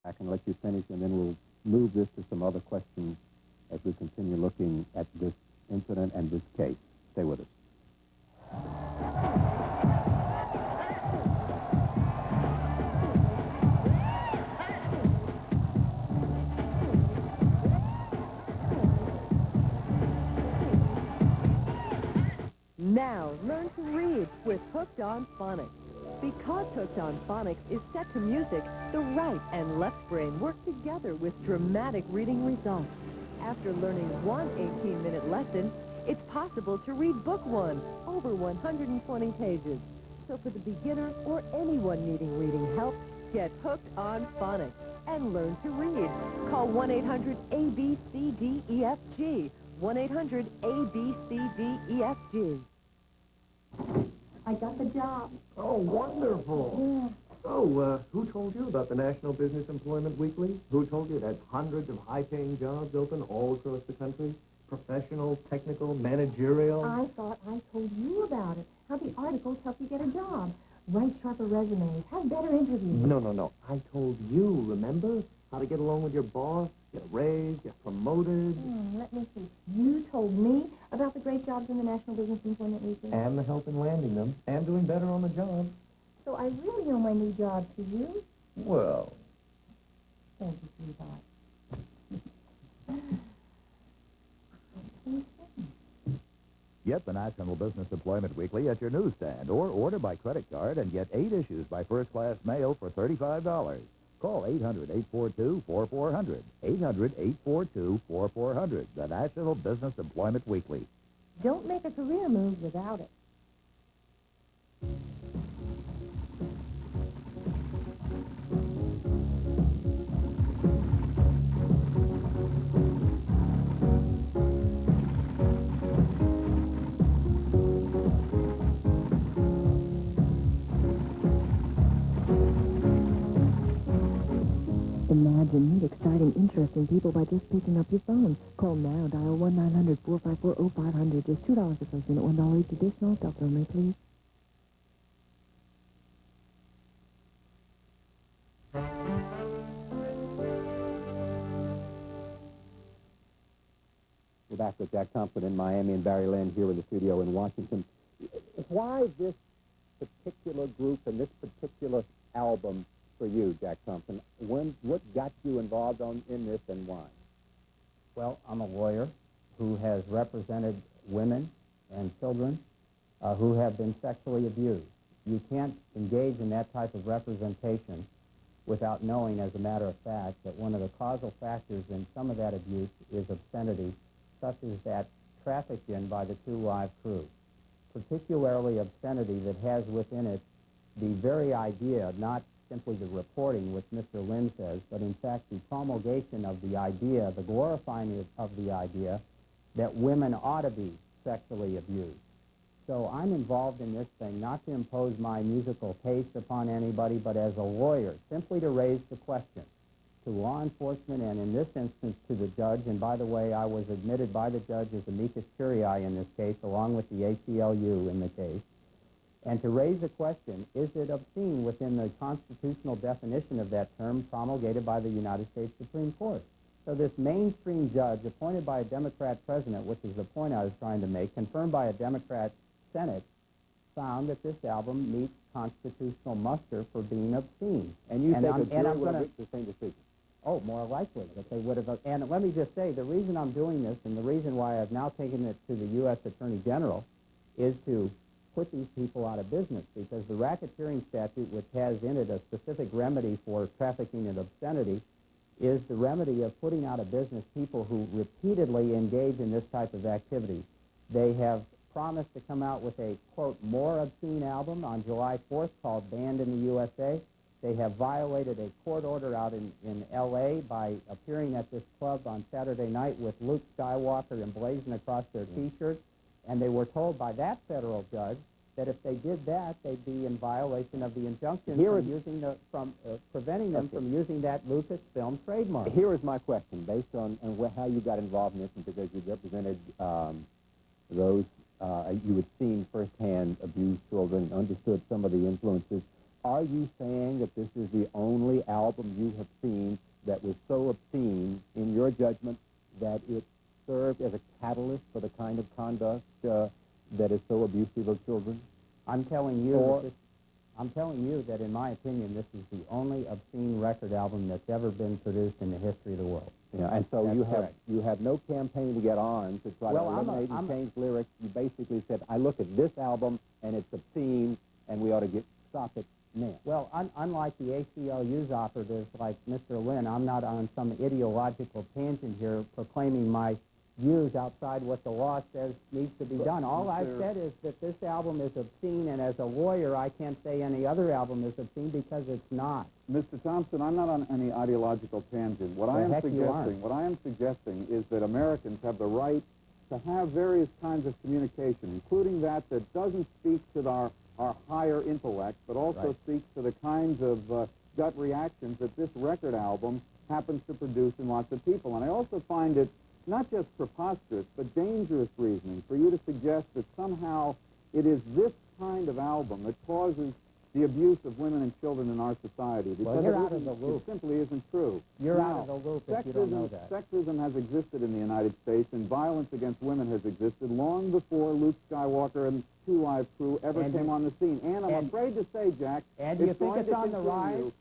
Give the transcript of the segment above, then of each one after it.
I can let you finish, and then we'll move this to some other questions as we continue looking at this incident and this case. Stay with us. Now, learn to read with Hooked on Phonics. Because Hooked on Phonics is set to music, the right and left brain work together with dramatic reading results. After learning one 18-minute lesson, it's possible to read book one, over 120 pages. So for the beginner or anyone needing reading help, get Hooked on Phonics and learn to read. Call 1-800-ABCDEFG. 1-800-ABCDEFG. I got the job. Oh, wonderful. Yeah. So, who told you about the National Business Employment Weekly? Who told you that hundreds of high-paying jobs open all across the country? Professional, technical, managerial? I thought I told you about it. How the articles help you get a job. Write sharper resumes. Have better interviews. No. I told you, remember? How to get along with your boss, get a raise, get promoted. Let me see. You told me about the great jobs in the National Business Employment Weekly. And the help in landing them, and doing better on the job. So I really owe my new job to you? Well. Thank you, sweetheart. Get the National Business Employment Weekly at your newsstand or order by credit card and get 8 issues by first-class mail for $35. Call 800-842-4400. 800-842-4400. The National Business Employment Weekly. Don't make a career move without it. Imagine meet exciting, interesting people by just picking up your phone. Call now. Dial 1-900-454-0500. Just $2 the first minute, $1 each additional. Telephone me, please. We're back with Jack Thompson in Miami and Barry Lynn here in the studio in Washington. Why this particular group and this particular album for you, Jack Thompson? What got you involved in this and why? Well, I'm a lawyer who has represented women and children who have been sexually abused. You can't engage in that type of representation without knowing, as a matter of fact, that one of the causal factors in some of that abuse is obscenity, such as that trafficked in by the Two Live crew, particularly obscenity that has within it the very idea, not simply the reporting, which Mr. Lynn says, but in fact the promulgation of the idea, the glorifying of the idea that women ought to be sexually abused. So I'm involved in this thing not to impose my musical taste upon anybody, but as a lawyer, simply to raise the question to law enforcement and in this instance to the judge. And by the way, I was admitted by the judge as amicus curiae in this case, along with the ACLU in the case. And to raise the question, is it obscene within the constitutional definition of that term promulgated by the United States Supreme Court? So this mainstream judge, appointed by a Democrat president, which is the point I was trying to make, confirmed by a Democrat Senate, found that this album meets constitutional muster for being obscene. And you think a jury would have reached the same decision? Oh, more likely that they would have. And let me just say, the reason I'm doing this and the reason why I've now taken it to the U.S. Attorney General is to put these people out of business, because the racketeering statute, which has in it a specific remedy for trafficking and obscenity, is the remedy of putting out of business people who repeatedly engage in this type of activity. They have promised to come out with a, quote, more obscene album on July 4th called Banned in the USA. They have violated a court order out in L.A. by appearing at this club on Saturday night with Luke Skywalker emblazoned across their T-shirts. And they were told by that federal judge that if they did that, they'd be in violation of the injunction preventing them from using that Lucasfilm trademark. Here is my question, based on how you got involved in this, and because you represented those you had seen firsthand abused children, understood some of the influences. Are you saying that this is the only album you have seen that was so obscene, in your judgment, that it served as a catalyst for the kind of conduct that is so abusive of children? I'm telling you, that in my opinion, this is the only obscene record album that's ever been produced in the history of the world. Yeah, and so That's you have no campaign to get on to try to eliminate and change lyrics. You basically said, I look at this album and it's obscene, and we ought to stop it now. Well, unlike the ACLU's operatives like Mr. Lynn, I'm not on some ideological tangent here proclaiming my views outside what the law says needs to be done. All I've said is that this album is obscene, and as a lawyer, I can't say any other album is obscene because it's not. Mr. Thompson, I'm not on any ideological tangent. What I am suggesting is that Americans have the right to have various kinds of communication, including that doesn't speak to our higher intellect, but also speaks to the kinds of gut reactions that this record album happens to produce in lots of people. And I also find it not just preposterous, but dangerous reasoning for you to suggest that somehow it is this kind of album that causes the abuse of women and children in our society. Because well, you're out of the loop. It simply isn't true. You're out of the loop if you don't know that. Sexism has existed in the United States, and violence against women has existed long before Luke Skywalker and Two Live Crew ever came on the scene. And I'm afraid to say, Jack, and you think it's on the rise?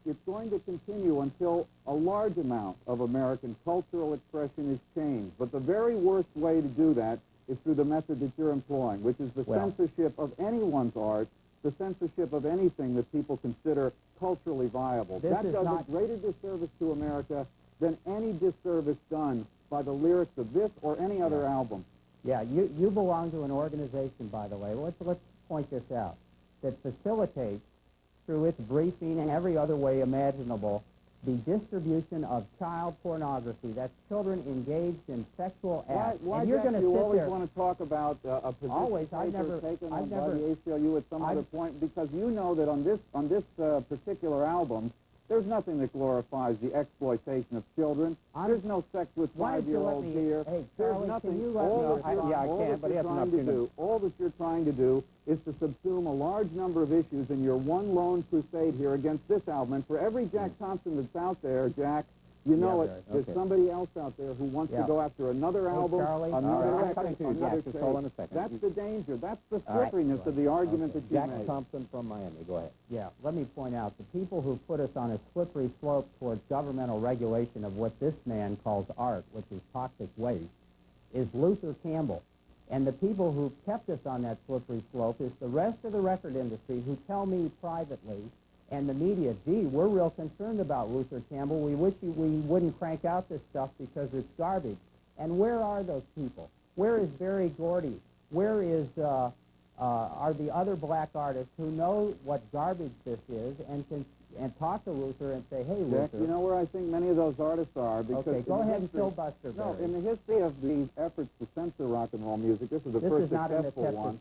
It's going to continue until a large amount of American cultural expression is changed. But the very worst way to do that is through the method that you're employing, which is the censorship of anyone's art, the censorship of anything that people consider culturally viable. That does a greater disservice to America than any disservice done by the lyrics of this or any other album. Yeah, you belong to an organization, by the way, let's point this out, that facilitates, through its briefing and every other way imaginable, the distribution of child pornography. That's children engaged in sexual acts. Why and you're going to sit always there. Want to talk about a position taken by the ACLU at some other point? Because you know that on this particular album, there's nothing that glorifies the exploitation of children. There's no sex with 5-year-olds here. Hey, there's Charlie, nothing. can you let me... All that you're trying to do is to subsume a large number of issues in your one lone crusade here against this album. And for every Jack Thompson that's out there, Jack, you know there's somebody else out there who wants to go after another album, Charlie, another record, another stage. That's the danger. That's the slipperiness of the argument that you made. Jack Thompson from Miami. Go ahead. Yeah, let me point out, the people who put us on a slippery slope towards governmental regulation of what this man calls art, which is toxic waste, is Luther Campbell. And the people who kept us on that slippery slope is the rest of the record industry who tell me privately, and the media, gee, we're real concerned about Luther Campbell. We wish we wouldn't crank out this stuff because it's garbage. And where are those people? Where is Berry Gordy? Where is are the other black artists who know what garbage this is and can talk to Luther and say, hey, Jack, Luther. you know where I think many of those artists are? Because okay, go ahead and filibuster. No, in the history of these efforts to censor rock and roll music, this is the first successful one.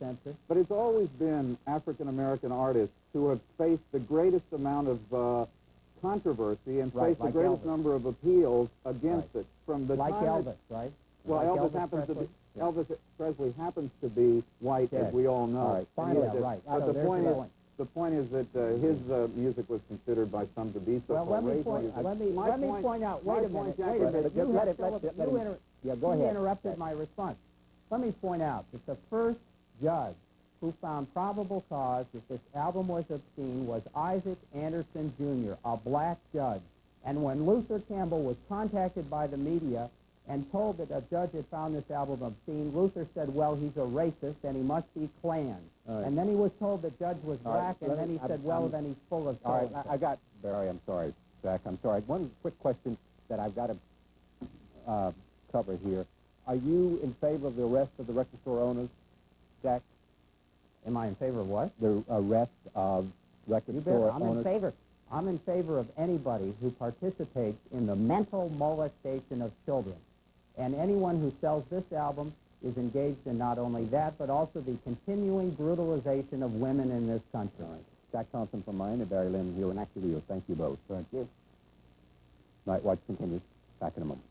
But it's always been African-American artists who have faced the greatest amount of controversy and faced the greatest number of appeals against it. From the like time Elvis, right? Well, like Elvis Presley happens to be white, as we all know. But the point is that his music was considered by some to be so racist. Let me point out. Wait a minute. You interrupted my response. Let me point out that the first judge who found probable cause that this album was obscene was Isaac Anderson Jr., a black judge. And when Luther Campbell was contacted by the media and told that a judge had found this album obscene, Luther said, well, he's a racist and he must be Klan. And then he was told the judge was black, and then he said, well, then he's full of... All right, I got... Barry, I'm sorry. Jack, I'm sorry. One quick question that I've got to cover here. Are you in favor of the arrest of the record store owners, Jack? Am I in favor of what? The arrest of record store owners. I'm in favor of anybody who participates in the mental molestation of children. And anyone who sells this album is engaged in not only that, but also the continuing brutalization of women in this country. Jack Thompson from Miami, Barry Lynn here, and actually you. Thank you both. Thank you. Night Watch continues. Back in a moment.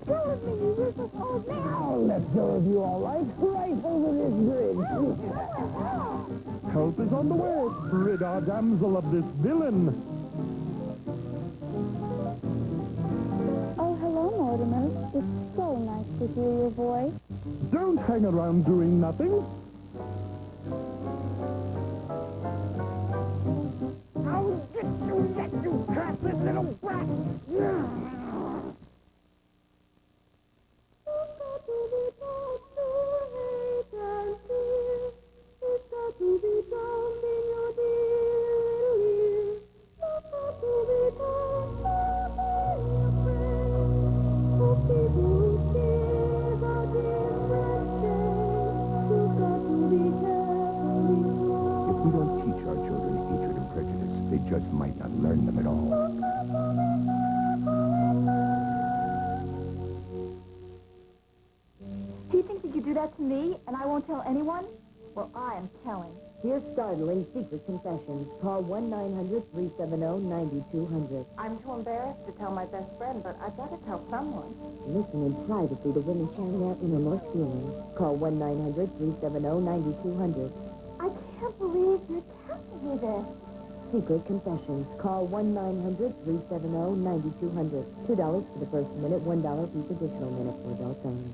go with me, you useless old man. I'll let go of you, all right. Right over this bridge. Help is on the way. Rid our damsel of this villain. Oh, hello, Mortimer. It's so nice to hear your voice. Don't hang around doing nothing. I'll get you yet, you craftless little brat. If we don't teach our children hatred and prejudice, they just might not learn them at all. Do you think you could do that to me, and I won't tell anyone? Well, I am telling. Here's startling secret confessions. Call 1-900-370-9200. I'm too embarrassed to tell my best friend, but I've got to tell someone. Listen in privacy to women sharing their innermost feelings. Call 1-900-370-9200. I can't believe you're telling me this. Secret confessions. Call 1-900-370-9200. $2 for the first minute, $1 for each additional minute for adults only.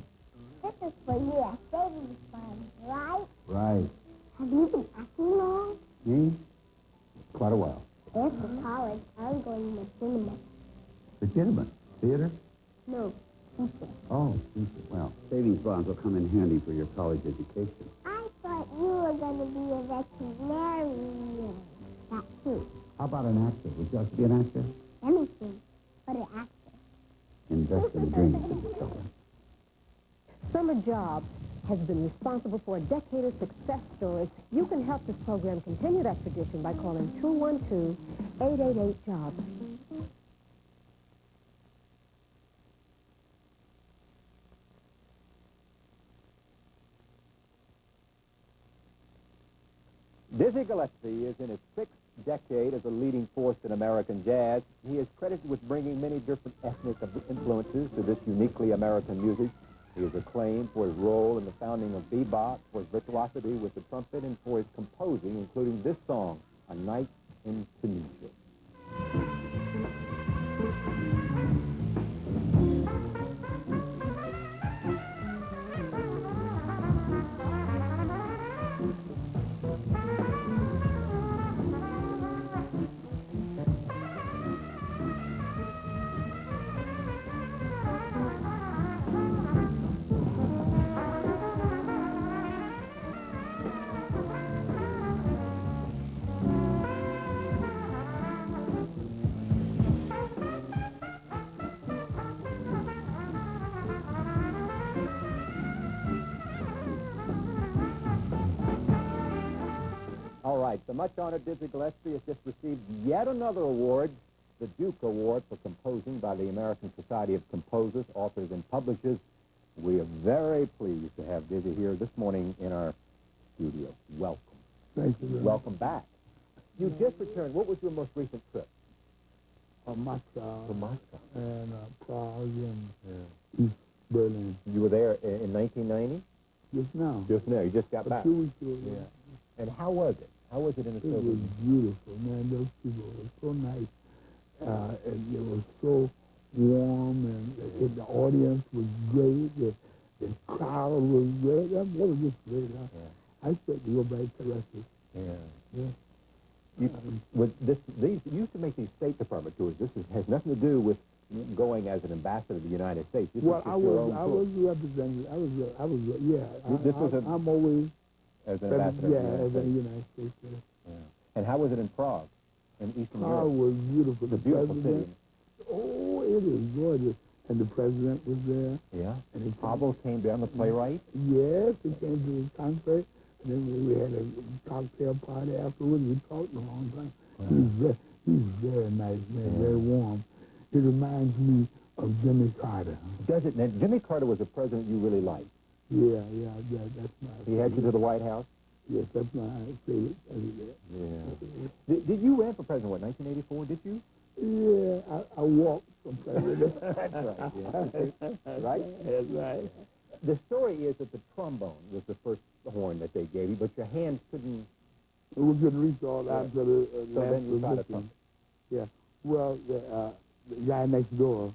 This is for you, a savings fund, right? Right. Have you been acting long? Me? Quite a while. After college, I'm going to the cinema. The cinema? Theater? No, teacher. Oh, well, savings bonds will come in handy for your college education. I thought you were going to be a veterinarian. That too. How about an actor? Would you like to be an actor? Anything but an actor. Invest in dreams, little fella. Summer Jobs has been responsible for a decade of success stories. You can help this program continue that tradition by calling 212-888-JOBS. Dizzy Gillespie is in his sixth decade as a leading force in American jazz. He is credited with bringing many different ethnic influences to this uniquely American music. He is acclaimed for his role in the founding of bebop, for his virtuosity with the trumpet, and for his composing, including this song, A Night in Tunisia. All right, the much-honored Dizzy Gillespie has just received yet another award, the Duke Award for composing by the American Society of Composers, Authors, and Publishers. We are very pleased to have Dizzy here this morning in our studio. Welcome. Thank you. Welcome back. You just returned. What was your most recent trip? Moscow. To Moscow. And Prague and East Berlin. You were there in 1990? Just now. Just now. You just got back. 2 weeks ago. Yeah. And how was it? How was it in the It was Soviet? beautiful, man. Those people were so nice. And it was so warm, and the audience was great. The crowd was great. That was just great. I expect to go back to Russia. Yeah. With these, you used to make these State Department tours. Has nothing to do with going as an ambassador to the United States. This Well, was your own I tour. was representing. This was I'm always as an ambassador. to the United as a States. United States. Yeah. And how was it in Prague, in Eastern Prague Europe? was beautiful. It's a beautiful president, city. Oh, it is gorgeous. And the president was there. Yeah. And he Pablo came down, the playwright. Yes, he came to the concert. And then we had a cocktail party afterwards. We talked a long time. Yeah. He's very nice, man, very warm. He reminds me of Jimmy Carter. Does it? Now, Jimmy Carter was a president you really liked. Yeah, that's my He had you to the White House? Yes, that's my favorite president. Yeah. Did you run for president, what, 1984, did you? Yeah, I walk sometimes. That's right. Yeah. Right? That's right. The story is that the trombone was the first horn that they gave you, but your hands couldn't. We couldn't reach all out to the So last then you tried a position. trumpet. Yeah. Well, the guy next door's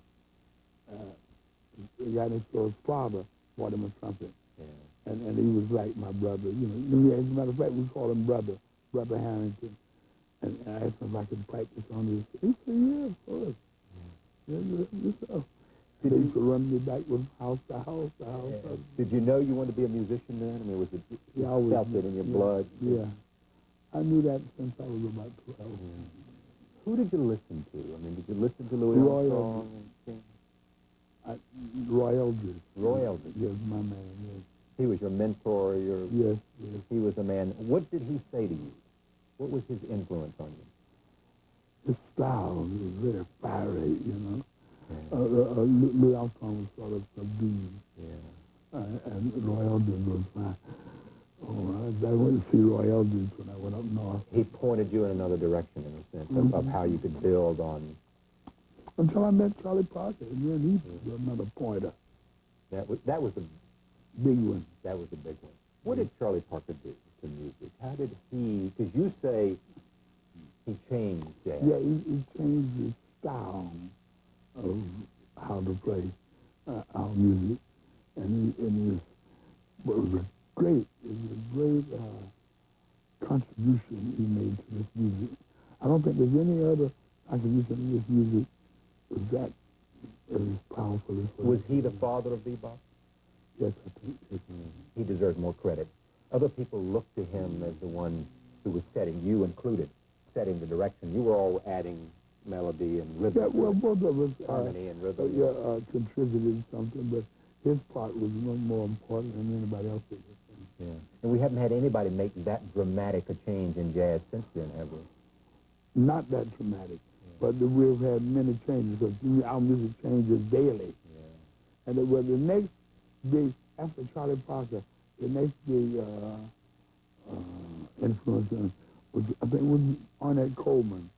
father bought him a trumpet. Yeah. And he was like my brother. You know, as a matter of fact, we call him Brother Harrington. And I asked him if I could practice on this. He said, yeah, of course. Yeah. They used to run me back from house to house to house. Yeah. Did you know you wanted to be a musician then? I mean, was it, you felt it in your blood? Yeah. I knew that since I was about 12. Yeah. Who did you listen to? I mean, did you listen to Louis Armstrong? Roy Eldridge. Roy Eldridge. Yes, my man, yes. He was your mentor, Yes. He was a man. What did he say to you? What was his influence on you? His style was very fiery, you know. Yeah. Louis Armstrong was sort of subdued. Yeah. And Roy Eldridge was my... Oh, I went to see Roy Eldridge when I went up north. He pointed you in another direction, in a sense, of how you could build on... Until I met Charlie Parker, and then he was another pointer. That was the big one. That was the big one. What did Charlie Parker do to music? How did he... Because you say he changed jazz. Yeah, he changed his style of how to play our music. And it was a great contribution he made to this music. I don't think there's any other contribution to this music was that as powerful as... Was he the father of bebop? Yes, I think. He deserves more credit. Other people looked to him as the one who was setting, you included, setting the direction. You were all adding melody and rhythm. Yeah, well, both of us harmony and rhythm. Contributed something, but his part was more important than anybody else's. Yeah. And we haven't had anybody make that dramatic a change in jazz since then, have we? Not that dramatic, but we've had many changes because our music changes daily. Yeah. And the next big, after Charlie Parker, the next big influence was, I think, was Ornette Coleman,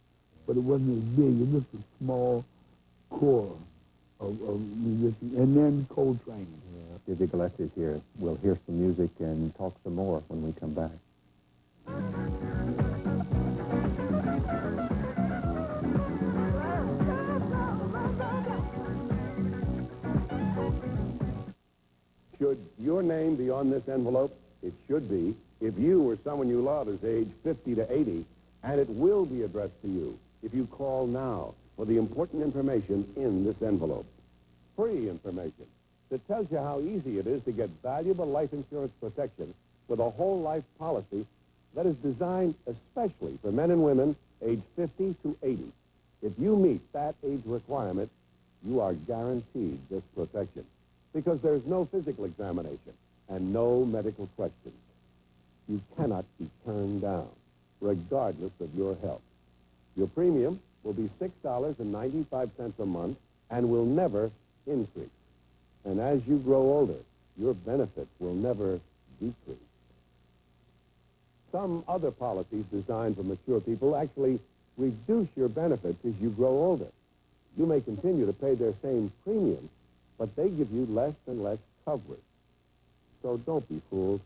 but it wasn't as big. It was just a small core of musicians, and then Coltrane. Yeah, Dizzy Gillespie's here. We'll hear some music and talk some more when we come back. Should your name be on this envelope? It should be if you or someone you love is age 50 to 80, and it will be addressed to you if you call now for the important information in this envelope. Free information that tells you how easy it is to get valuable life insurance protection with a whole life policy that is designed especially for men and women age 50 to 80. If you meet that age requirement, you are guaranteed this protection because there's no physical examination and no medical questions. You cannot be turned down, regardless of your health. Your premium will be $6.95 a month and will never increase. And as you grow older, your benefits will never decrease. Some other policies designed for mature people actually reduce your benefits as you grow older. You may continue to pay their same premium, but they give you less and less coverage. So don't be fooled.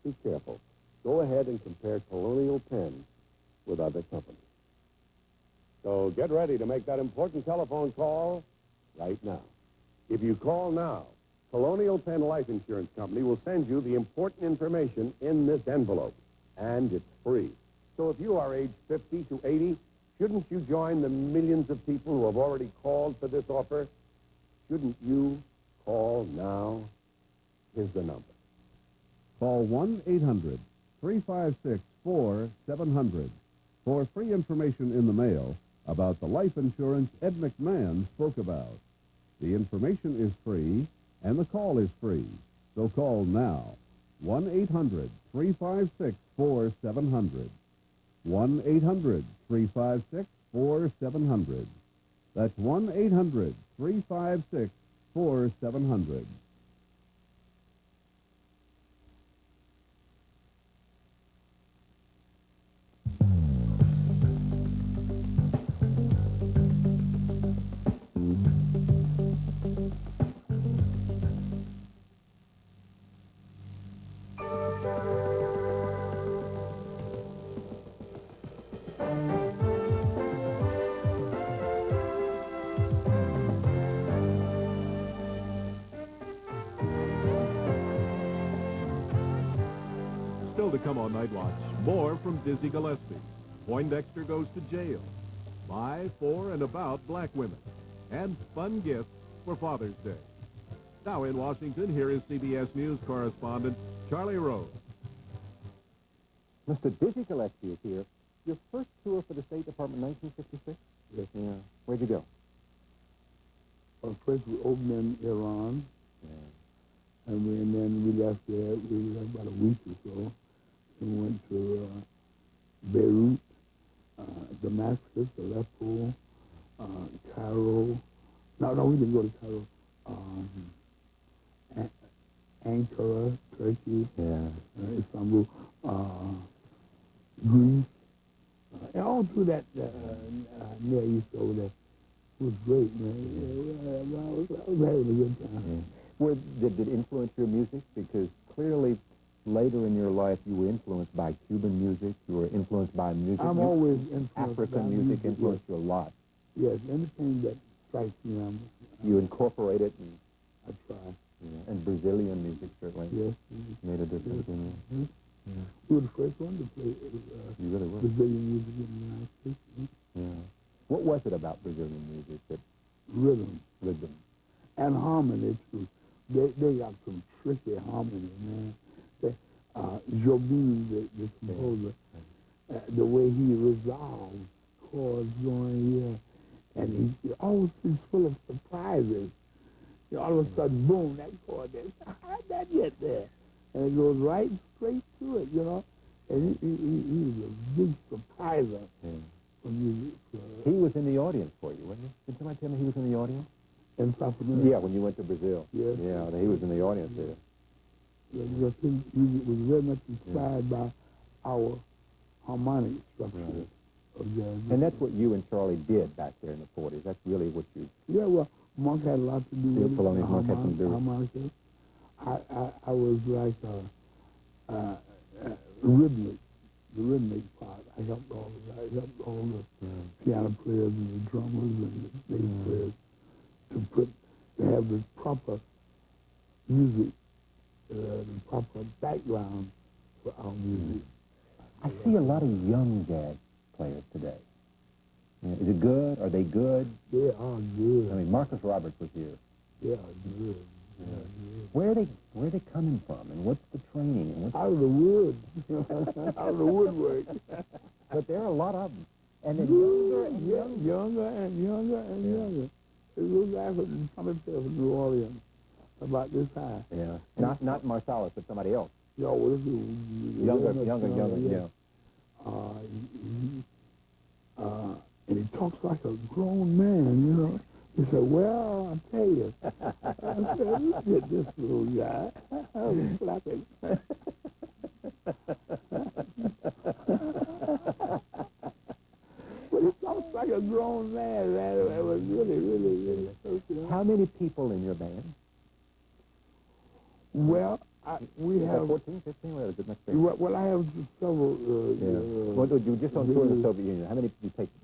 Be careful. Go ahead and compare Colonial Penn with other companies. So get ready to make that important telephone call right now. If you call now, Colonial Penn Life Insurance Company will send you the important information in this envelope, and it's free. So if you are age 50 to 80, shouldn't you join the millions of people who have already called for this offer? Shouldn't you call now? Here's the number. Call 1-800-356-4700 for free information in the mail about the life insurance Ed McMahon spoke about. The information is free, and the call is free. So call now. 1-800-356-4700. 1-800-356-4700. That's 1-800-356-4700. Still to come on Night Watch, more from Dizzy Gillespie. Poindexter goes to jail. By, for, and about black women. And fun gifts for Father's Day. Now in Washington, here is CBS News correspondent Charlie Rose. Mr. Dizzy Gillespie is here. Your first tour for the State Department, 1966? Yes. Yeah. Where'd you go? Well, first we opened in Iran. Yeah. And then we left there. We left about a week or so. We went to Beirut, Damascus, Aleppo, Cairo. No, we didn't go to Cairo. Ankara, Turkey, Istanbul, Greece, and all through that Near East over there. It was great, man. I was having a good time. Where did it influence your music? Because clearly later in your life you were influenced by Cuban music, you were influenced by music. I'm always influenced African by music influenced you a lot. Yes, anything that strikes me, you incorporate it. And, I try. Yeah. And Brazilian music certainly made a difference in you. Yeah. We were the first one to play you really were. Brazilian music in the United States. Yeah. What was it about Brazilian music that... Rhythm. And harmony, too. They got some tricky harmony, man. Jobim, the composer, the way he resolves chords going here, and he always is full of surprises. All of a sudden, boom, that chord there. How'd that get there? And it goes right straight to it, you know. And he's a big surpriser. For music. He was in the audience for you, wasn't he? Did somebody tell me he was in the audience? In South America? Yeah, when you went to Brazil. Yes. Yeah, he was in the audience there. Yeah, because his music was very much inspired by our harmonic structure of jazz. And that's what you and Charlie did back there in the 40s. That's really what you... Yeah, well, Monk had a lot to do with Thelonious Monk had some to do with harmonica. I was like rhythmic, the rhythmic part. I helped all of that. I helped all the piano players and the drummers and the bass players to have the proper music, the proper background for our music. I see a lot of young jazz players today. Yeah, is it good? Are they good? They are good. I mean, Marcus Roberts was here. They are good. Yeah. Where are they coming from, and what's the training? And out of the wood, out of the woodwork. But there are a lot of them, and they're younger and younger. Younger and younger and younger. It was back in from New Orleans about this high. Yeah, not Marsalis, but somebody else. Yeah, well, younger. And he talks like a grown man, you know. He said, well, I'll tell you. I said, look at this little guy. I was flapping. But he talks like a grown man, man. It was really so. How many people in your band? Well, we have 14, 15. What is it next well, I have several. Well, you just on tour in the Soviet Union. How many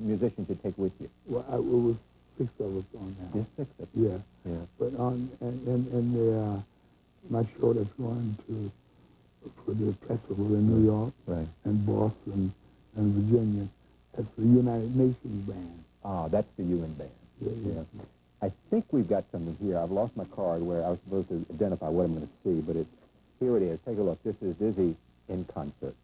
musicians you take with you? Well, it was 6 of us on now. Just 6 of you. Yeah. But on and my show that's going for the festival in New York, and Boston and Virginia, that's the United Nations band. Ah, that's the UN band. Yeah. I think we've got something here. I've lost my card where I was supposed to identify what I'm going to see, but here it is. Take a look. This is Dizzy in concert.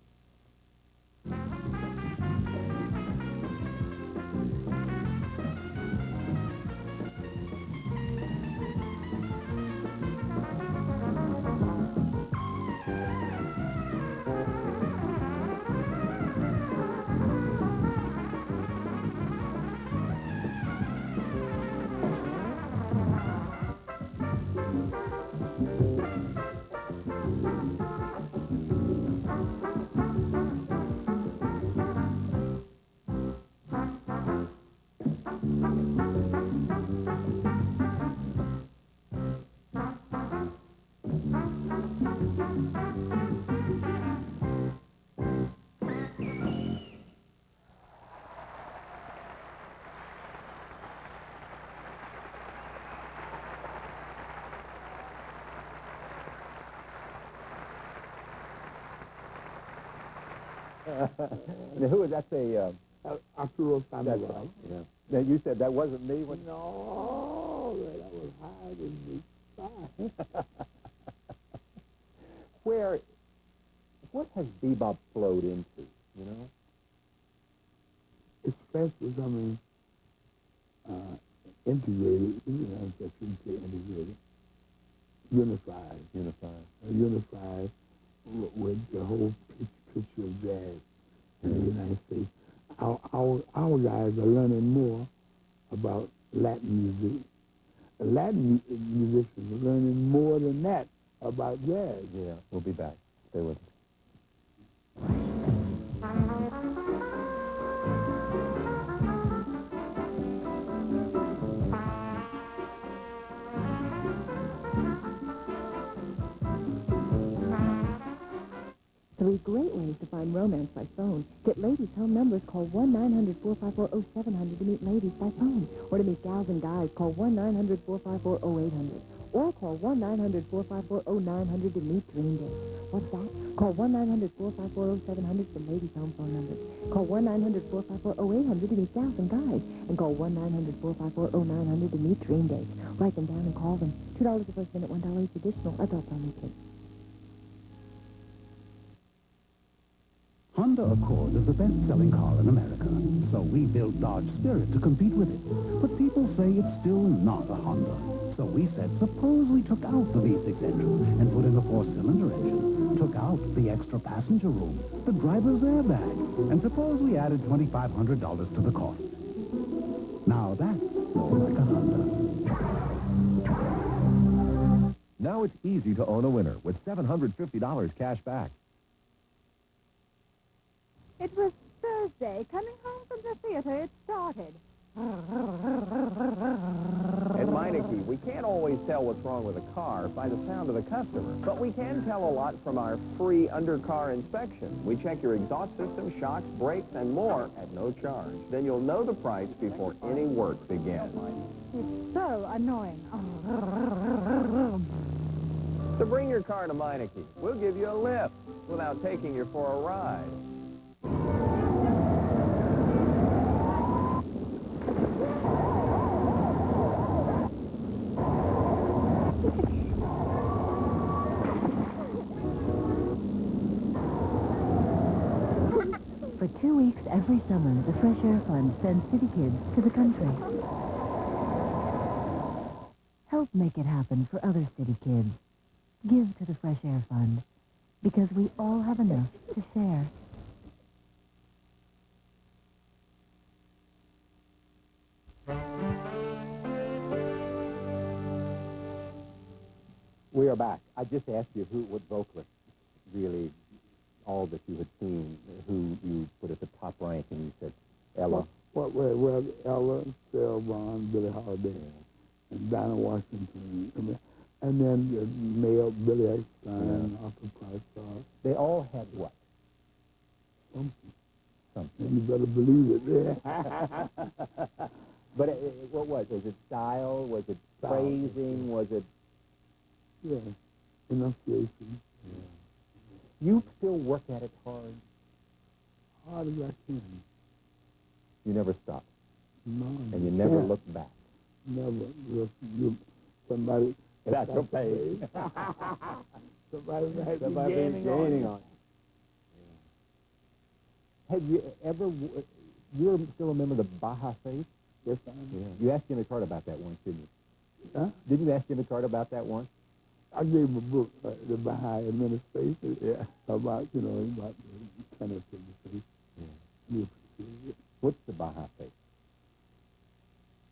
Now, who is that's a? Arturo That's Sandoval. right. Yeah. Now you said that wasn't me. When... No, that was hiding the What has bebop flowed into? You know. It's fast becoming integrated. I shouldn't say integrated. Unified. Unified with the whole picture of jazz in the United States. Our guys are learning more about Latin music. Latin musicians are learning more than that about jazz. Yeah, we'll be back. Stay with us. 3 great ways to find romance by phone. Get ladies' home numbers. Call 1-900-454-0700 to meet ladies by phone. Or to meet gals and guys, call 1-900-454-0800. Or call 1-900-454-0900 to meet dream dates. What's that? Call 1-900-454-0700 for ladies' home phone numbers. Call 1-900-454-0800 to meet gals and guys. And call 1-900-454-0900 to meet dream dates. Write them down and call them. $2 the first minute, $1 each additional. Adults only, please. Honda Accord is the best-selling car in America, so we built Dodge Spirit to compete with it. But people say it's still not a Honda. So we said, suppose we took out the V6 engine and put in a 4-cylinder engine, took out the extra passenger room, the driver's airbag, and suppose we added $2,500 to the cost. Now that's more like a Honda. Now it's easy to own a winner with $750 cash back. It was Thursday. Coming home from the theater, it started. At Meineke, we can't always tell what's wrong with a car by the sound of the customer, but we can tell a lot from our free under-car inspection. We check your exhaust system, shocks, brakes, and more at no charge. Then you'll know the price before any work begins. It's so annoying. So bring your car to Meineke. We'll give you a lift without taking you for a ride. For 2 weeks every summer, the Fresh Air Fund sends city kids to the country. Help make it happen for other city kids. Give to the Fresh Air Fund, because we all have enough to share. We are back. I just asked you what vocalist really, all that you had seen, who you put at the top rank, and you said Ella. Well, Ella, Sarah Vaughan, Billie Holiday, and Dinah Washington. And then the male Billy Eckstein, Arthur Price. They all had what? Something. Something. You better believe it. But what was it? Was it style? Was it phrasing? Was it... Yeah, enunciation. Yeah. You still work at it hard? Hard as I can. You never stop? No. And you never look back? Never. Somebody... That's okay. Somebody might be gaining on it. Yeah. Have you ever... You still remember the Baja Face? Yes, I do. Yeah. You asked Jimmy Carter about that once, didn't you? Huh? Didn't you ask Jimmy Carter about that once? I gave him a book, The Baha'i Administration, about, about the tenets of the faith. Yeah. What's the Baha'i faith?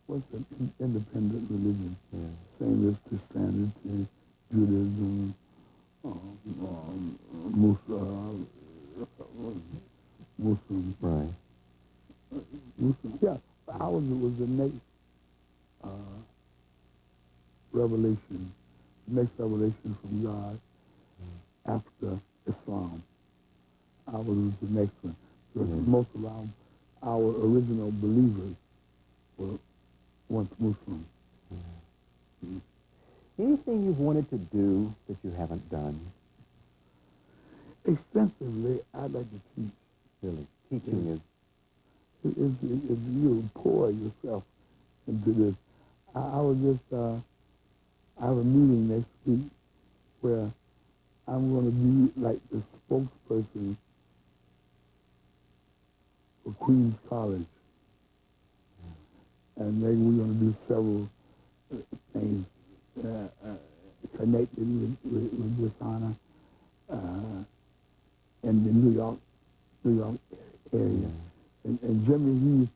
What's an independent religion? Yeah. Same as Christianity, Judaism, Muslim. Right. Muslim. Yeah, ours was the next revelation. Next revelation from God after Islam. Ours was the next one. Because most of our original believers were once Muslim. Anything you've wanted to do that you haven't done? Extensively, I'd like to teach. Really, teaching is... If you pour yourself into this. I was just, I have a meeting next week where I'm going to be like the spokesperson for Queens College. And then we're going to do several things connected with this honor in the New York area. And Jimmy Heath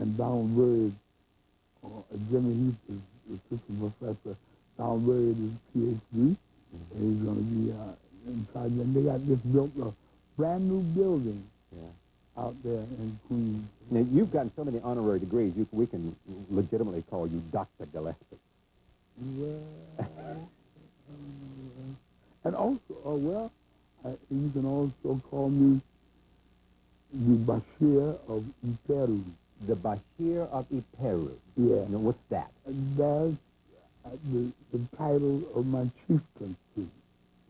and Donald Bird, Jimmy Heath is assistant professor, Donald Bird is PhD, and he's going to be in charge. And they got just built a brand new building out there in Queens. Now, you've gotten so many honorary degrees, we can legitimately call you Dr. Gillespie. Well, and also, you can also call me the Bashir of Iperu. The Bashir of Iperu? Yeah. Now, what's that? That's the title of my chieftaincy.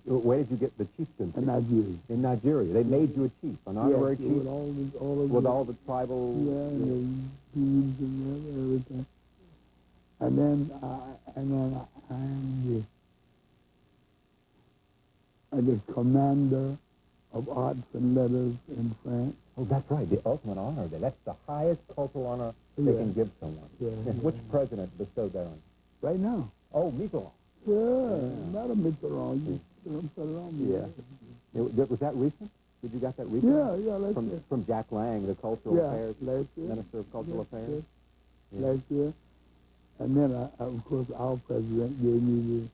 Where did you get the chieftaincy? In Nigeria. In Nigeria. They made you a chief, an honorary chief? With all the tribal... Yeah, and the deeds and everything. And then I am the commander of arts and letters in France. Oh, that's right, the ultimate honor. That's the highest cultural honor they can give someone. Yeah. And which president bestowed that on you? Right now. Oh, Mitterrand. Yeah, not a Mitterrand. You put it on me. Yeah. Was that recent? Did you got that recent? Yeah, last year. From Jack Lang, the Cultural Affairs Minister of Cultural Affairs? Last year. And then, of course, our president gave me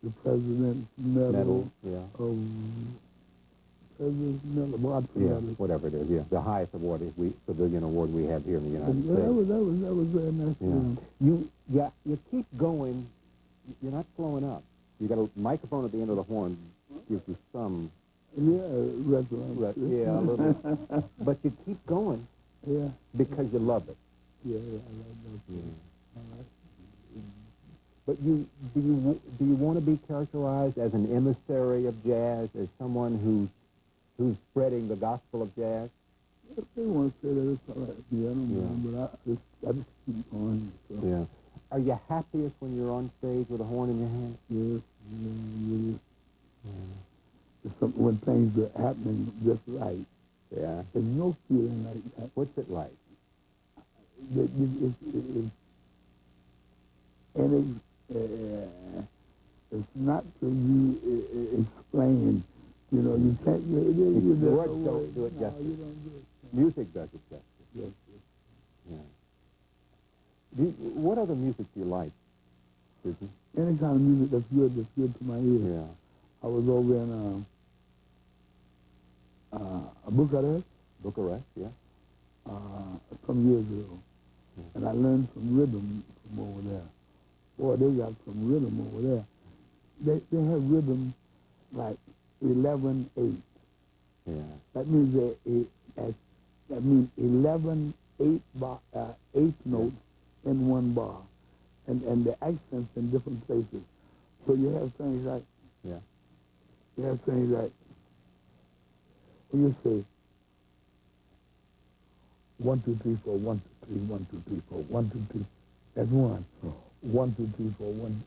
the President's Medal of... Whatever it is, the highest award, civilian award we have here in the United States. That was very nice. You keep going. You're not slowing up. You got a microphone at the end of the horn, gives you some... resonance. Yeah, a little bit. But you keep going. Yeah. Because you love it. Yeah, I love that. But do you want to be characterized as an emissary of jazz, as someone who's spreading the gospel of jazz? If they want to say that, it's all right. Yeah, I don't know, but I just keep going. So. Yeah. Are you happiest when you're on stage with a horn in your hand? Yes, It's when things are happening just right. Yeah. There's no feeling like that. What's it like? It's not to be explained. You know, you can't... Words don't do it justice. You don't do it. Music does it justice. Yes. Yeah. What other music do you like, Susan? Any kind of music that's good to my ears. Yeah. I was over in Bucharest. Bucharest, yeah. Some years ago. Yeah. And I learned some rhythm from over there. Boy, they got some rhythm over there. They have rhythm like 11/8. Yeah. That means that means 11 eighth notes in one bar, and the accents in different places. So you have things like you have things like when you say 1 2 3 4 1 2 3 1 2 3 4 1 2 3. That's one. 1 2 3 4 1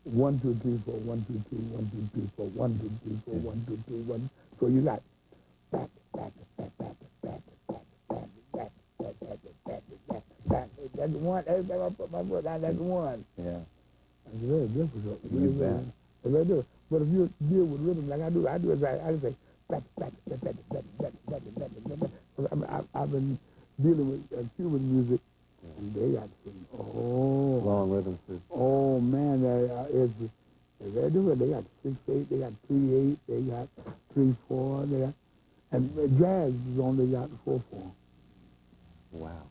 1 2 3 4 1 2 3 1 2 3 4 1 2 3 4 1 2 3 1. So you got back. That's one. Every time I put my foot down, that's one. Yeah. It's very difficult. Very difficult. But if you deal with rhythm like I do it right. I just say back. I've been dealing with Cuban music, and they got some long rhythms. Oh man, it's very different. They got 6/8, they got 3/8, they got 3/4, they got, and jazz has only got 4/4. Wow.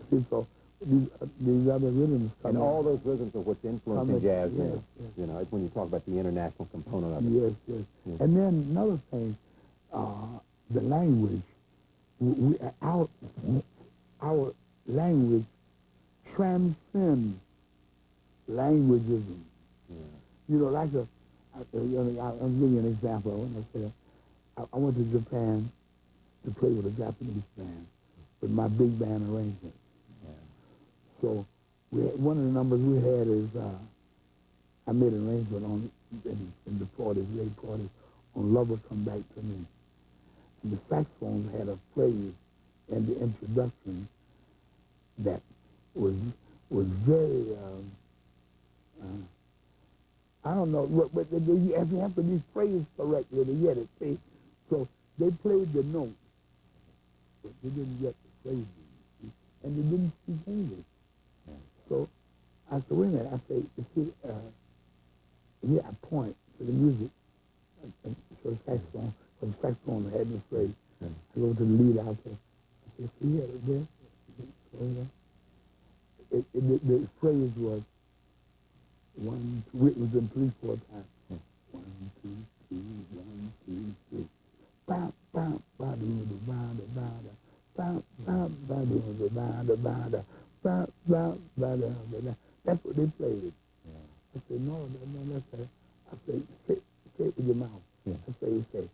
See, so these other rhythms come and in. all those rhythms are what's influencing jazz. Yes. You know, it's when you talk about the international component of it. Yes. And then another thing, the language. Our language transcends languagism. Yeah. You know, like I'll give you an example. When I said, I went to Japan, to play with a Japanese band, with my big band arrangement. So one of the numbers we had is, I made an arrangement on, in the 40s, late 40s, on Love Will Come Back to Me. And the saxophone had a phrase in the introduction that was very, I don't know, but you have to be phrased correctly to get it, see? So they played the notes, but they didn't get the phrases, see? And they didn't speak English. So I said, wait a minute, I say, you see, here I point to the music, so the saxophone had the phrase. I go to the lead out there, I say, see here, there? The phrase was 1, 2, it was in 3, 4 times. 1, 2, 3, 1, 2, 3. Ba ba ba do do ba da ba da. Ba ba ba do do ba da ba da. Ba ba ba da ba da. That's what they played. I said, no, that's it. I say, say it with your mouth. I say,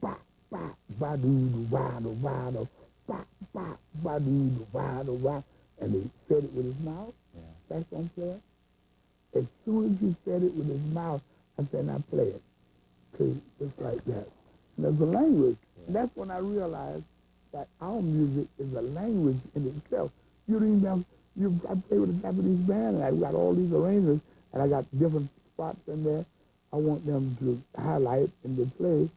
ba ba ba do do ba do ba do. Ba ba ba do do ba do ba. And he said it with his mouth. Saxophone player. As soon as he said it with his mouth, I said, now play it. Just like that. And there's a language. And that's when I realized that our music is a language in itself. You don't even have, I play with a Japanese band, and I've got all these arrangements, and I got different spots in there. I want them to highlight and to play.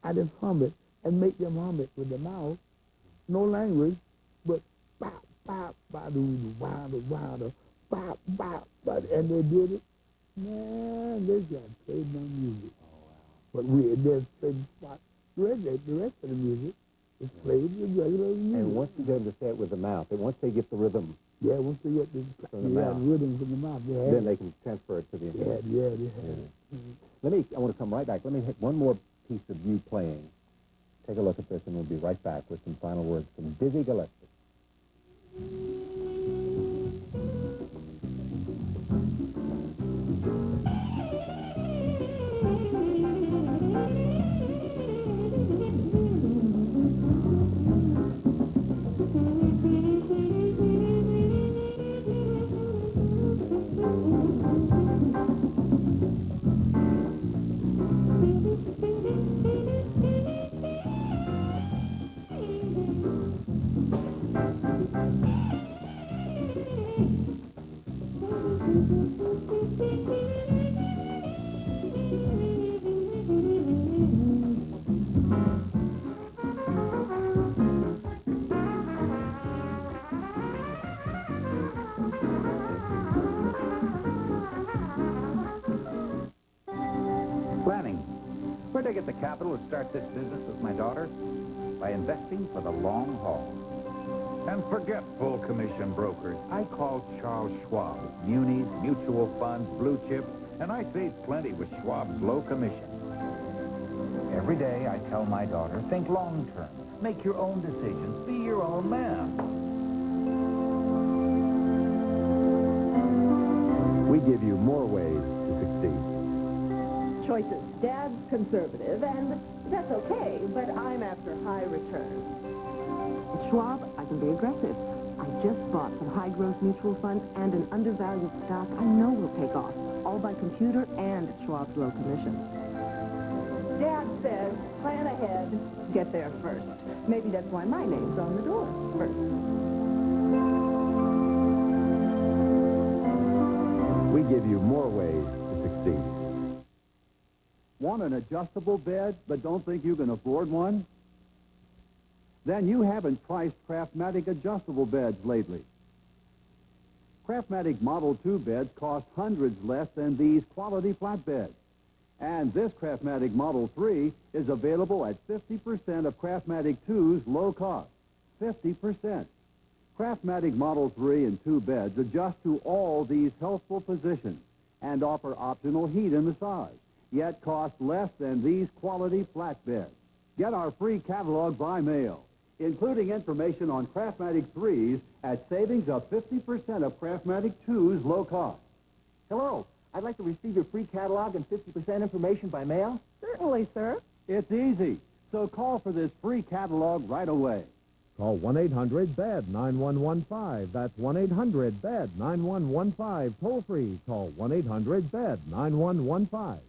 I just hum it and make them hum it with their mouth. No language, but ba ba ba do do ba do ba do ba ba ba, and they did it. Man, they got played my music. But there's certain spots. The rest of the music is played with regular music. And once you get them to say it with the mouth, and once they get the rhythm, once they get the rhythm from the mouth, then they can transfer it to the instrument. I want to come right back. Let me hit one more piece of you playing. Take a look at this, and we'll be right back with some final words from Dizzy Gillespie. Planning. Where'd I get the capital to start this business with my daughter? By investing for the long haul. And forget full commission brokers. I called Charles Schwab. Munis, mutual funds, blue chips, and I saved plenty with Schwab's low commission. Every day I tell my daughter, think long term. Make your own decisions. Be your own man. We give you more ways to succeed. Choices. Dad's conservative, and that's okay, but I'm after high returns. At Schwab, I can be aggressive. I just bought some high-growth mutual funds and an undervalued stock I know will take off, all by computer and at Schwab's low commission. Dad says, plan ahead, get there first. Maybe that's why my name's on the door first. We give you more ways to succeed. Want an adjustable bed, but don't think you can afford one? Then you haven't priced Craftmatic adjustable beds lately. Craftmatic Model 2 beds cost hundreds less than these quality flatbeds. And this Craftmatic Model 3 is available at 50% of Craftmatic 2's low cost. 50%. Craftmatic Model 3 and 2 beds adjust to all these healthful positions and offer optional heat and massage, yet cost less than these quality flat beds. Get our free catalog by mail, including information on Craftmatic 3s at savings of 50% of Craftmatic 2's low cost. Hello. I'd like to receive your free catalog and 50% information by mail. Certainly, sir. It's easy. So call for this free catalog right away. Call 1-800-BED-9115. That's 1-800-BED-9115. Toll free. Call 1-800-BED-9115.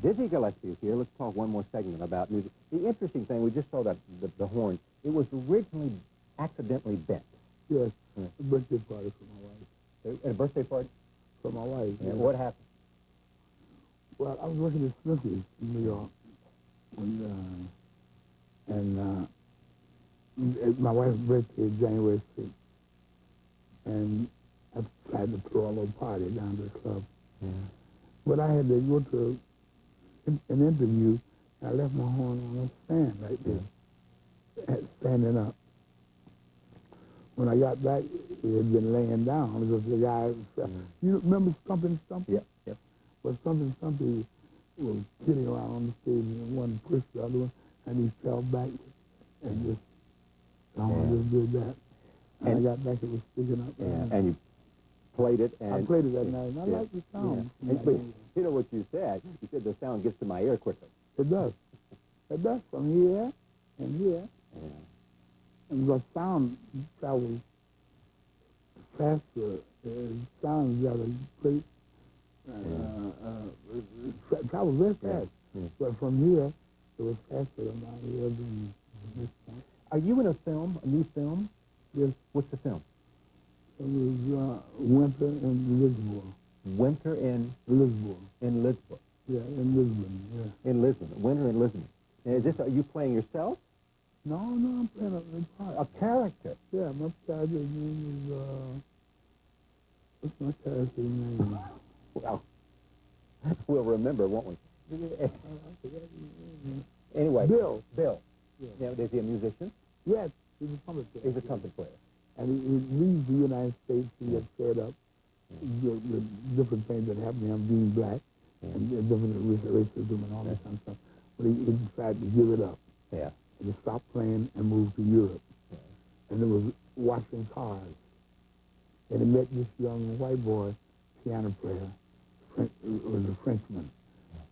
Dizzy Gillespie is here. Let's talk one more segment about music. The interesting thing, we just saw that the horn. It was originally accidentally bent. Yes, a birthday party for my wife. A birthday party? For my wife. Yeah. What happened? Well, I was working at Smithy's in New York, and my wife's birthday is January 6th, and I tried to throw a little party down to the club. Yeah. But I had to go to an interview, and I left my horn on a stand right there, standing up. When I got back, it had been laying down because the guy, you remember Stumpin' Stumpy? Yeah, yep. Well, Stumpin' Stumpy was kidding around on the stage, and one pushed the other one, and he fell back, and just, just did that. And I got back, it was sticking up. And you played it. And I played it that night, and I like the sound. But you know what you said? You said the sound gets to my ear quicker. It does. It does, from here and here. Yeah. And the sound travels faster. It sounds got a great, travels very fast. Yeah. But from here, it was faster than my ear than this one. Are you in a film, a new film? Yes. What's the film? It was Winter in Lisbon. Winter in? Lisbon. In Lisbon. Yeah, in Lisbon, yeah. In Lisbon. Winter in Lisbon. Is this, are you playing yourself? No, I'm playing a part. A character? Yeah, my character's name is, what's my character's name? Well, we'll remember, won't we? Anyway. Bill. Bill. Yeah. Is he a musician? Yes, he's a trumpet player. He's a trumpet player. And he leaves the United States to get fed up the different things that happen to him being black and different racism and all that kind of stuff. But he decided to give it up. Yeah. And to stop playing and move to Europe. And it was washing cars. And he met this young white boy, piano player, was a Frenchman.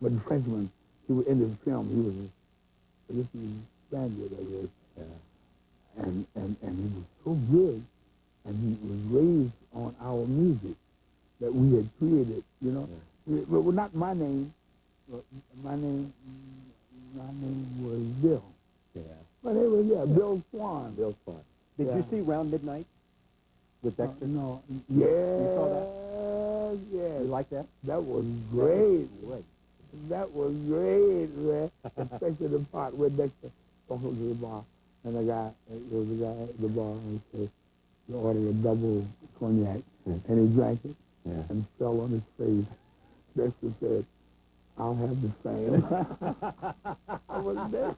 But the Frenchman, he was in the film, he was this Spaniard, I guess. Yeah. And he was so good, and he was raised on our music that we had created, you know. Yeah. Well, not my name, but my name was Bill. Yeah. But it was, Bill Swan. Bill Swan. Did you see Round Midnight with Dexter? No. Yeah. You saw that? Yeah. You like that? That was great. Great. That was great, man. Especially the part where Dexter walked up to the bar, and there was a guy at the bar, and he said, he ordered a double cognac, and he drank it, and fell on his face. Dexter said, I'll have the same. I was there.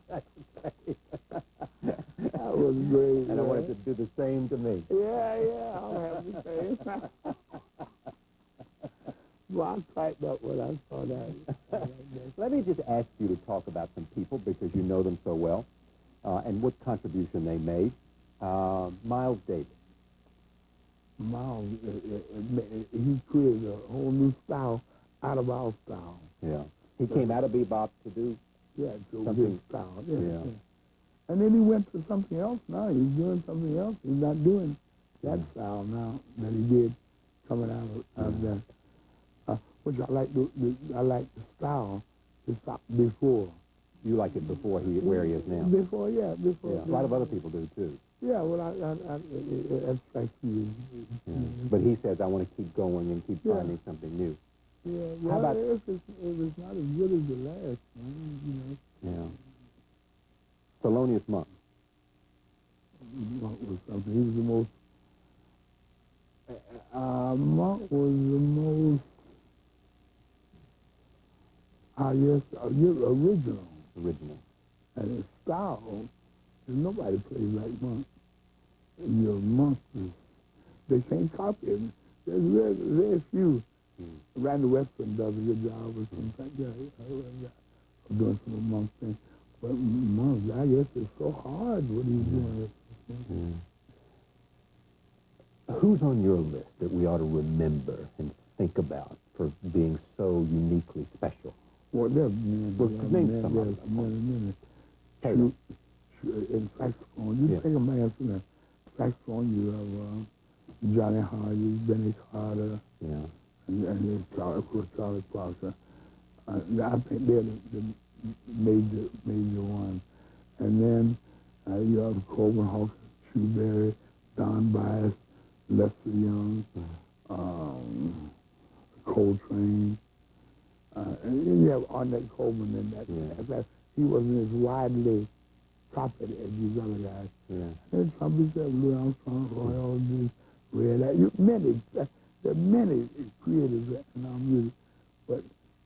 That was great. And I wanted to do the same to me. Yeah, I'll have the same. Well, I tightened up when I saw that. Let me just ask you to talk about some people because you know them so well, and what contribution they made. Miles Davis. Miles, he created a whole new style out of our style. Yeah. He came out of bebop to do something style. Yeah. And then he went to something else now. He's doing something else. He's not doing that style now that he did coming out of that. Which I like the style before. You like it before where he is now? Before. Yeah, a lot of other people do too. Yeah, well, it strikes me. But he says, I want to keep going and keep finding something new. Yeah, well, how about if it's not as good as the last one, you know. Yeah. Thelonious Monk. Monk was something. He was the most. Monk was the most. Original. Original. And his style, nobody plays like Monk. Your Monk they can't copy him. There's very few. Randy Western does a good job with some of doing some of Monk's things. But Monk, I guess it's so hard what he's doing. Who's on your list that we ought to remember and think about for being so uniquely special? Well, there's name some of them. In saxophone, you take a man from the saxophone, you have Johnny Hodges, Benny Carter, and of course Charlie Parker. I think they're the major ones. And then you have Coleman Hawkins, Shoeberry, Don Bias, Lester Young, Coltrane. And you have Arnett Coleman in that. He wasn't as widely trumpet as these other guys. And trumpets have Louis Armstrong, Roy Orbison, Red Eye. There are many creators in our music, but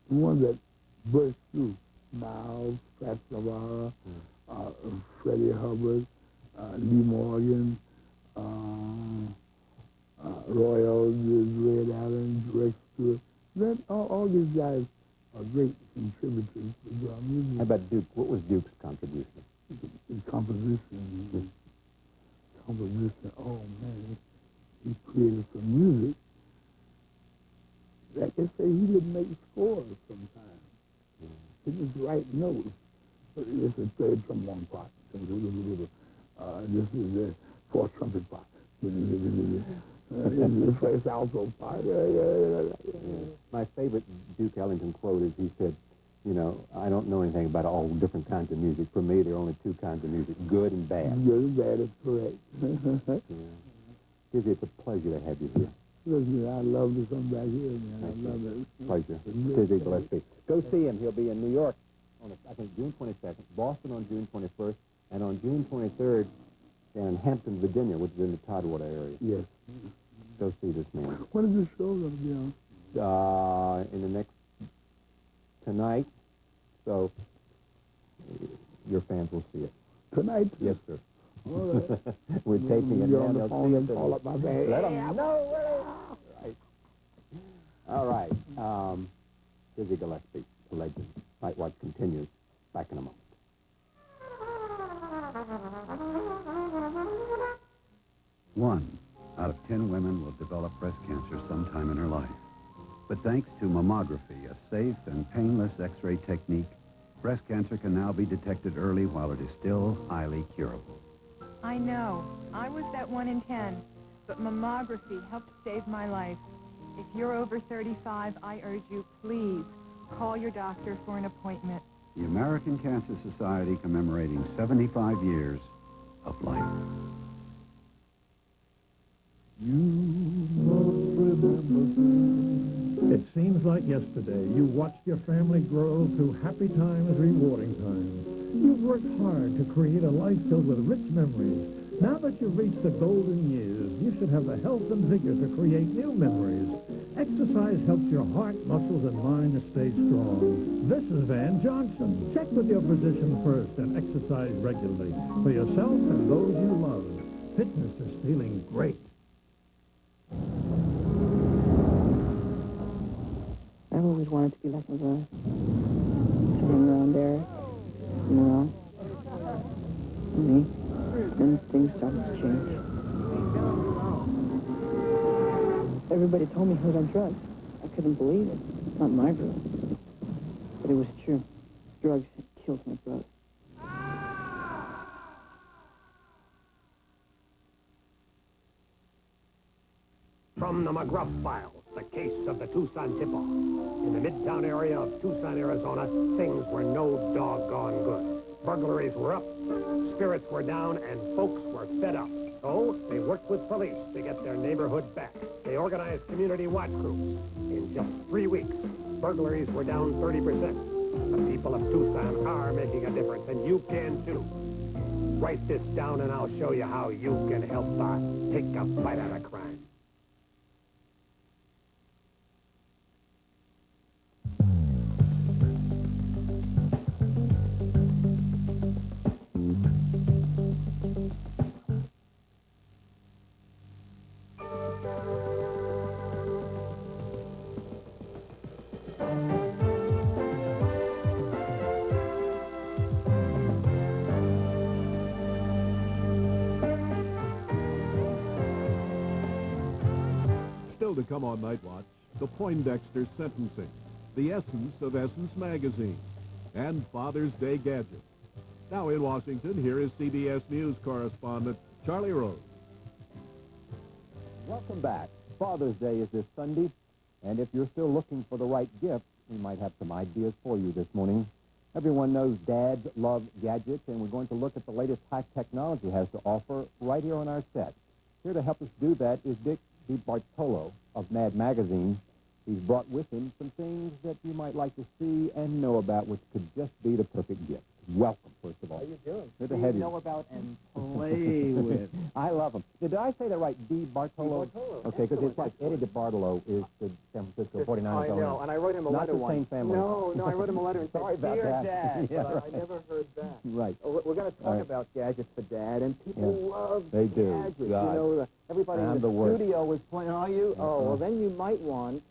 the ones that burst through, Miles, Fats Navarro, Freddie Hubbard, Lee Morgan, Roy Orbison, Red Allen, Rex Stewart. All these guys are great contributors to our music. How about Duke? What was Duke's contribution? Composition, oh man, he created some music that they say he didn't make scores sometimes. He just write notes. This is third trombone part. This is the fourth trumpet part. This is the first alto part. My favorite Duke Ellington quote is he said, you know, I don't know anything about all different kinds of music. For me, there are only two kinds of music, good and bad. Good and bad is correct. Dizzy, it's a pleasure to have you here. Listen, I love to come back here, man. I love it. Pleasure. Dizzy Gillespie. Go see him. He'll be in New York on, I think, June 22nd, Boston on June 21st, and on June 23rd in Hampton, Virginia, which is in the Tidewater area. Yes. Go see this man. When is this show going to be on? In the next tonight, so your fans will see it. Tonight? Yes, sir. All right. We're taping it You're now. on the They'll phone see and it. call up my bag. Let them know. Right. All right. Dizzy Gillespie, the legend. Night Watch continues. Back in a moment. One out of 10 women will develop breast cancer sometime in her life. But thanks to mammography, a safe and painless X-ray technique, breast cancer can now be detected early while it is still highly curable. I know. I was that 1 in 10. But mammography helped save my life. If you're over 35, I urge you, please, call your doctor for an appointment. The American Cancer Society commemorating 75 years of life. You must remember. It seems like yesterday you watched your family grow through happy times, rewarding times. You've worked hard to create a life filled with rich memories. Now that you've reached the golden years, you should have the health and vigor to create new memories. Exercise helps your heart, muscles, and mind to stay strong. This is Van Johnson. Check with your physician first and exercise regularly for yourself and those you love. Fitness is feeling great. I've always wanted to be like my brother. To hang around Derek, Merle, and me. Then things started to change. Everybody told me he was on drugs. I couldn't believe it. It's not my brother. But it was true. Drugs killed my brother. From the McGruff Files, the case of the Tucson tip-off. In the Midtown area of Tucson, Arizona, things were no doggone good. Burglaries were up, spirits were down, and folks were fed up. So they worked with police to get their neighborhood back. They organized community watch groups. In just 3 weeks, burglaries were down 30%. The people of Tucson are making a difference, and you can too. Write this down, and I'll show you how you can help take a bite out of crime. Still to come on Night Watch, the Poindexter sentencing, the essence of Essence Magazine, and Father's Day gadgets. Now in Washington, here is CBS News correspondent Charlie Rose. Welcome back. Father's Day is this Sunday, and if you're still looking for the right gift, we might have some ideas for you this morning. Everyone knows dads love gadgets, and we're going to look at the latest high technology has to offer right here on our set. Here to help us do that is Dick DeBartolo of Mad Magazine. He's brought with him some things that you might like to see and know about, which could just be the perfect gift. Welcome, first of all. How you doing? Good to See, have you. know about and play with. I love them. Did I say that right? DeBartolo? DeBartolo. Okay, because it's like Eddie DeBartolo is the San Francisco 49ers I owner. know, and I wrote him a letter once. Not the same family. No, I wrote him a letter and said, Sorry about Dear that. Dad, Yeah, but right. I never heard back. Right. We're going to talk about gadgets for Dad, and people love They do. gadgets. God. You know, everybody in the worst. studio is playing. Are you? Oh, well, then you might want.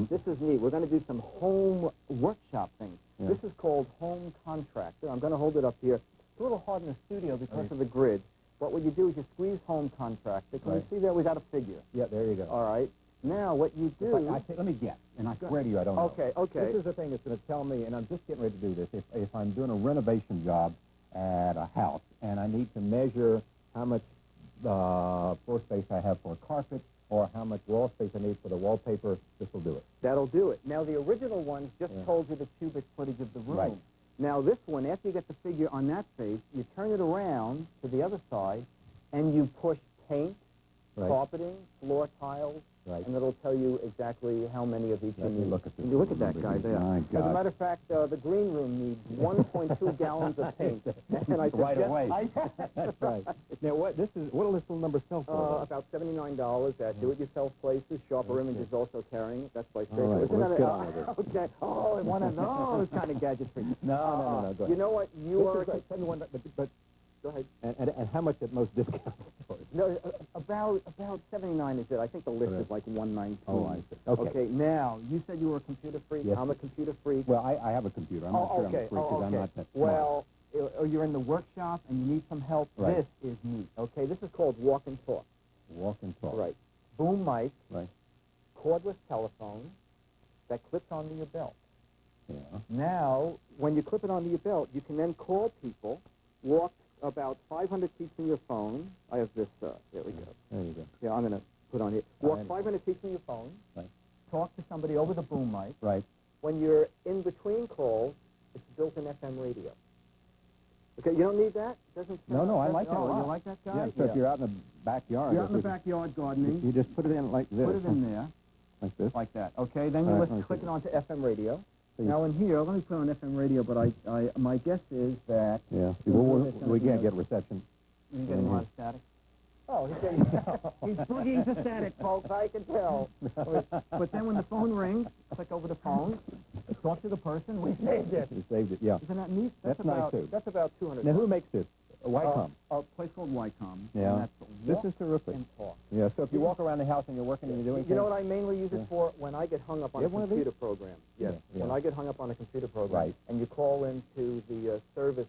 This is neat. We're going to do some home workshop things. Yeah. This is called Home Contractor. I'm going to hold it up here. It's a little hard in the studio because of the grid. But what you do is you squeeze Home Contractor. Can you see there? We got a figure. Yeah, there you go. All right. Now, what you do... Let me guess, and I swear to you, I don't know. Okay. This is the thing that's going to tell me, and I'm just getting ready to do this. If I'm doing a renovation job at a house, and I need to measure how much floor space I have for a carpet, or how much wall space I need for the wallpaper, this will do it. That'll do it. Now, the original ones just told you the cubic footage of the room. Right. Now, this one, after you get the figure on that face, you turn it around to the other side, and you push paint, carpeting, floor tiles, and it'll tell you exactly how many of each you need. Look at this. You look at that guy there. My As God. a matter of fact, the green room needs 1.2 gallons of paint. And I Right suggest- away. That's right. Now, what will this little number sell for? About $79 at do-it-yourself places. Sharper Image is also carrying it. That's by Seiko. All right, Isn't let's that get on with it. Okay. Oh, one of those kind of gadgets for you. No, go ahead. You know what? Tell me one, but go ahead. And how much at most discount? No, about 79 is it. I think the list is like 119. Oh, I see. Okay, now, you said you were a computer freak. Yes. I'm a computer freak. Well, I have a computer. I'm not sure I'm a freak because I'm not that smart. Well, you're in the workshop and you need some help. Right. This is neat. Okay, this is called Walk and Talk. Walk and talk. Right. Boom mic. Right. Cordless telephone that clips onto your belt. Yeah. Now, when you clip it onto your belt, you can then call people, walk about 500 feet from your phone. I have this, there we go. There you go. Yeah, I'm going to put on here. Walk 500 feet from your phone. Right. Talk to somebody over the boom mic. Right. When you're in between calls, it's built-in FM radio. Okay, you don't need that? Doesn't No, I like that a lot. You like that guy? Yeah, so if you're out in the backyard. You're out in the backyard gardening. You just put it in like this. Put it in there. Like this? Like that. Okay, then you click it onto FM radio. So Now in here, let me put on FM radio, but my guess is that... Yeah, we can't get reception. You getting a lot of static? Oh, he's boogieing to static, folks, I can tell. But then when the phone rings, click over the phone, talk to the person, we saved it. We saved it, yeah. Isn't that neat? That's nice, too. That's about 200. Now, who makes this? Wycom. A place called Wycom. Yeah. This is terrific. And talk. Yeah, so if you walk around the house and you're working and you're doing You know what I mainly use it for? When I get hung up on a computer program. Yes. Yeah. When I get hung up on a computer program. Right. And you call into the service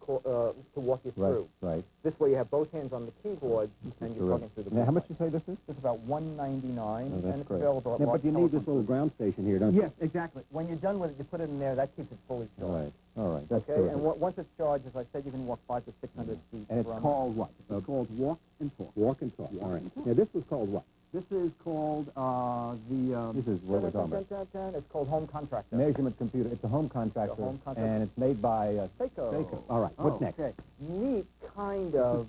to walk you through. Right. This way you have both hands on the keyboard and you're talking through the Now, how much you say this is? It's about $199 that's and it's great. available at Yeah, but you need this telephone. little ground station here, don't you? Yes, exactly. When you're done with it, you put it in there. That keeps it fully charged. All right. That's Okay, terrific. and once it's charged, as I said, you can walk 500 to 600 feet. And it's from- called what? It's called Walk and Talk. Walk and Talk. All right. Now, this was called what? This is called This is what we're talking about. It's called Home Contractor. Measurement computer. It's a home contractor. It's a home contractor. And it's made by Seiko. All right. What's next? Okay. Neat kind of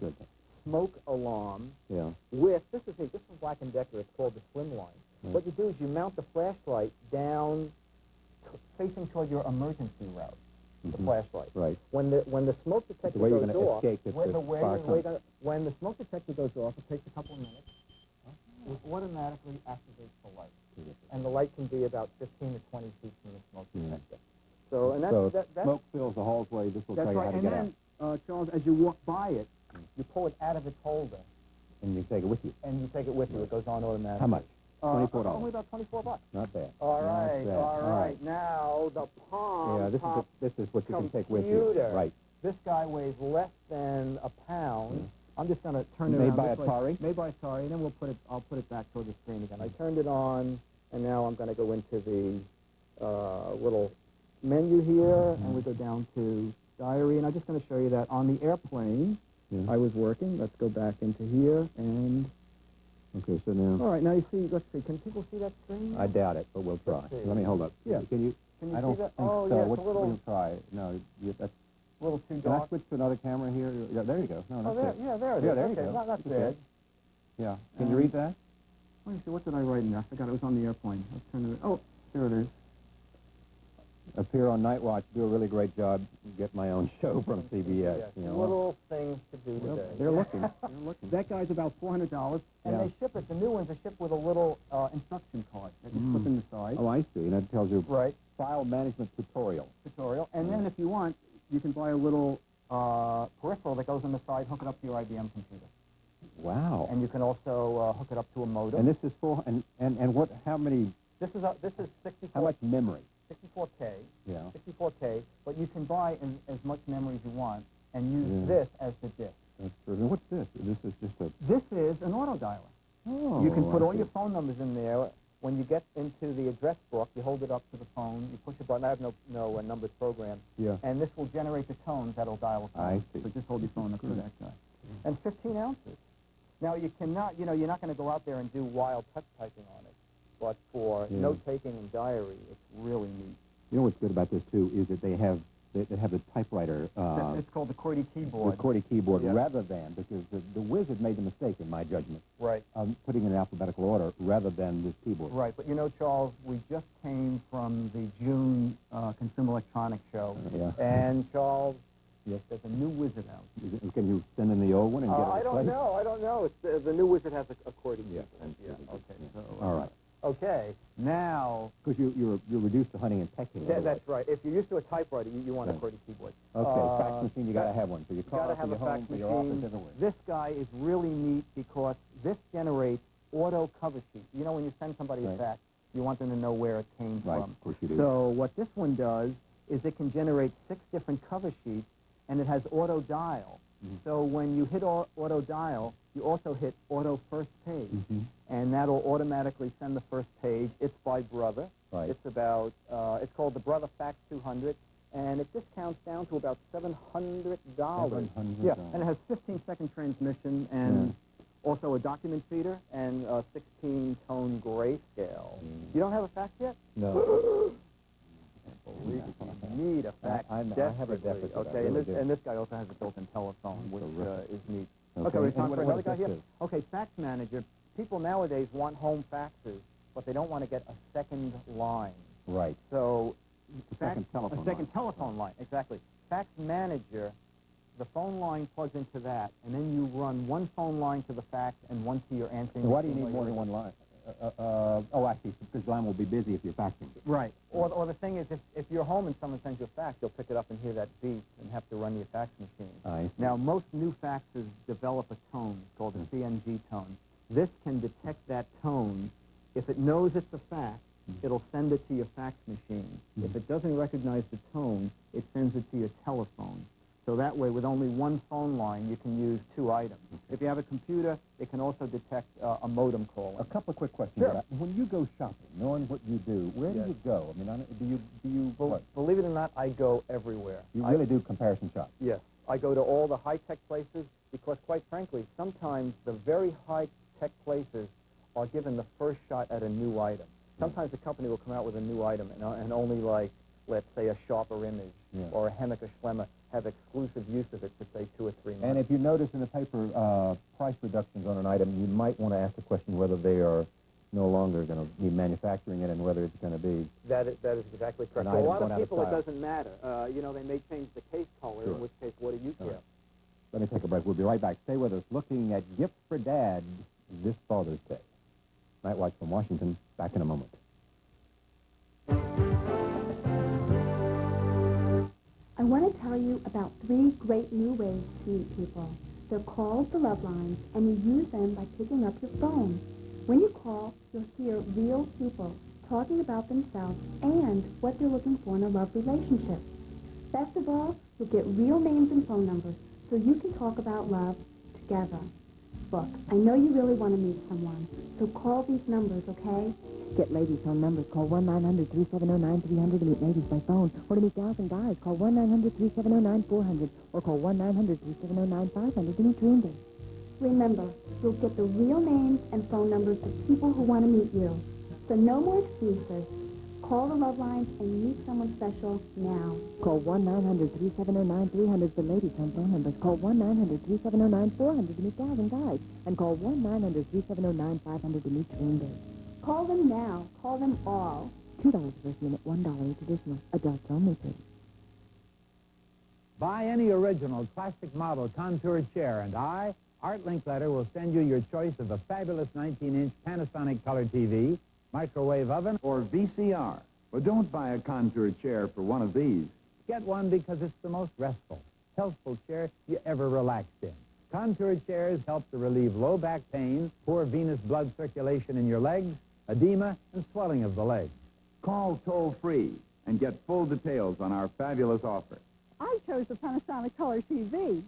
smoke alarm Yeah. with, this is from Black & Decker. It's called the Slim Line. What you do is you mount the flashlight down facing toward your emergency route. The flashlight. Right. When the smoke detector The way you're goes going to off, escape if when the fire comes. when the smoke detector goes off, it takes a couple of minutes. It automatically activates the light, and the light can be about 15 to 20 feet from the smoke detector. So, and that's smoke fills the hallway. This will that's tell you right. how to And get then, out. Charles, as you walk by it, you pull it out of its holder, And you take it with you. and you take it with you. It goes on automatically. How much? $24. Only about $24. Not bad. All Not right, bad. all right. Now the Palm Yeah, this is what you can take with you. computer. Right. This guy weighs less than a pound. I'm just going to turn it Made around by this way. Atari? Made by Atari, and then I'll put it back toward the screen again. I turned it on, and now I'm going to go into the little menu here, and we go down to diary, and I'm just going to show you that on the airplane, I was working. Let's go back into here, and... Okay, so now... All right, now you see, let's see, can people see that screen? I doubt it, but we'll try. Let me hold up. Yeah. Can you I don't see that? think Oh, so. yeah, it's What's, a little... We'll try. No, that's... A little too Can I dark. switch to another camera here? Yeah, there you go. No, that's it. Yeah, there it is. Yeah, there you Okay, go. not That's bad. good. Yeah. Can you read that? Let me see, what did I write in there? I forgot, it was on the airplane. Let's turn it... Oh, here it is. Appear on Night Watch, do a really great job, get my own show from CBS. You know. Little things to do today. They're looking. They're looking. That guy's about $400, and they ship it. The new ones are shipped with a little instruction card that you put in the side. Oh, I see. And that tells you Right. file management tutorial. And then if you want, you can buy a little peripheral that goes on the side, hook it up to your IBM computer. Wow. And you can also hook it up to a modem. And this is full. And what? How many? This is 64. How much memory? 64K. Yeah. 64K. But you can buy as much memory as you want and use this as the disk. That's true. And what's this? This is just a... This is an auto dialer. Oh. You can put all your phone numbers in there. When you get into the address book, you hold it up to the phone, you push a button. I have no numbers program. Yeah. And this will generate the tones that'll dial a phone. I see. So just hold your phone up to that guy. And 15 ounces. Now, you cannot, you're not going to go out there and do wild touch typing on it. But for note-taking and diary, it's really neat. You know what's good about this, too, is that they have the typewriter... it's called the QWERTY keyboard. The QWERTY keyboard, rather than, because the wizard made the mistake, in my judgment, right, putting it in alphabetical order rather than this keyboard. Right, but you know, Charles, we just came from the June Consumer Electronics Show. And, Charles, there's a new wizard out. Can you send in the old one and get it I don't know. It's, the new wizard has a QWERTY keyboard. Okay, so... All right. Okay, now... Because you're reduced to hunting and teching. That's right. If you're used to a typewriter, you want a QWERTY keyboard. Okay, fax machine, you got to have one. For your car, for your home, for your office, everywhere. This guy is really neat because this generates auto cover sheets. You know, when you send somebody a fax, you want them to know where it came from. Of course you do. So what this one does is it can generate 6 different cover sheets, and it has auto dial. So when you hit auto dial, you also hit auto first page. And that'll automatically send the first page. It's by Brother. Right. It's about, it's called the Brother Fax 200, and it discounts down to about $700. $700. Yeah, and it has 15-second transmission and also a document feeder and a 16-tone grayscale. You don't have a fax yet? No. You need a fax. I have a deficit. Okay, and this guy also has a built-in telephone, which is neat. Okay, we time for another guy here? Okay, Fax Manager. People nowadays want home faxes, but they don't want to get a second line. Right. So, a second telephone line, exactly. Fax Manager, the phone line plugs into that, and then you run one phone line to the fax and one to your answering. So why do you need more than one line? I see, because line will be busy if you're faxing. Right. Or the thing is, if you're home and someone sends you a fax, you'll pick it up and hear that beep and have to run your fax machine. Now, most new faxes develop a tone called a CNG tone. This can detect that tone. If it knows it's a fax, it'll send it to your fax machine. If it doesn't recognize the tone, it sends it to your telephone. So that way, with only one phone line, you can use 2 items. If you have a computer, it can also detect a modem call. A couple of quick questions. Sure. When you go shopping, knowing what you do, where do you go? I mean, do you Believe it or not, I go everywhere. You really do comparison shop? Yes. I go to all the high-tech places because, quite frankly, sometimes the very high-tech places are given the first shot at a new item. Sometimes the company will come out with a new item and only, like, let's say, a sharper image or a Hemmick or Schlemmer have exclusive use of it for, say, 2 or 3 months. And if you notice in the paper price reductions on an item, you might want to ask the question whether they are no longer going to be manufacturing it and whether it's going to be... That is exactly correct. For a lot of people, it doesn't matter. You know, they may change the case color, in which case, what do you care? Let me take a break. We'll be right back. Stay with us. Looking at gifts for Dad this Father's Day. Night Watch from Washington. Back in a moment. I want to tell you about 3 great new ways to meet people. They're called the love lines, and you use them by picking up your phone. When you call, you'll hear real people talking about themselves and what they're looking for in a love relationship. Best of all, you'll get real names and phone numbers, so you can talk about love to together. Look, I know you really want to meet someone, so call these numbers, okay? Get ladies' phone numbers. Call 1-900-3709-300 to meet ladies by phone. Or to meet gals and guys, call 1-900-3709-400. Or call 1-900-3709-500 to meet dream dates. Remember, you'll get the real names and phone numbers of people who want to meet you. So no more excuses. Call the Love Lines and meet someone special now. Call 1-900-3709-300 for ladies' phone numbers. Call 1-900-3709-400 to meet gals and guys. And call 1-900-3709-500 to meet dream dates. Call them now. Call them all. $2 first minute, $1 each additional. Adults only, please. Buy any original classic model contour chair, and I, Art Linkletter, will send you your choice of a fabulous 19-inch Panasonic color TV, microwave oven, or VCR. But don't buy a contour chair for one of these. Get one because it's the most restful, healthful chair you ever relaxed in. Contour chairs help to relieve low back pain, poor venous blood circulation in your legs, edema, and swelling of the legs. Call toll-free and get full details on our fabulous offer. I chose the Panasonic Color TV.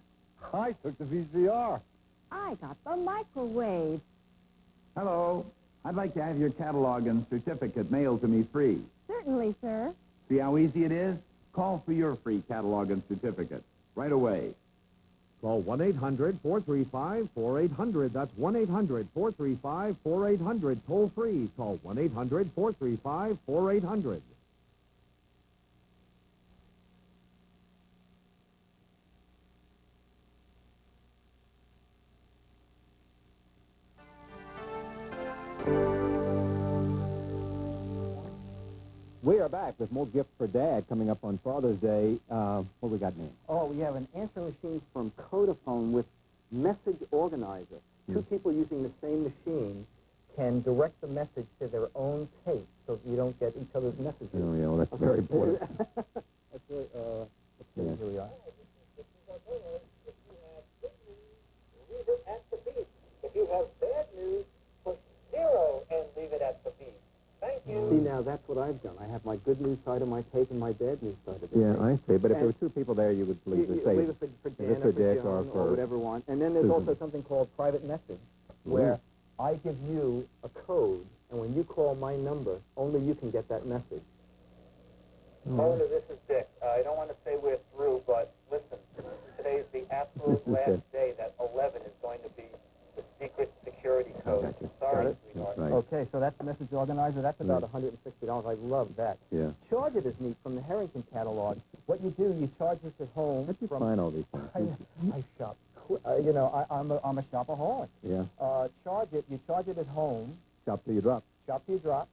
I took the VCR. I got the microwave. Hello. I'd like to have your catalog and certificate mailed to me free. Certainly, sir. See how easy it is? Call for your free catalog and certificate right away. Call 1-800-435-4800. That's 1-800-435-4800. Toll free. Call 1-800-435-4800. We are back with more gifts for Dad coming up on Father's Day. What we got now? Oh, we have an answer machine from Codaphone with message organizer. Two people using the same machine can direct the message to their own tape so that you don't get each other's messages. Oh, yeah, well, that's very important. That's really, let's see, here we are. If you have bad news, push 0 and leave it at the beep. Thank you. See, now that's what I've done. I have my good news side of my tape and my bad news side of the tape. Yeah, I see. But if there were two people there, you would leave the leave tape. it for Is Dan this or for Dick Joan or whatever you want. And then there's also something called private message, where I give you a code, and when you call my number, only you can get that message. Mona, this is Dick. I don't want to say we're through, but listen, today is the absolute last day that 11 is going to be the secret security code. Sorry, sweetheart. Right. Okay, so that's the message organizer. That's about $160. I love that. Yeah. Charge It is neat from the Harrington catalog. What you do, you charge this at home. How'd you find all these things? I shop. You know, I'm a shopaholic. Yeah. Charge it. You charge it at home. Shop till you drop. Shop till you drop.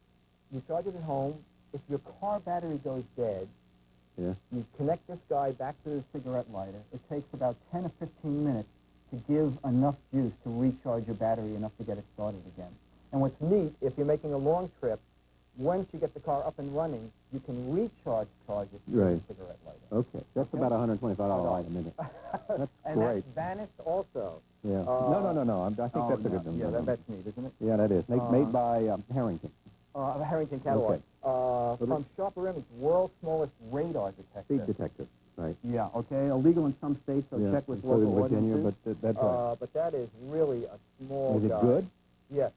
You charge it at home. If your car battery goes dead, Yeah. you connect this guy back to the cigarette lighter. It takes about 10 or 15 minutes to give enough juice to recharge your battery enough to get it started again. And what's neat, if you're making a long trip, once you get the car up and running, you can charge it to the cigarette lighter. Okay. That's about $125 item, isn't it? That's and great. that's Maddest also. Yeah. No. I think that's a good one. Yeah, that's neat, isn't it? Yeah, that is. Made by Harrington. A Harrington catalog. Okay. From Sharper Image, world's smallest radar detector. Speed detector. Right. Yeah, okay. Illegal in some states, so check with so local in Virginia, ordinances. but that's right. But that is really a small Is it guy. good? Yes.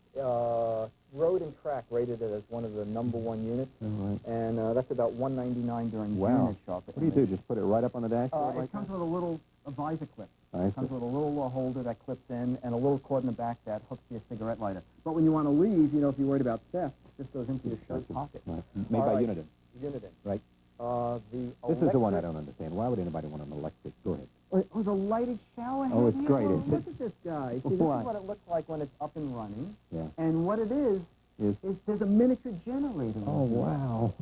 Road and Track rated it as one of the #1 units. All right. And that's about $199 during June Wow. at Sharper What do you do? Just put it right up on the dashboard like It comes with a little visor clip. I It comes see. with a little holder that clips in and a little cord in the back that hooks to your cigarette lighter. But when you want to leave, if you're worried about theft, it just goes into your shirt pocket. Right. Made by Uniden. Uniden. Right. This This is the one I don't understand. Why would anybody want an electric? Go ahead. Oh, the lighted shower head. Oh, it's here? great, Well, isn't look it? at this guy. See, this Why? is what it looks like when it's up and running. Yeah. And what it is there's a miniature generator. Oh, wow.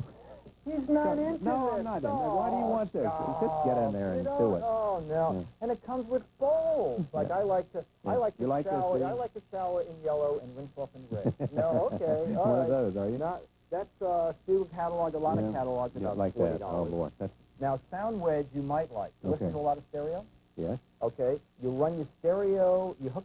He's not into No, this. I'm not into it. Why do you want this? Just get in there and do it. Oh, no. Yeah. And it comes with bowls. Like I like to You like this, shower. do you? I like to shower in yellow and rinse off in red. No, okay. All One right. of those, are you? That's Steel catalog. A lot of catalogs Yeah, about like $40. that. Oh, boy. That's, Now, sound wedge you might like. You listen Okay. to a lot of stereo? yes. Okay. You run your stereo. You hook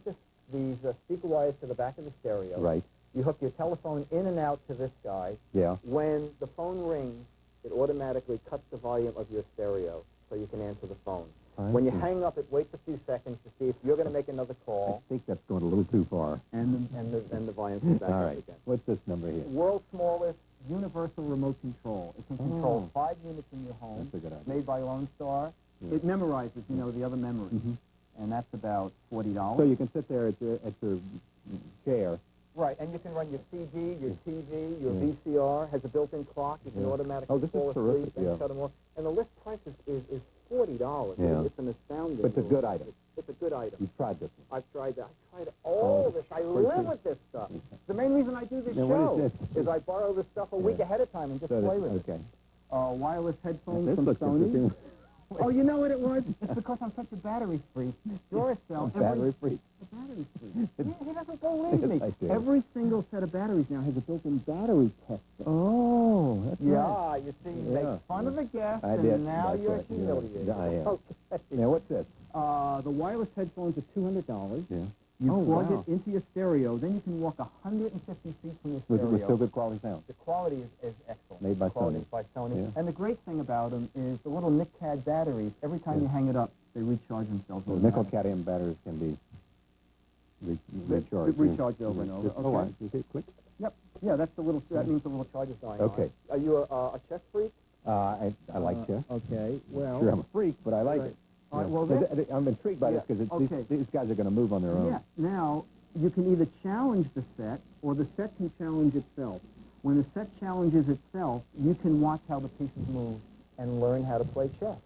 these speaker wires to the back of the stereo. Right. You hook your telephone in and out to this guy. Yeah. When the phone rings, it automatically cuts the volume of your stereo so you can answer the phone. When you hang up, it waits a few seconds to see if you're going to make another call. I think that's going a little too far. And the volume comes back All up right. again. What's this number here? World's smallest universal remote control. It can control 5 units in your home. That's a good idea. Made by Lone Star. Yeah. It memorizes, you know, the other memories. And that's about $40. So you can sit there at your chair. Right, and you can run your CD, your TV, your VCR, has a built-in clock. You can automatically fall asleep and shut them off. And the list price is $40. Yeah. It's an astounding. But it's a good item. It's a good item. You've tried this one. I've tried that. I've tried all this. I live with this stuff. The main reason I do this show is I borrow this stuff a week ahead of time and just play with it. Wireless headphones from Sony. Oh, you know what it was? It's because I'm such a battery freak. Duracell. Battery freak. A battery freak. He doesn't believe me. I do. Every single set of batteries now has a built-in battery tester. Oh, that's right. You see, you make fun of the guest, I did. and now That's you're right. humiliated. Yeah, I am. Okay. Now, what's this? The wireless headphones are $200. Yeah. You plug wow. it into your stereo, then you can walk 150 feet from your stereo. With still good quality sound. The quality is excellent. Made by Quality Sony. is by Sony. Yeah. And the great thing about them is the little NICCAD batteries, every time you hang it up, they recharge themselves. The nickel-cadmium batteries can be recharged. Recharged over and over. Oh, Okay. you hit click? Yep. Yeah, that's the little. That means the little charge is going Okay. on. Are you a chess freak? I like chess. Okay. Well. Sure, I'm a freak, but I like it. All right. Well, I'm intrigued by this because these guys are going to move on their own. Yeah. Now, you can either challenge the set, or the set can challenge itself. When the set challenges itself, you can watch how the pieces move and learn how to play chess.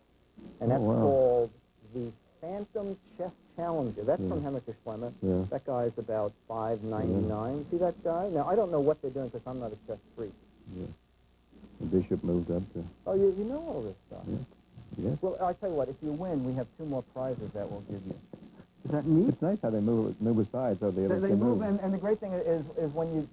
And that's called the Phantom Chess Challenger. That's from Hammacher Schlemmer. Yeah. That guy's about $5.99. See that guy? Now, I don't know what they're doing because I'm not a chess freak. Yeah. The bishop moved up to... Oh, you know all this stuff? Yeah. Yes. Well, I'll tell you what, if you win, we have 2 more prizes that we'll give you. Is that neat? It's nice how they move aside so the others They can move, and the great thing is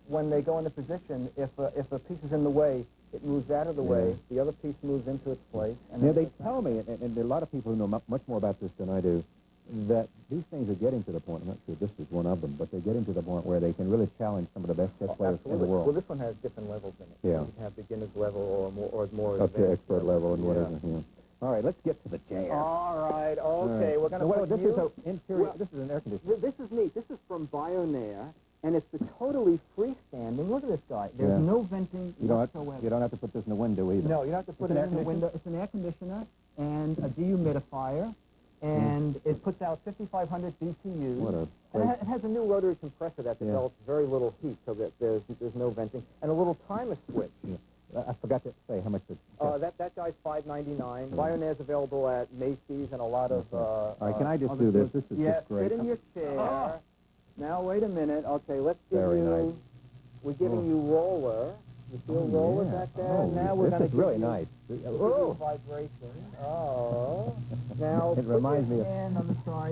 when they go into position, if a piece is in the way, it moves out of the way, the other piece moves into its place. And they tell me, and there are a lot of people who know much more about this than I do, that these things are getting to the point, I'm not sure this is one of them, but they're getting to the point where they can really challenge some of the best chess players in the world. Well, this one has different levels in it. Yeah. You can have beginner's level or more up to expert level and whatever. Yeah. All right, let's get to the jam. All right, okay. We're going to put this is an air conditioner. This is neat. This is from Bionaire, and it's the totally freestanding. Look at this guy. There's no venting whatsoever. You don't have to put this in the window either. No, you don't have to put it in the window. It's an air conditioner and a dehumidifier, and it puts out 5,500 BTUs. What a it has a new rotary compressor that develops very little heat, so that there's no venting, and a little timer switch. Yeah. I forgot to say how much it that guy's $5.99. Bionaire's available at Macy's and a lot of all right, can I just do this? This is just great. Sit in your chair. Now, wait a minute. Okay, let's give Very you... nice. We're giving you roller. You feel roller back there? Now we're going to This is really nice. Oh, vibration. Oh. Now, it reminds me of... hand on the side.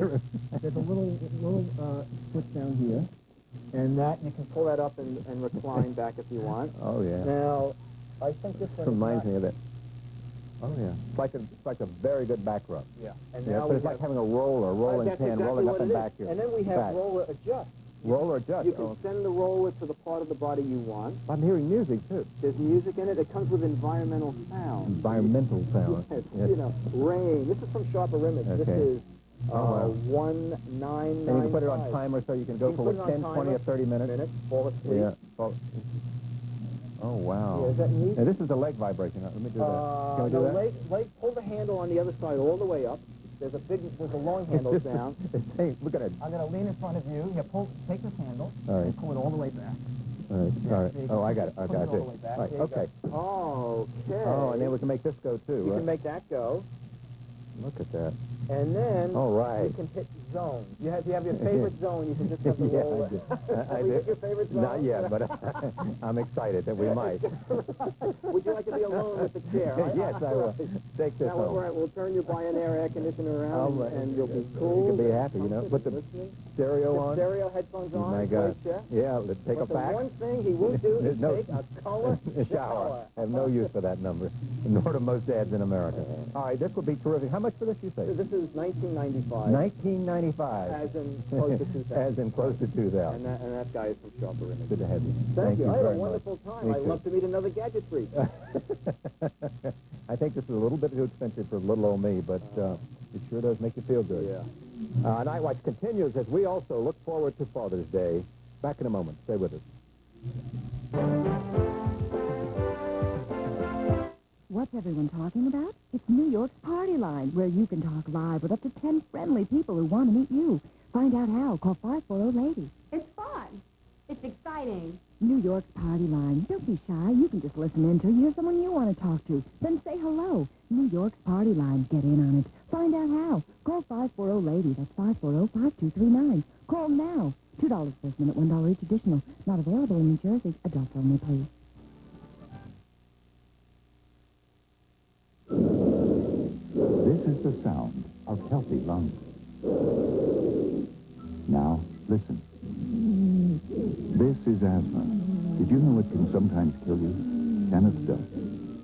There's a little switch down here. And that, you can pull that up and recline back if you want. Oh, yeah. Now, I think this one reminds me of it. Oh, yeah. It's like a very good back rub. Yeah. And now but it's like having a rolling pin, rolling up and back here. And then we have roller adjust. Roller adjust. You can send the roller to the part of the body you want. I'm hearing music, too. There's music in it. It comes with environmental sound. Environmental sound. Yes. You know, rain. This is from Sharper Image. Okay. This is 1995. And you can put it on timer so you can go for 10, 20, or 30 minutes. Fall asleep. Yeah. Oh, wow. Yeah, is that neat? Now, this is the leg vibration. Let me do that. Can we do that? Leg, pull the handle on the other side all the way up. There's a long handle down. Hey, look at it. I'm going to lean in front of you. Yeah, take this handle. All right. And pull it all the way back. All right. Yeah, All right. Oh, I got it. I got it. All the way back. Right. Okay. Okay. Oh, and then we can make this go, too. You can make that go. Look at that. And then all right. you can hit zone. You have your favorite zone. You can just have the roll. I did. Your favorite zone? Not yet, but I'm excited that we might. Would you like to be alone with the chair? Yes, I will. Take this home. We'll turn your Bionaire air conditioner around, and you'll be cool. You can be happy, you know. Put the stereo on. Stereo headphones on. My God. Yeah, let's take a back. The one thing he won't do is take a color shower. I have no use for that number, nor do most dads in America. All right, this would be terrific. How much for this, you say? This is $19.95. $19.95. As in close to 2,000. As in close to 2,000. And that guy is from Sharper Image. Good to have you. Thank you. I had very a wonderful much. time. I'd love to meet another gadget freak. I think this is a little bit too expensive for little old me, but It sure does make you feel good. Yeah. Night Watch continues as we also look forward to Father's Day. Back in a moment. Stay with us. What's everyone talking about? It's New York's Party Line, where you can talk live with up to 10 friendly people who want to meet you. Find out how. Call 540-LADY. It's fun. It's exciting. New York's Party Line. Don't be shy. You can just listen in till you hear someone you want to talk to. Then say hello. New York's Party Line. Get in on it. Find out how. Call 540-LADY. That's 540-5239. Call now. $2 first minute, $1 each additional. Not available in New Jersey. Adults only, please. This is the sound of healthy lungs. Now, listen. This is asthma. Did you know it can sometimes kill you? Kenneth does.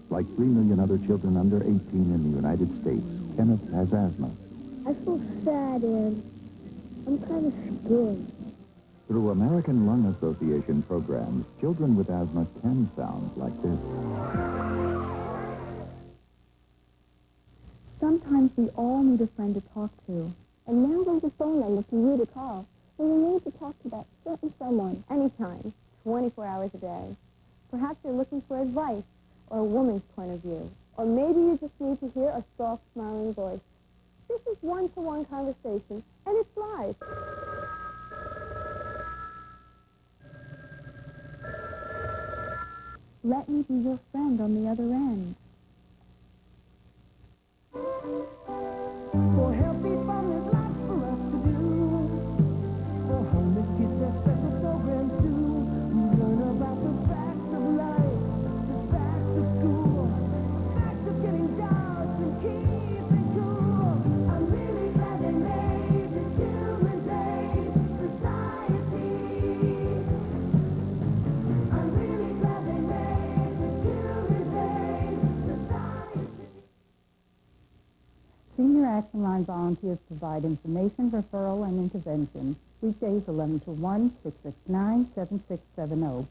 Like 3 million other children under 18 in the United States, Kenneth has asthma. I feel sad and I'm kind of scared. Through American Lung Association programs, children with asthma can sound like this. Sometimes we all need a friend to talk to. And now there's a phone number for you to call. When you need to talk to that certain someone anytime, 24 hours a day. Perhaps you're looking for advice or a woman's point of view. Or maybe you just need to hear a soft, smiling voice. This is one-to-one conversation, and it's live. Let me be your friend on the other end. For healthy fun, there's lots for us to do. For homeless kids, there's special programs too. We learn about the facts of life, the facts of school, facts of getting jobs and keeping cool. I'm really glad they made the Children's Aid Society. I'm really glad they made the Children's Aid Society. Senior Action Line volunteers provide information, referral, and intervention. Weekdays 11 to 1, 669-7670.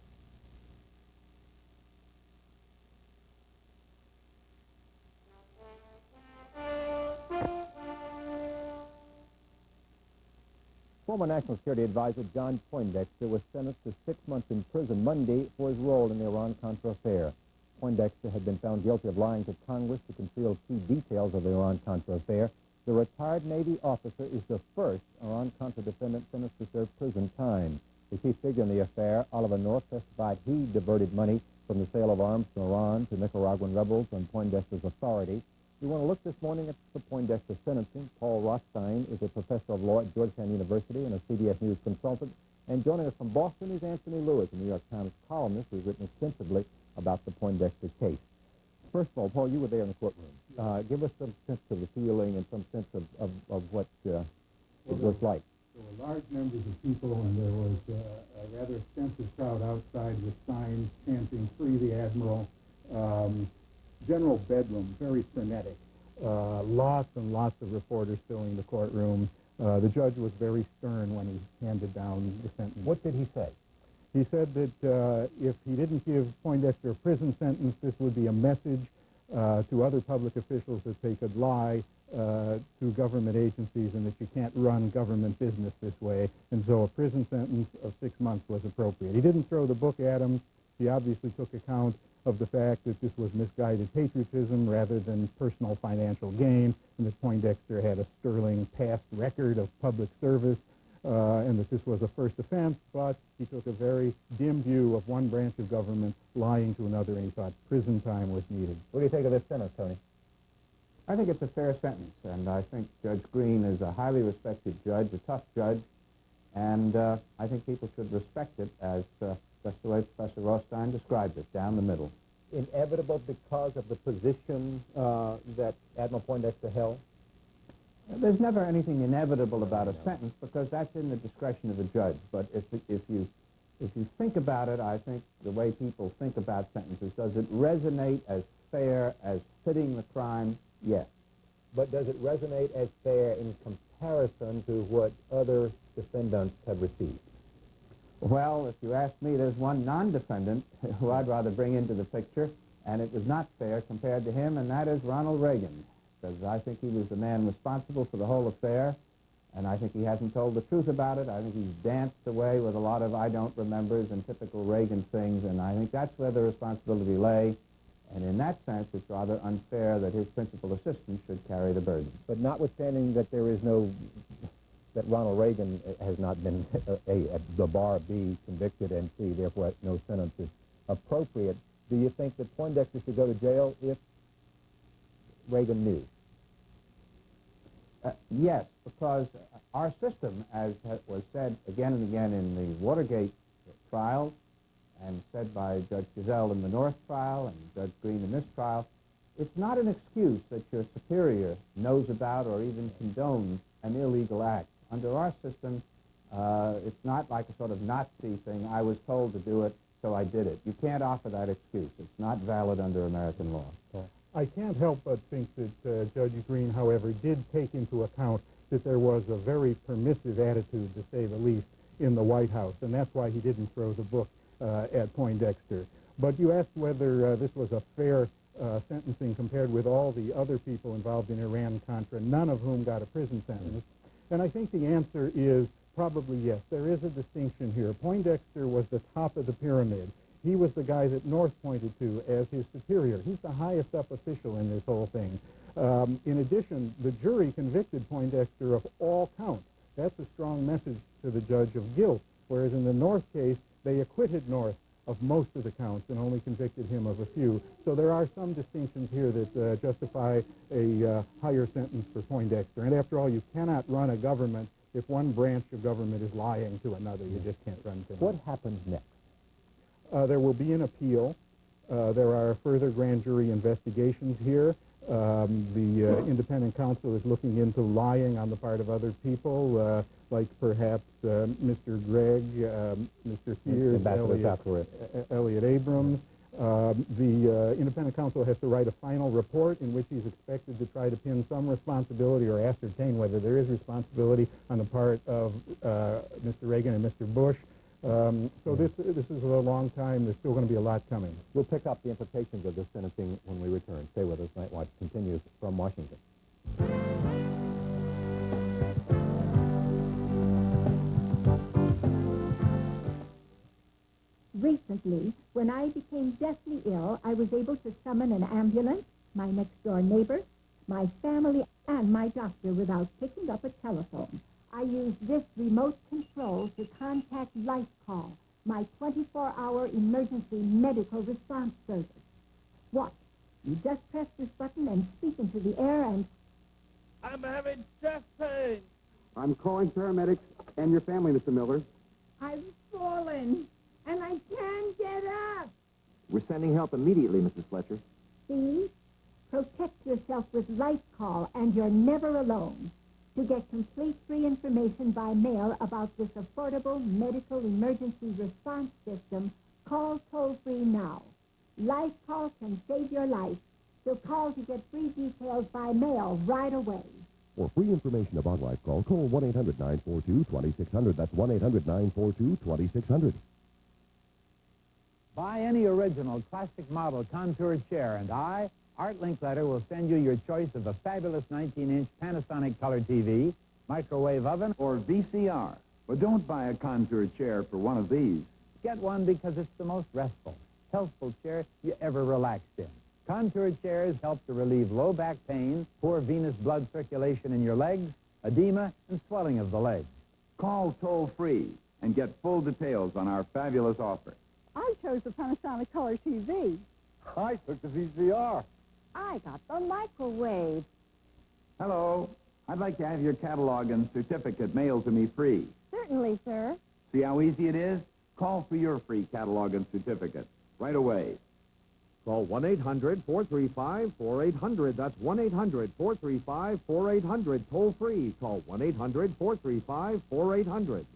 Former National Security Advisor John Poindexter was sentenced to 6 months in prison Monday for his role in the Iran-Contra affair. Poindexter had been found guilty of lying to Congress to conceal key details of the Iran-Contra affair. The retired Navy officer is the first Iran-Contra defendant sentenced to serve prison time. The key figure in the affair, Oliver North, testified he diverted money from the sale of arms from Iran to Nicaraguan rebels on Poindexter's authority. We want to look this morning at the Poindexter sentencing. Paul Rothstein is a professor of law at Georgetown University and a CBS News consultant. And joining us from Boston is Anthony Lewis, a New York Times columnist who's written extensively about the Poindexter case. First of all, Paul, you were there in the courtroom. Give us some sense of the feeling and some sense of what it was like. There were large numbers of people, and there was a rather extensive crowd outside with signs chanting, "Free the Admiral." General bedlam, very frenetic. Lots and lots of reporters filling the courtroom. The judge was very stern when he handed down the sentence. What did he say? He said that if he didn't give Poindexter a prison sentence, this would be a message to other public officials that they could lie to government agencies and that you can't run government business this way. And so a prison sentence of 6 months was appropriate. He didn't throw the book at him. He obviously took account of the fact that this was misguided patriotism rather than personal financial gain, and that Poindexter had a sterling past record of public service, and that this was a first offense, but he took a very dim view of one branch of government lying to another, and he thought prison time was needed. What do you think of this sentence, Tony? I think it's a fair sentence, and I think Judge Green is a highly respected judge, a tough judge, and I think people should respect it as just the way Professor Rothstein described it, down the middle. Inevitable because of the position that Admiral Poindexter held? There's never anything inevitable about a sentence because that's in the discretion of the judge. But if you think about it, I think the way people think about sentences, does it resonate as fair as fitting the crime? Yes. But does it resonate as fair in comparison to what other defendants have received? Well, if you ask me, there's one non-defendant who I'd rather bring into the picture, and it was not fair compared to him, and that is Ronald Reagan. because I think he was the man responsible for the whole affair, and I think he hasn't told the truth about it. I think he's danced away with a lot of I don't remembers and typical Reagan things, and I think that's where the responsibility lay. And in that sense, it's rather unfair that his principal assistant should carry the burden. But notwithstanding that there is no, that Ronald Reagan has not been at the bar B convicted and C, therefore no sentence is appropriate, do you think that Poindexter should go to jail if Reagan knew? Yes, because our system, as was said again and again in the Watergate trial, and said by Judge Giselle in the North trial and Judge Green in this trial, it's not an excuse that your superior knows about or even condones an illegal act. Under our system, it's not like a sort of Nazi thing, I was told to do it, so I did it. You can't offer that excuse. It's not valid under American law. I can't help but think that Judge Green, however, did take into account that there was a very permissive attitude, to say the least, in the White House, and that's why he didn't throw the book at Poindexter. But you asked whether this was a fair sentencing compared with all the other people involved in Iran-Contra, none of whom got a prison sentence. And I think the answer is probably yes. There is a distinction here. Poindexter was the top of the pyramid. He was the guy that North pointed to as his superior. He's the highest up official in this whole thing. In addition, the jury convicted Poindexter of all counts. That's a strong message to the judge of guilt, whereas in the North case, they acquitted North of most of the counts and only convicted him of a few. So there are some distinctions here that justify a higher sentence for Poindexter. And after all, you cannot run a government if one branch of government is lying to another. You just can't run things. What happens next? There will be an appeal. There are further grand jury investigations here. The independent counsel is looking into lying on the part of other people, like perhaps Mr. Gregg, Mr. Sears, Elliot Abrams. The independent counsel has to write a final report in which he's expected to try to pin some responsibility or ascertain whether there is responsibility on the part of Mr. Reagan and Mr. Bush. So this is a long time. There's still going to be a lot coming. We'll pick up the implications of this sentencing when we return. Stay with us. Night Watch continues from Washington. Recently, when I became deathly ill, I was able to summon an ambulance, my next-door neighbor, my family, and my doctor without picking up a telephone. I used this remote control to contact Life Call, my 24-hour emergency medical response service. What? You just press this button and speak into the air and... I'm having chest pain. I'm calling paramedics and your family, Mr. Miller. I've fallen, and I can't get up. We're sending help immediately, Mrs. Fletcher. See? Protect yourself with Life Call, and you're never alone. To get complete free information by mail about this affordable medical emergency response system, call toll-free now. Life Call can save your life, so call to get free details by mail right away. For free information about Life Call, call 1-800-942-2600. That's 1-800-942-2600. Buy any original classic model contour chair, and I, Art Linkletter, will send you your choice of a fabulous 19-inch Panasonic color TV, microwave oven, or VCR. But don't buy a contour chair for one of these. Get one because it's the most restful, healthful chair you ever relaxed in. Contour chairs help to relieve low back pain, poor venous blood circulation in your legs, edema, and swelling of the legs. Call toll-free and get full details on our fabulous offer. I chose the Panasonic color TV. I took the VCR. I got the microwave. Hello. I'd like to have your catalog and certificate mailed to me free. Certainly, sir. See how easy it is? Call for your free catalog and certificate right away. Call 1-800-435-4800. That's 1-800-435-4800. Toll free. Call 1-800-435-4800.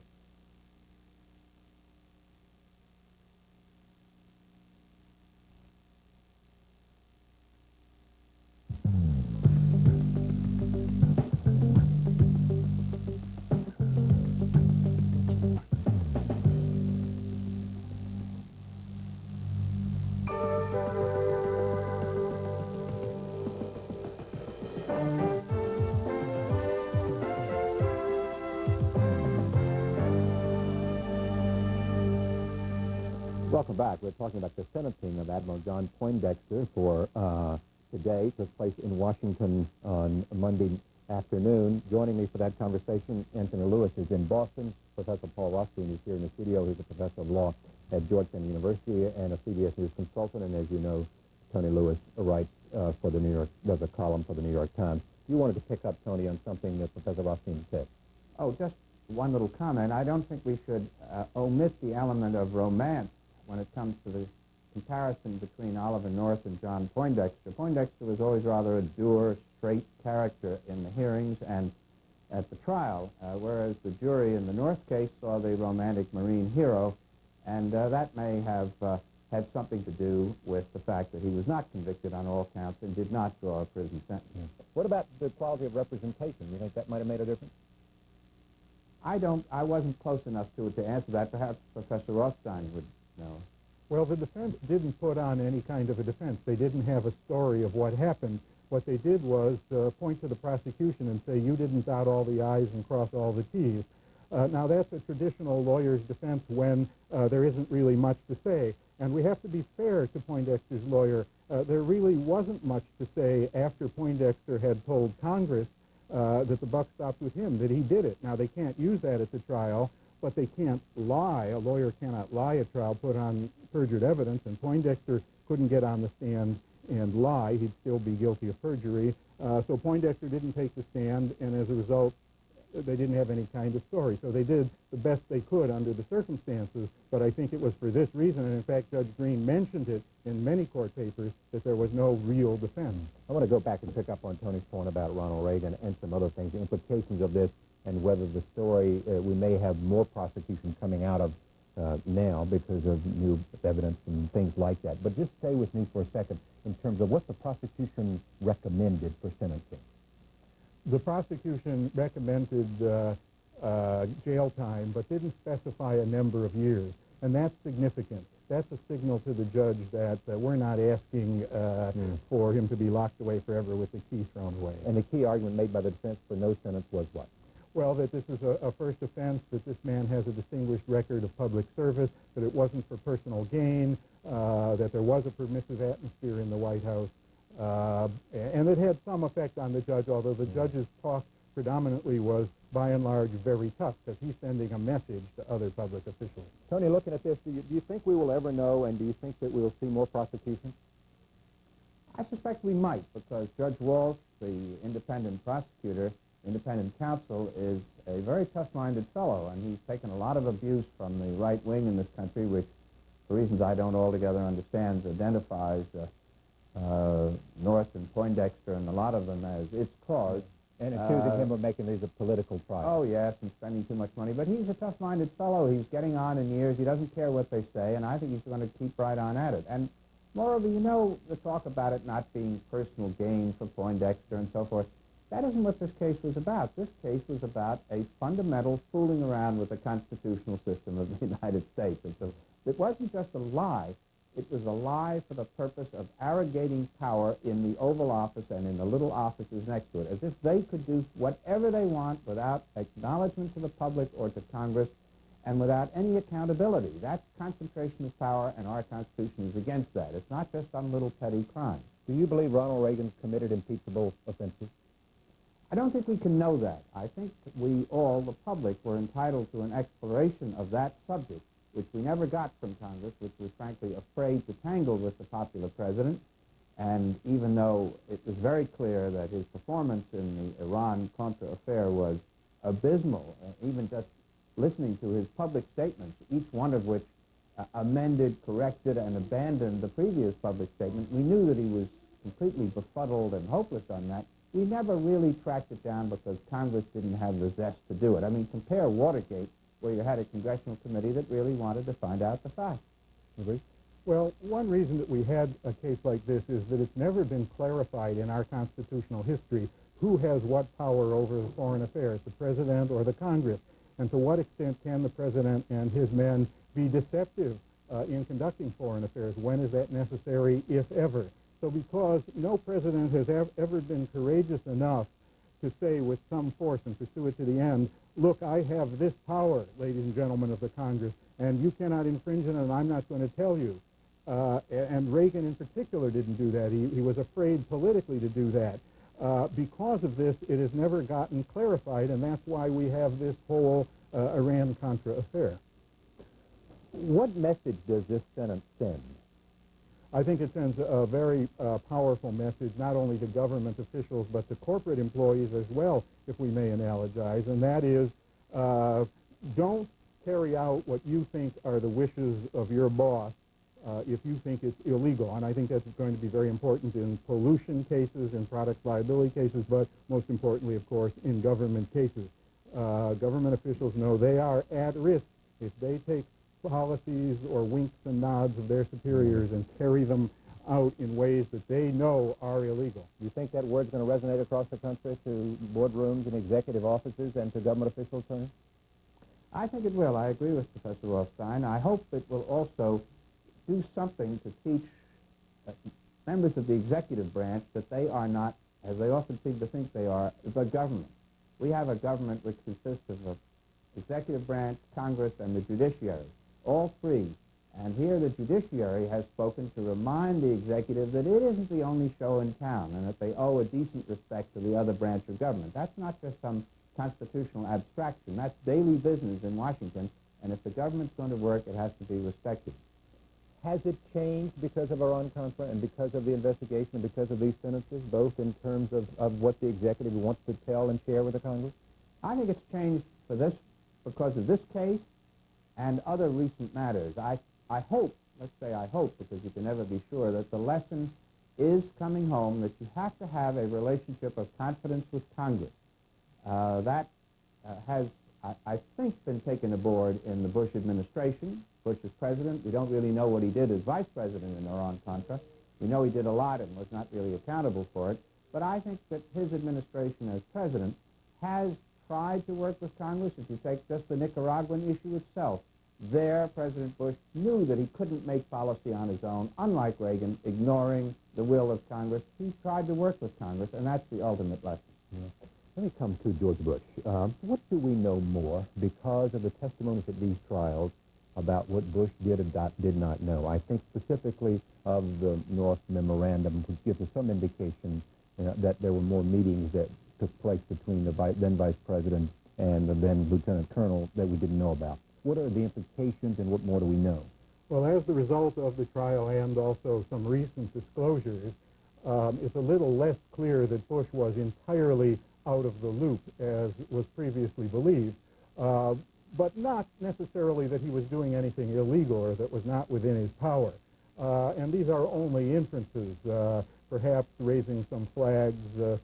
Welcome back. We're talking about the sentencing of Admiral John Poindexter for today. Took place in Washington on Monday afternoon. Joining me for that conversation, Anthony Lewis is in Boston. Professor Paul Rothstein is here in the studio. He's a professor of law at Georgetown University and a CBS News consultant. And as you know, Tony Lewis writes for the New York, does a column for the New York Times. You wanted to pick up, Tony, on something that Professor Rothstein said. Oh, just one little comment. I don't think we should omit the element of romance when it comes to the comparison between Oliver North and John Poindexter. Poindexter was always rather a dour, straight character in the hearings and at the trial, whereas the jury in the North case saw the romantic Marine hero, and that may have had something to do with the fact that he was not convicted on all counts and did not draw a prison sentence. What about the quality of representation? You think that might have made a difference? I wasn't close enough to it to answer that. Perhaps Professor Rothstein would know. Well, the defense didn't put on any kind of a defense. They didn't have a story of what happened. What they did was point to the prosecution and say, you didn't dot all the I's and cross all the T's. Now, that's a traditional lawyer's defense when there isn't really much to say. And we have to be fair to Poindexter's lawyer. There really wasn't much to say after Poindexter had told Congress that the buck stopped with him, that he did it. Now, they can't use that at the trial, but they can't lie. A lawyer cannot lie at trial, put on perjured evidence, and Poindexter couldn't get on the stand and lie. He'd still be guilty of perjury. So Poindexter didn't take the stand, and as a result, they didn't have any kind of story. So they did the best they could under the circumstances, but I think it was for this reason, and in fact, Judge Green mentioned it in many court papers, that there was no real defense. I want to go back and pick up on Tony's point about Ronald Reagan and some other things, the implications of this, and whether the story, we may have more prosecution coming out of now because of new evidence and things like that. But just stay with me for a second in terms of what the prosecution recommended for sentencing. The prosecution recommended jail time, but didn't specify a number of years, and that's significant. That's a signal to the judge that we're not asking for him to be locked away forever with the key thrown away. And the key argument made by the defense for no sentence was what? Well, that this is a first offense, that this man has a distinguished record of public service, that it wasn't for personal gain, that there was a permissive atmosphere in the White House, and it had some effect on the judge, although the judge's talk predominantly was, by and large, very tough, because he's sending a message to other public officials. Tony, looking at this, do you think we will ever know, and do you think that we'll see more prosecution? I suspect we might, because Judge Walsh, the independent prosecutor, independent counsel, is a very tough-minded fellow, and he's taken a lot of abuse from the right wing in this country, which, for reasons I don't altogether understand, identifies North and Poindexter and a lot of them as its cause. And accusing him of making these a political trial. Oh, yes, and spending too much money. But he's a tough-minded fellow. He's getting on in years. He doesn't care what they say, and I think he's going to keep right on at it. And moreover, you know, the talk about it not being personal gain for Poindexter and so forth, that isn't what this case was about. This case was about a fundamental fooling around with the constitutional system of the United States. It wasn't just a lie. It was a lie for the purpose of arrogating power in the Oval Office and in the little offices next to it, as if they could do whatever they want without acknowledgement to the public or to Congress and without any accountability. That concentration of power, and our Constitution is against that. It's not just some little petty crime. Do you believe Ronald Reagan committed impeachable offenses? I don't think we can know that. I think we all, the public, were entitled to an exploration of that subject, which we never got from Congress, which was frankly afraid to tangle with the popular president. And even though it was very clear that his performance in the Iran-Contra affair was abysmal, even just listening to his public statements, each one of which amended, corrected, and abandoned the previous public statement, we knew that he was completely befuddled and hopeless on that. We never really tracked it down because Congress didn't have the zest to do it. I mean, compare Watergate, where you had a congressional committee that really wanted to find out the facts. Agree? Well, one reason that we had a case like this is that it's never been clarified in our constitutional history who has what power over foreign affairs, the president or the Congress, and to what extent can the president and his men be deceptive in conducting foreign affairs? When is that necessary, if ever? So because no president has ever been courageous enough to say with some force and pursue it to the end, look, I have this power, ladies and gentlemen of the Congress, and you cannot infringe it, and I'm not going to tell you. And Reagan in particular didn't do that. He was afraid politically to do that. Because of this, it has never gotten clarified, and that's why we have this whole Iran-Contra affair. What message does this sentence send? I think it sends a very powerful message, not only to government officials, but to corporate employees as well, if we may analogize, and that is, don't carry out what you think are the wishes of your boss if you think it's illegal. And I think that's going to be very important in pollution cases, in product liability cases, but most importantly, of course, in government cases. Government officials know they are at risk if they take policies or winks and nods of their superiors and carry them out in ways that they know are illegal. Do you think that word's going to resonate across the country to boardrooms and executive offices and to government officials, Tony? I think it will. I agree with Professor Rothstein. I hope it will also do something to teach members of the executive branch that they are not, as they often seem to think they are, the government. We have a government which consists of the executive branch, Congress, and the judiciary, all three. And here the judiciary has spoken to remind the executive that it isn't the only show in town and that they owe a decent respect to the other branch of government. That's not just some constitutional abstraction. That's daily business in Washington, and if the government's going to work, it has to be respected. Has it changed because of Iran-Contra and because of the investigation and because of these sentences, both in terms of what the executive wants to tell and share with the Congress? I think it's changed for this, because of this case and other recent matters. I hope, let's say I hope, because you can never be sure, that the lesson is coming home that you have to have a relationship of confidence with Congress. That has, I think, been taken aboard in the Bush administration. Bush as president. We don't really know what he did as vice president in Iran-Contra. We know he did a lot and was not really accountable for it. But I think that his administration as president has tried to work with Congress. If you take just the Nicaraguan issue itself, there President Bush knew that he couldn't make policy on his own, unlike Reagan, ignoring the will of Congress. He tried to work with Congress, and that's the ultimate lesson. Yeah. Let me come to George Bush. What do we know more because of the testimonies at these trials about what Bush did or did not know? I think specifically of the North Memorandum, which gives us some indication that there were more meetings that took place between the then Vice President and the then Lieutenant Colonel that we didn't know about. What are the implications and what more do we know? Well, as the result of the trial and also some recent disclosures, it's a little less clear that Bush was entirely out of the loop, as was previously believed, but not necessarily that he was doing anything illegal or that was not within his power. And these are only inferences, perhaps raising some flags,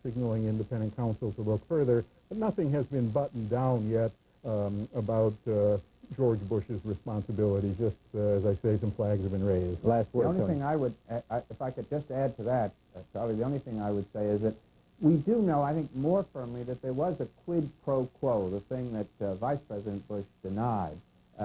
signaling independent counsel to look further, but nothing has been buttoned down yet about George Bush's responsibility. Just, as I say, some flags have been raised. Last word, The only Tony. thing I would, if I could just add to that, Charlie, the only thing I would say is that we do know, I think, more firmly that there was a quid pro quo, the thing that Vice President Bush denied,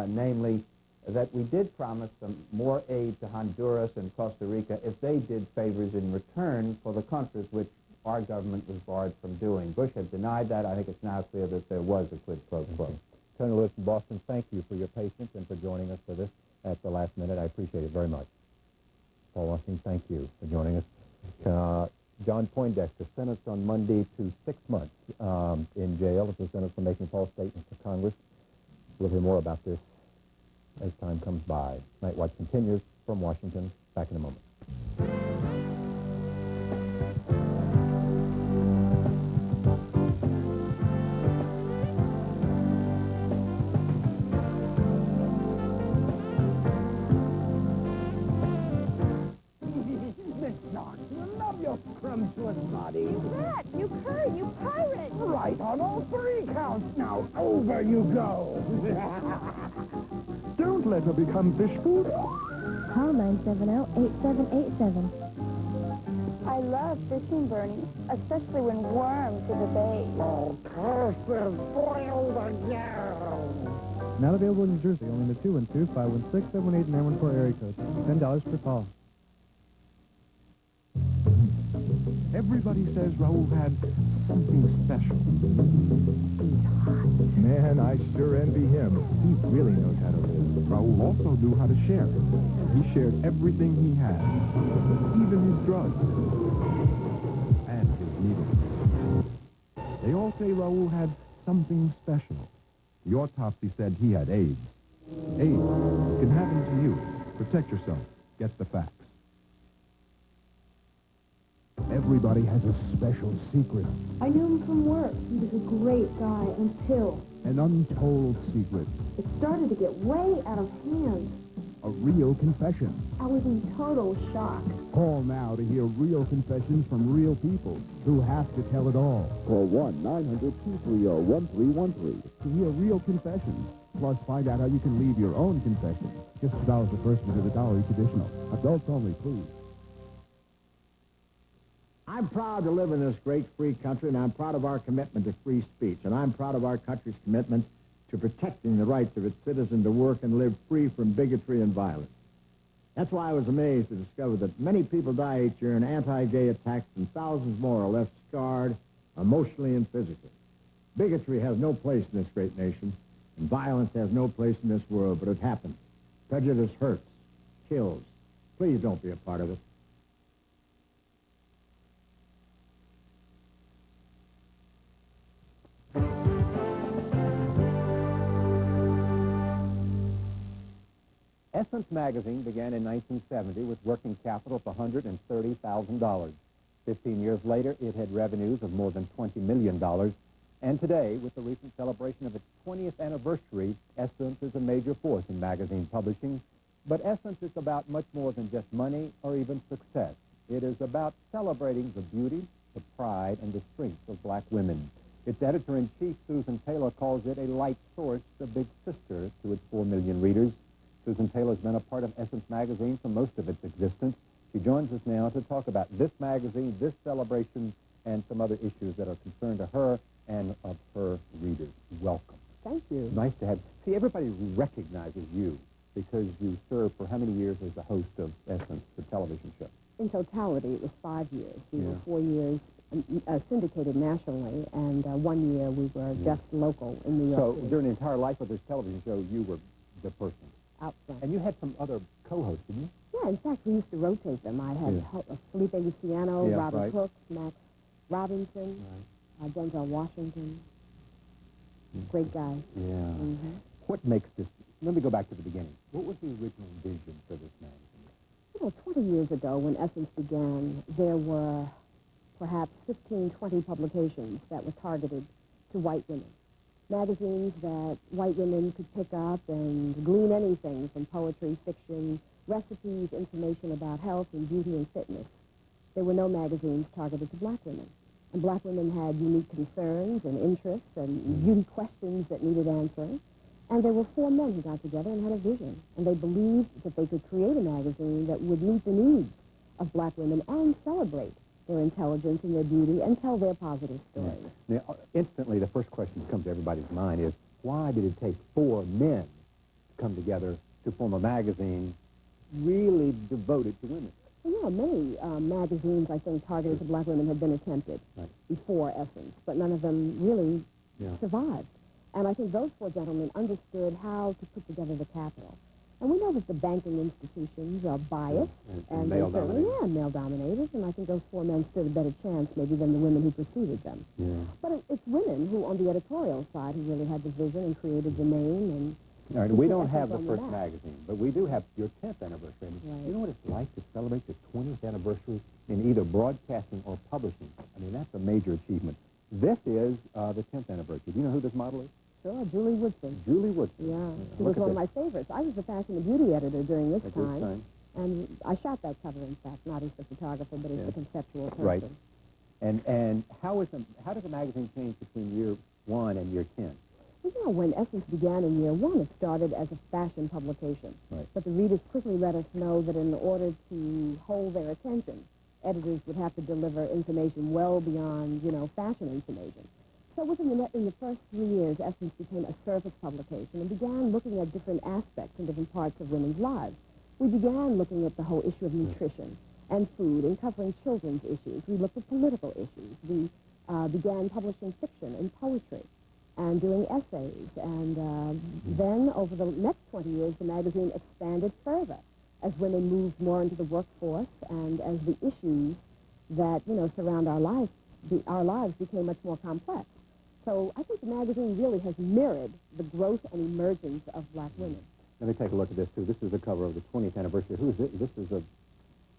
namely that we did promise some more aid to Honduras and Costa Rica if they did favors in return for the countries which our government was barred from doing. Bush had denied that. I think it's now clear that there was a quid pro quo. Colonel Lewis from Boston, thank you for your patience and for joining us for this at the last minute. I appreciate it very much. Paul Washington, thank you for joining us. John Poindexter, sentenced on Monday to 6 months in jail. It was sentenced for making false statements to Congress. We'll hear more about this as time comes by. Night Watch continues from Washington. Back in a moment. Scrumptious body. That, you cur, you pirate! Right on all three counts. Now, over you go. Don't let her become fish food. Call 970-8787. I love fishing, Bernie, especially when worms are the bait. Oh, curse is boiled again. Not available in New Jersey, only in the 212-516-718-914 area code. $10 per call. Everybody says Raul had something special. Man, I sure envy him. He really knows how to live. Raul also knew how to share, and he shared everything he had, even his drugs and his needles. They all say Raul had something special. The autopsy said he had AIDS. AIDS can happen to you. Protect yourself. Get the facts. Everybody has a special secret. I knew him from work. He was a great guy until An untold secret. it started to get way out of hand. A real confession. I was in total shock. Call now to hear real confessions from real people who have to tell it all. Call 1-900-230-1313 to hear real confessions. Plus, find out how you can leave your own confession. Just $2 the first visit, $1 each additional. Adults only, please. I'm proud to live in this great free country, and I'm proud of our commitment to free speech, and I'm proud of our country's commitment to protecting the rights of its citizens to work and live free from bigotry and violence. That's why I was amazed to discover that many people die each year in anti-gay attacks, and thousands more are left scarred emotionally and physically. Bigotry has no place in this great nation, and violence has no place in this world, but it happens. Prejudice hurts, kills. Please don't be a part of it. Essence magazine began in 1970 with working capital of $130,000. 15 years later, it had revenues of more than $20 million. And today, with the recent celebration of its 20th anniversary, Essence is a major force in magazine publishing. But Essence is about much more than just money or even success. It is about celebrating the beauty, the pride, and the strength of black women. Its editor-in-chief, Susan Taylor, calls it a light source, a big sister to its 4 million readers. Susan Taylor's been a part of Essence magazine for most of its existence. She joins us now to talk about this magazine, this celebration, and some other issues that are concerned to her and of her readers. Welcome. Thank you. Nice to have. See, everybody recognizes you because you served for how many years as the host of Essence, the television show? In totality, it was 5 years. We were 4 years syndicated nationally, and 1 year we were just local in New York City. So during the entire life of this television show, you were the person. Out front. And you had some other co-hosts, didn't you? Yeah, in fact, we used to rotate them. I had Felipe Luciano, Robert Cook, Max Robinson, Denzel Washington. Great guys. Yeah. What makes this... Let me go back to the beginning. What was the original vision for this magazine? You know, 20 years ago, when Essence began, there were perhaps 15, 20 publications that were targeted to white women. Magazines that white women could pick up and glean anything from poetry, fiction, recipes, information about health and beauty and fitness. There were no magazines targeted to black women. And black women had unique concerns and interests and beauty questions that needed answering. And there were 4 men who got together and had a vision. And they believed that they could create a magazine that would meet the needs of black women and celebrate their intelligence and their beauty and tell their positive stories. Now, instantly, the first question that comes to everybody's mind is, why did it take 4 men to come together to form a magazine really devoted to women? Well, yeah, many magazines, I think, targeted to black women had been attempted before Essence, but none of them really survived. And I think those 4 gentlemen understood how to put together the capital. And we know that the banking institutions are biased, and they certainly male-dominated, and I think those 4 men stood a better chance maybe than the women who preceded them. But it's women who, on the editorial side, who really had the vision and created the name. And all right, we don't have the first magazine, but we do have your 10th anniversary. You know what it's like to celebrate the 20th anniversary in either broadcasting or publishing? I mean, that's a major achievement. This is the 10th anniversary. Do you know who this model is? Sure, Julie Woodson. Julie Woodson. Yeah, she was one of my favorites. I was the fashion and beauty editor during this time. And I shot that cover, in fact, not as the photographer, but as the conceptual person. Right. And how does the magazine change between year 1 and year 10? Well, you know, when Essence began in year 1, it started as a fashion publication. But the readers quickly let us know that in order to hold their attention, editors would have to deliver information well beyond, you know, fashion information. So within in the first 3 years, Essence became a service publication and began looking at different aspects and different parts of women's lives. We began looking at the whole issue of nutrition and food, and covering children's issues. We looked at political issues. We began publishing fiction and poetry and doing essays. And then over the next 20 years, the magazine expanded further as women moved more into the workforce and as the issues that, surround our lives became much more complex. So I think the magazine really has mirrored the growth and emergence of black women. Let me take a look at this, too. This is the cover of the 20th anniversary. Who is this? This is a...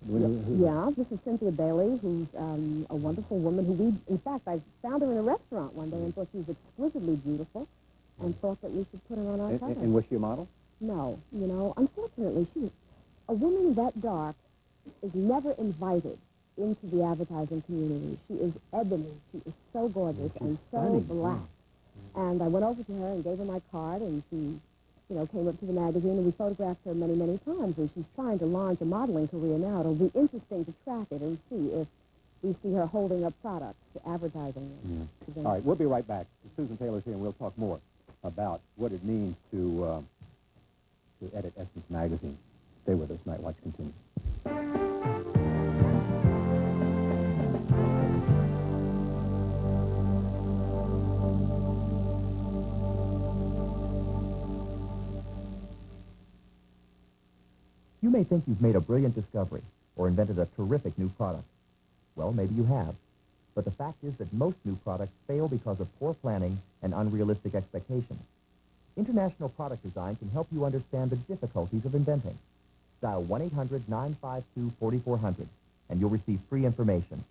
Yeah, this is Cynthia Bailey, who's a wonderful woman who in fact, I found her in a restaurant one day and thought she was exquisitely beautiful and thought that we should put her on our cover. And was she a model? No. Unfortunately, a woman that dark is never invited into the advertising community. She is ebony. She is so gorgeous and so black. And I went over to her and gave her my card, and she, came up to the magazine, and we photographed her many, many times. And she's trying to launch a modeling career now. It'll be interesting to track it and see if we see her holding up products, advertising them. Yeah. All right, we'll be right back. Susan Taylor's here, and we'll talk more about what it means to edit Essence Magazine. Stay with us. Night Watch continues. You may think you've made a brilliant discovery or invented a terrific new product. Well, maybe you have. But the fact is that most new products fail because of poor planning and unrealistic expectations. International Product Design can help you understand the difficulties of inventing. Dial 1-800-952-4400, and you'll receive free information.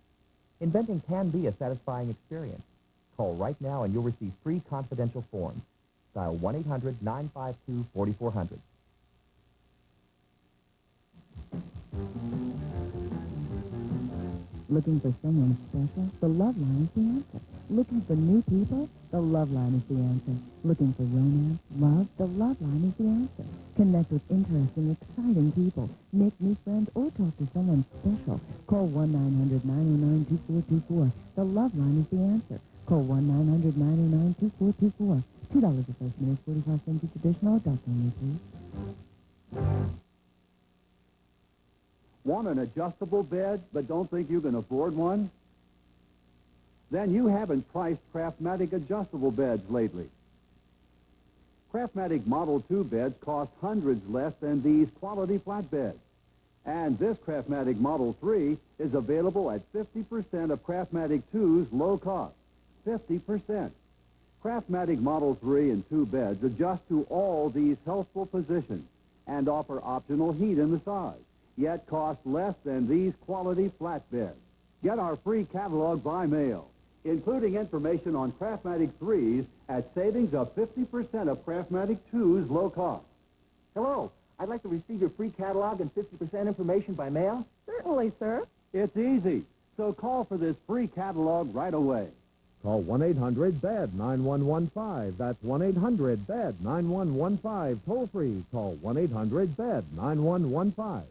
Inventing can be a satisfying experience. Call right now, and you'll receive free confidential forms. Dial 1-800-952-4400. Looking for someone special? The Love Line is the answer. Looking for new people? The Love Line is the answer. Looking for romance, love? The Love Line is the answer. Connect with interesting, exciting people. Make new friends or talk to someone special. Call 1-900-909-2424. The Love Line is the answer. Call 1-900-909-2424. $2 the first minute, 45 cents each additional. Talk to me, please. Want an adjustable bed, but don't think you can afford one? Then you haven't priced Craftmatic adjustable beds lately. Craftmatic Model 2 beds cost hundreds less than these quality flatbeds. And this Craftmatic Model 3 is available at 50% of Craftmatic 2's low cost. 50%. Craftmatic Model 3 and 2 beds adjust to all these healthful positions and offer optional heat and massage, yet cost less than these quality flatbeds. Get our free catalog by mail, including information on Craftmatic 3s at savings of 50% of Craftmatic 2's low cost. Hello. I'd like to receive your free catalog and 50% information by mail. Certainly, sir. It's easy, so call for this free catalog right away. Call 1-800-BED-9115. That's 1-800-BED-9115. Toll free. Call 1-800-BED-9115.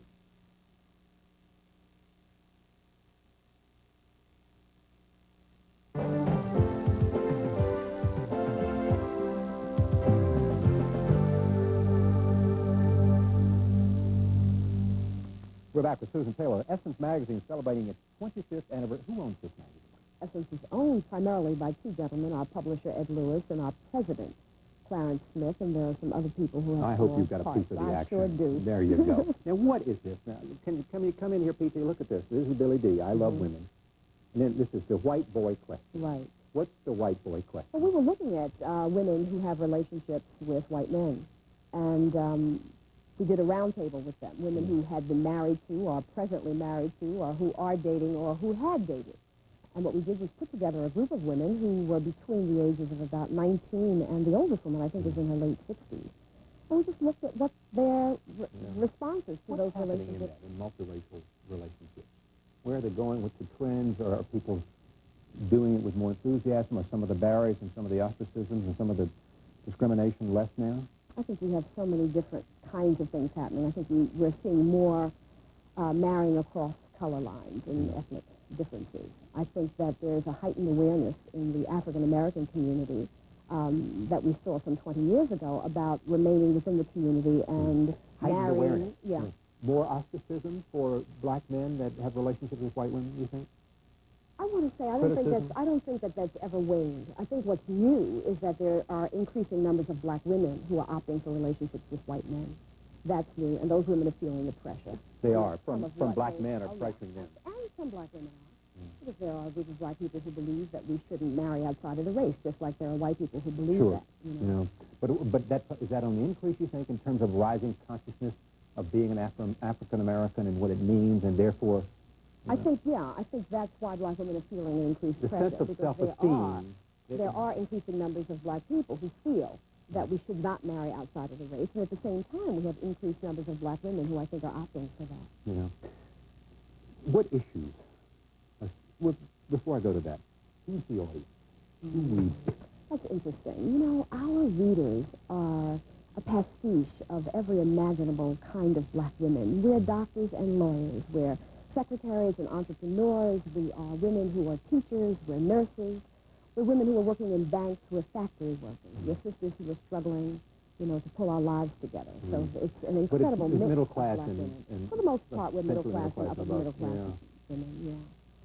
We're back with Susan Taylor. Essence Magazine celebrating its 25th anniversary. Who owns this magazine? Essence is owned primarily by two gentlemen, our publisher, Ed Lewis, and our president, Clarence Smith, and there are some other people who have I hope you've got a piece of the action. I sure do. There you go. Now, what is this? Now, can you come in here, Peter? Look at this. This is Billy D. I love women. And then this is the white boy question. Right. What's the white boy question? Well, we were looking at women who have relationships with white men, and we did a roundtable with them, women who had been married to, or presently married to, or who are dating, or who had dated. And what we did was put together a group of women who were between the ages of about 19, and the oldest woman, I think, is in her late 60s. And we just looked at what their responses to those relationships. In multiracial relationships? Where are they going? What's the trends? Or are people doing it with more enthusiasm? Are some of the barriers and some of the ostracisms and some of the discrimination less now? I think we have so many different kinds of things happening. I think we're seeing more marrying across color lines and ethnic differences. I think that there's a heightened awareness in the African-American community that we saw some 20 years ago about remaining within the community and marrying. Yeah. more ostracism for black men that have relationships with white women, you think? I want to say I don't think that that's ever waned. I think what's new is that there are increasing numbers of black women who are opting for relationships with white men. That's new, and those women are feeling the pressure. They are. From black men are pressuring them. And some black women are. Because there are groups of black people who believe that we shouldn't marry outside of the race, just like there are white people who believe that. You know? But is that on the increase, you think, in terms of rising consciousness of being an African-American and what it means, and therefore... I think that's why black women are feeling an increased pressure. The sense of self-esteem. There are increasing numbers of black people who feel that we should not marry outside of the race, and at the same time, we have increased numbers of black women who I think are opting for that. Yeah. What issues? Before I go to that, who's the audience? Who reads? That's interesting. You know, our readers are a pastiche of every imaginable kind of black women. We're doctors and lawyers. We're secretaries and entrepreneurs. We are women who are teachers. We're nurses. We're women who are working in banks. We're factory workers. We're sisters who are struggling, you know, to pull our lives together. So it's an incredible mix middle of class black women. and For the most part, we're middle class and upper middle class women, yeah.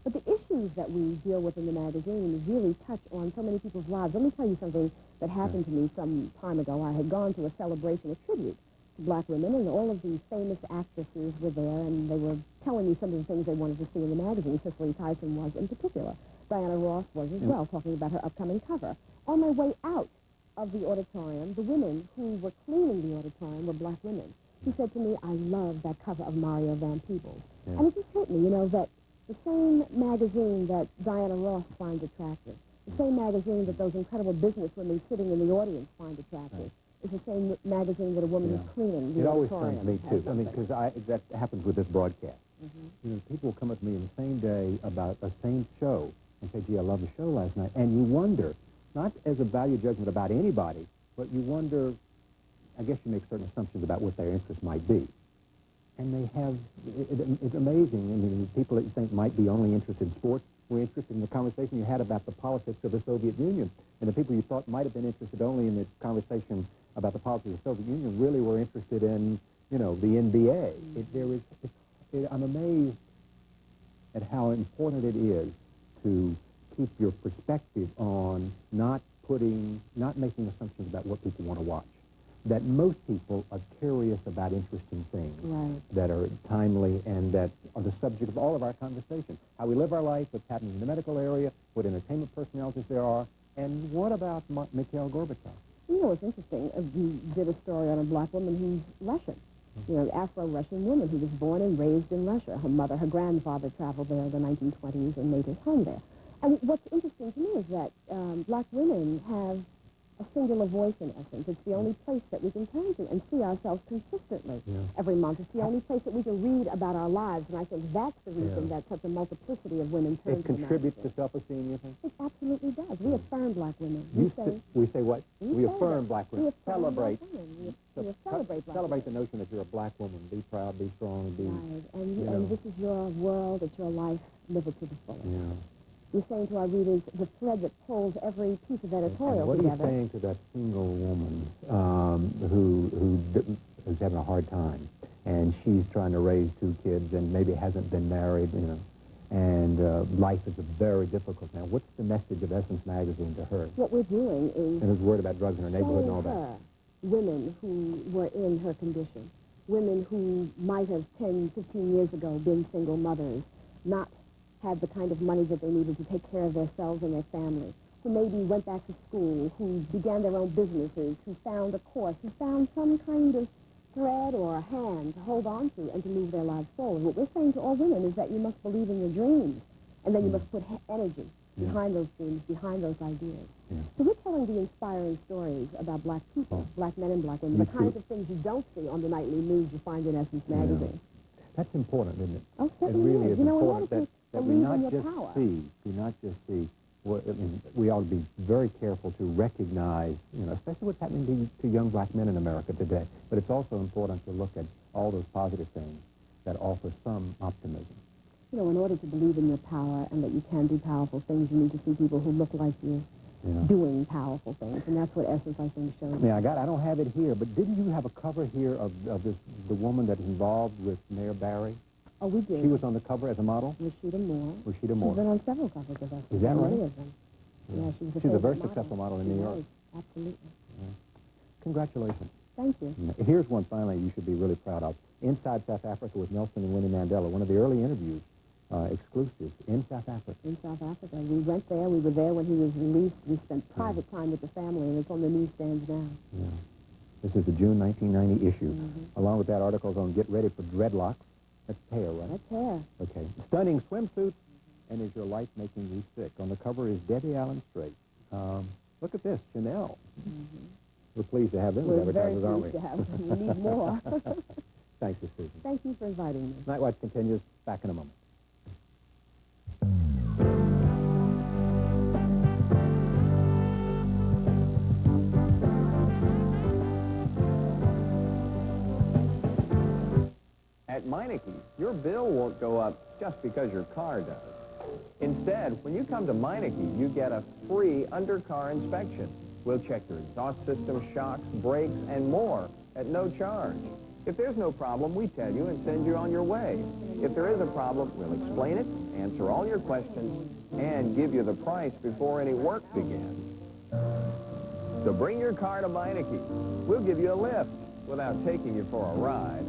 But the issues that we deal with in the magazine really touch on so many people's lives. Let me tell you something that happened to me some time ago. I had gone to a celebration, a tribute to black women, and all of these famous actresses were there, and they were telling me some of the things they wanted to see in the magazine. Cicely Tyson was in particular. Diana Ross was as well, talking about her upcoming cover. On my way out of the auditorium, the women who were cleaning the auditorium were black women. She said to me, I love that cover of Mario Van Peebles. And it just hit me, you know, that the same magazine that Diana Ross finds attractive, the same magazine that those incredible businesswomen sitting in the audience find attractive, is the same magazine that a woman who's cleaning the auditorium. It always turns me, too. I mean, because that happens with this broadcast. You know, people will come up to me in the same day about a same show and say, gee, I love the show last night. And you wonder, not as a value judgment about anybody, but you wonder, I guess you make certain assumptions about what their interests might be. And they have, it's amazing. I mean, people that you think might be only interested in sports were interested in the conversation you had about the politics of the Soviet Union. And the people you thought might have been interested only in the conversation about the politics of the Soviet Union really were interested in, you know, the NBA. I'm amazed at how important it is to keep your perspective on not making assumptions about what people want to watch. That most people are curious about interesting things that are timely and that are the subject of all of our conversation. How we live our life, what's happening in the medical area, what entertainment personalities there are, and what about Mikhail Gorbachev? You know, it's interesting. We did a story on a black woman who's Russian. You know, Afro-Russian woman who was born and raised in Russia. Her grandfather traveled there in the 1920s and made his home there. And what's interesting to me is that black women have a singular voice, in essence. It's the only place that we can turn to and see ourselves consistently every month. It's the only place that we can read about our lives, and I think that's the reason that such a multiplicity of women turn to the magazine. It contributes to self-esteem, you think? It absolutely does. We affirm black women. We say what? We affirm black women. Celebrate. We celebrate black Celebrate the notion that you're a black woman. Be proud, be strong, be... Right. And this is your world, it's your life. Live it to the fullest. Yeah. We're saying to our readers the thread that pulls every piece of editorial together. What are you saying to that single woman who's having a hard time, and she's trying to raise 2 kids and maybe hasn't been married, you know, and life is very difficult now? What's the message of Essence Magazine to her? What we're doing is... And who's worried about drugs in her neighborhood and all that. Women who were in her condition, women who might have 10, 15 years ago been single mothers, not had the kind of money that they needed to take care of themselves and their family, who maybe went back to school, who began their own businesses, who found a course, who found some kind of thread or a hand to hold on to and to move their lives forward. What we're saying to all women is that you must believe in your dreams, and then you must put energy behind those dreams, behind those ideas. So we're telling the inspiring stories about black people, black men and black women, the kinds of things you don't see on the nightly news you find in Essence Magazine. That's important, isn't it? Oh, it really is important that we not just see what, I mean, we ought to be very careful to recognize, you know, especially what's happening to young black men in America today. But it's also important to look at all those positive things that offer some optimism. You know, in order to believe in your power and that you can do powerful things, you need to see people who look like you. doing powerful things, and that's what Essence, I think, shows. Yeah, I don't have it here, but didn't you have a cover here of the woman that's involved with Mayor Barry? Oh, we did. She was on the cover as a model? Rashida Moore. Rashida Moore. She's been on several covers of us. Is that right? Many of them. Yeah, she's a very successful model in New York. Absolutely. Yeah. Congratulations. Thank you. Here's one finally you should be really proud of. Inside South Africa with Nelson and Winnie Mandela, one of the early interviews, exclusive, in South Africa. In South Africa. We went there. We were there when he was released. We spent private time with the family, and it's on the newsstands now. Yeah. This is the June 1990 issue. Along with that, articles on Get Ready for Dreadlocks. That's hair, right? That's hair. Okay. Stunning swimsuits, and Is Your Life Making You Sick? On the cover is Debbie Allen Strait. Look at this, Chanel. We're pleased to have them as advertisers, aren't we? We're very pleased to have them. We need more. Thank you, Susan. Thank you for inviting me. Night Watch continues. Back in a moment. At Meineke, your bill won't go up just because your car does. Instead, when you come to Meineke, you get a free under-car inspection. We'll check your exhaust system, shocks, brakes, and more at no charge. If there's no problem, we tell you and send you on your way. If there is a problem, we'll explain it, answer all your questions, and give you the price before any work begins. So bring your car to Meineke. We'll give you a lift without taking you for a ride.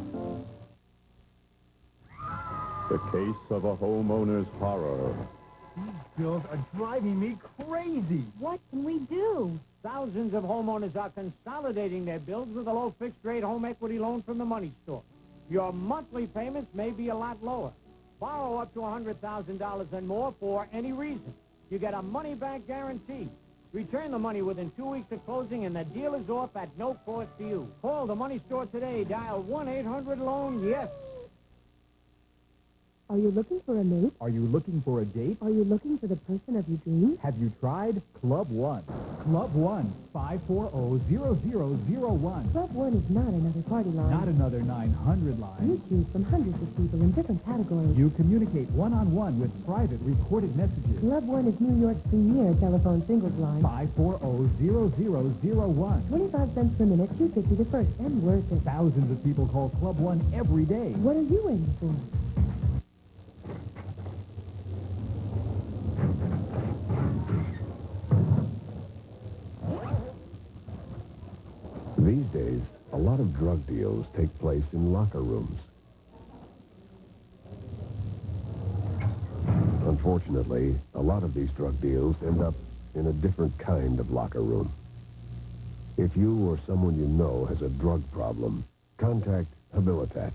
The case of a homeowner's horror. These bills are driving me crazy. What can we do? Thousands of homeowners are consolidating their bills with a low fixed-rate home equity loan from the money store. Your monthly payments may be a lot lower. Borrow up to $100,000 and more for any reason. You get a money-back guarantee. Return the money within 2 weeks of closing, and the deal is off at no cost to you. Call the money store today. Dial 1-800-LOAN-YES. Are you looking for a mate? Are you looking for a date? Are you looking for the person of your dreams? Have you tried Club One? Club One, 540-0001. Club One is not another party line. Not another 900 line. You choose from hundreds of people in different categories. You communicate one-on-one with private recorded messages. Club One is New York's premier telephone singles line. 540-0001. 25 cents per minute, $2.50 the first, and worth it. Thousands of people call Club One every day. What are you waiting for? These days, a lot of drug deals take place in locker rooms. Unfortunately, a lot of these drug deals end up in a different kind of locker room. If you or someone you know has a drug problem, contact Habilitat.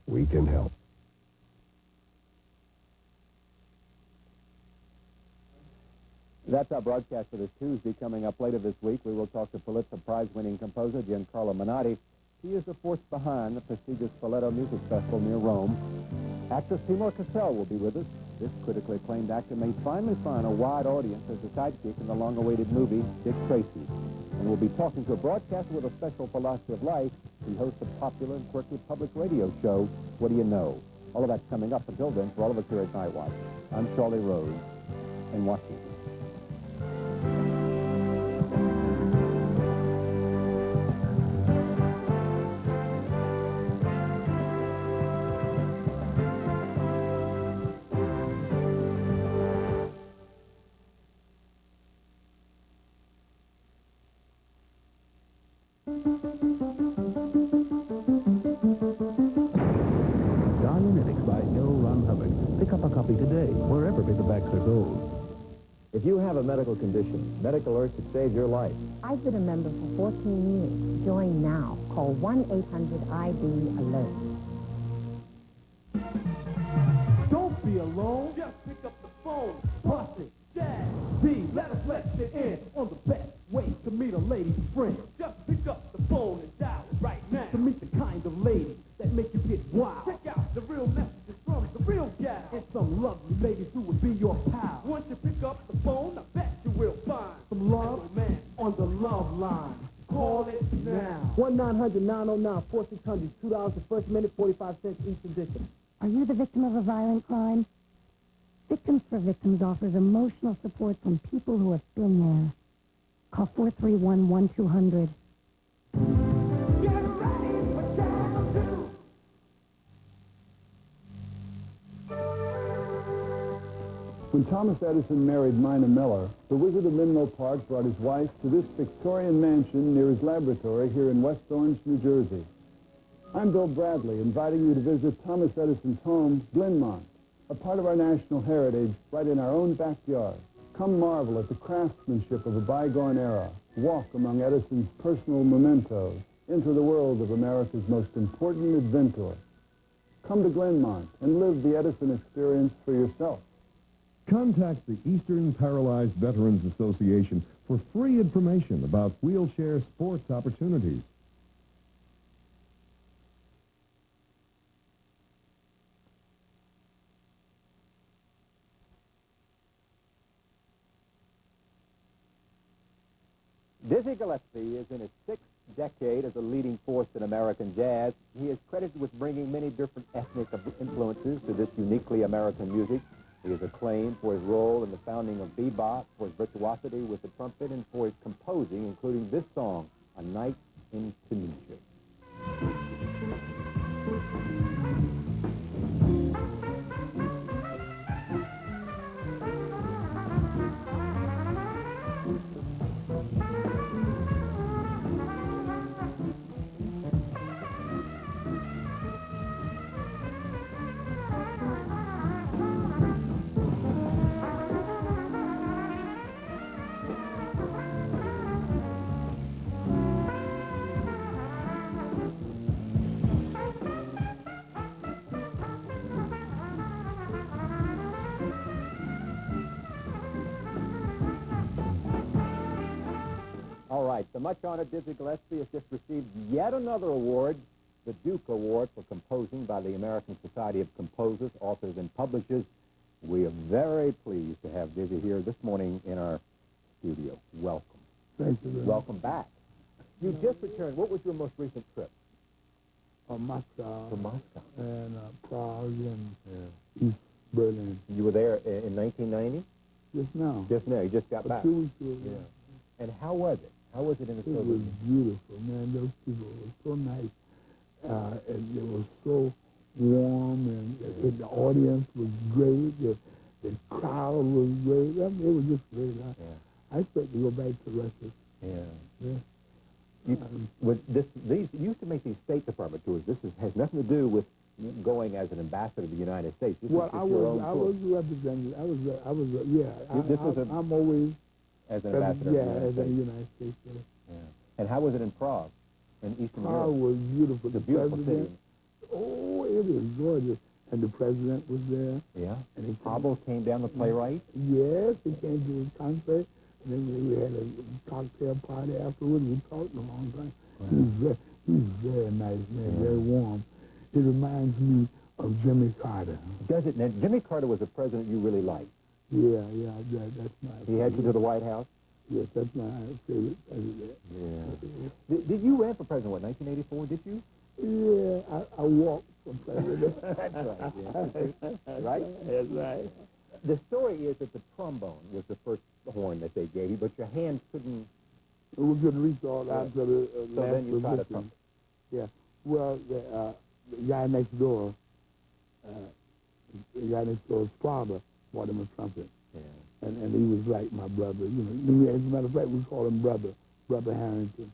We can help. That's our broadcast for this Tuesday. Coming up later this week, we will talk to Pulitzer Prize-winning composer Giancarlo Menotti. He is the force behind the prestigious Spoleto Music Festival near Rome. Actress Seymour Cassell will be with us. This critically acclaimed actor may finally find a wide audience as the sidekick in the long-awaited movie, Dick Tracy. And we'll be talking to a broadcaster with a special philosophy of life. He hosts a popular and quirky public radio show, What Do You Know? All of that's coming up. Until then, for all of us here at Night Watch, I'm Charlie Rose in Washington. Pick up a copy today, wherever paperbacks are sold. If you have a medical condition, Medical Alert could save your life. I've been a member for 14 years. Join now. Call 1-800-ID-ALERT. Don't be alone. Just pick up the phone. Bust it. Jazz. D. Let us let you in on the best way to meet a lady's friend. Just pick up the phone and dial it right now to meet the kind of lady that make you get wild. Check out the real messages from the real gal and some lovely ladies who will be your pal. Once you pick up the phone, I bet you will find some love man on the love line. Call it now. 1-900-909-4600. $2 the first minute, 45 cents each edition. Are you the victim of a violent crime? Victims for Victims offers emotional support from people who have been there. Call 431-1200. When Thomas Edison married Mina Miller, the Wizard of Menlo Park brought his wife to this Victorian mansion near his laboratory here in West Orange, New Jersey. I'm Bill Bradley, inviting you to visit Thomas Edison's home, Glenmont, a part of our national heritage right in our own backyard. Come marvel at the craftsmanship of a bygone era. Walk among Edison's personal mementos into the world of America's most important inventor. Come to Glenmont and live the Edison experience for yourself. Contact the Eastern Paralyzed Veterans Association for free information about wheelchair sports opportunities. Dizzy Gillespie is in his 6th decade as a leading force in American jazz. He is credited with bringing many different ethnic influences to this uniquely American music. He is acclaimed for his role in the founding of bebop, for his virtuosity with the trumpet, and for his composing, including this song, A Night in Tunisia. All right, the much-honored Dizzy Gillespie has just received yet another award, the Duke Award for composing by the American Society of Composers, Authors, and Publishers. We are very pleased to have Dizzy here this morning in our studio. Welcome. Thank you. Welcome back. You just returned. What was your most recent trip? Moscow. To Moscow. And Prague and East Berlin. You were there in 1990? Just now. Just now. You just got back. 2 weeks ago. Yeah. And how was it? How was it in the Soviet It was beautiful, man. Those people were so nice. And it was so warm, and the audience was great. The crowd was great. I mean, it was just great. I expect to go back to Russia. These used to make these State Department tours. This has nothing to do with going as an ambassador of the United States. This I was representing. I'm always as an ambassador. As a United States. And how was it in Prague, in Eastern Europe? Prague was beautiful. The beautiful city. Oh, it was gorgeous. And the president was there. Yeah. And Havel came down, the playwright. Yes, he came to his concert. And then we had a cocktail party afterwards. We talked a long time. Right. He's very nice, man, very warm. It reminds me of Jimmy Carter. Does it? Now, Jimmy Carter was a president you really liked. Yeah, that's my favorite. He had you to the White House? Yes, that's my favorite president. Yeah. Did you run for president, what, 1984, did you? Yeah, I walked for president. That's right. Yeah. Right? That's right. The story is that the trombone was the first horn that they gave you, but your hands couldn't... We couldn't reach all out to the so then you tried a trumpet. Yeah. Well, the guy next door, his father bought him a trumpet. Yeah. And he was like my brother. You know, as a matter of fact, we called him Brother Harrington.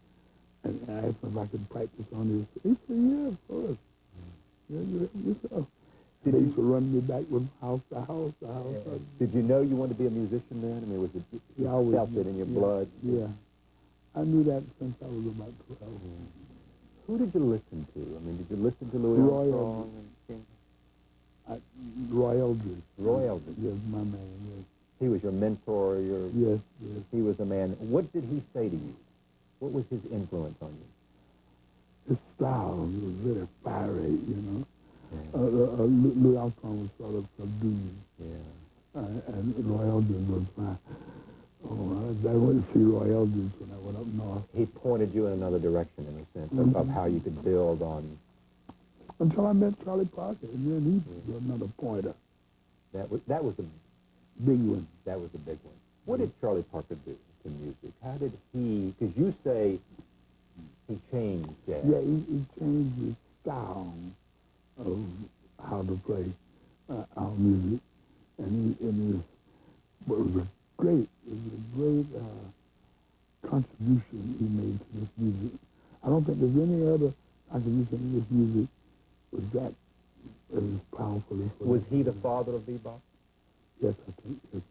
And I asked him if I could practice on his. He said, yeah, of course. They used to run me back from house to house to house. Yeah. Did you know you wanted to be a musician then? I mean, was it, you felt it in your blood? Yeah. I knew that since I was about 12. Who did you listen to? I mean, did you listen to Louis Armstrong and King? Roy Eldridge. Roy Eldridge. Yes, my man, yes. He was your mentor, Yes. He was a man. What did he say to you? What was his influence on you? His style. He was very fiery, you know. Louis Armstrong was sort of subdued. Yeah. And Roy Eldridge was my... I went to see Roy Eldridge when I went up north. He pointed you in another direction, in a sense, of how you could build on... Until I met Charlie Parker, and then he was another pointer. That was a big one. That was a big one. What did Charlie Parker do to music? How did he, because you say he changed jazz. Yeah, he changed his style of how to play our music. And it was a great contribution he made to this music. I don't think there's any other contribution to this music was that as powerful as Was he the father of bebop? Yes, I think. Yes.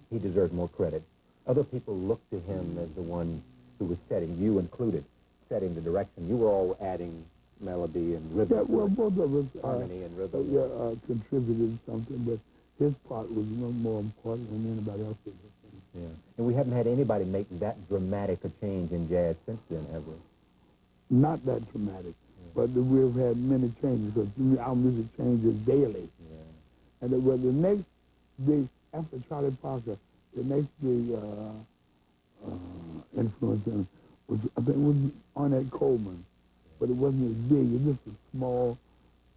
He deserved more credit. Other people looked to him as the one who was setting, you included, setting the direction. You were all adding melody and rhythm. Yeah, well, both of us harmony and rhythm. Contributed something, but his part was no more important than anybody else's. Yeah. And we haven't had anybody make that dramatic a change in jazz since then, have we? Not that dramatic, but we've had many changes because our music changes daily. Yeah. And the next big, after Charlie Parker, the next big influence was, I think, was Ornette Coleman, but it wasn't as big. It was just a small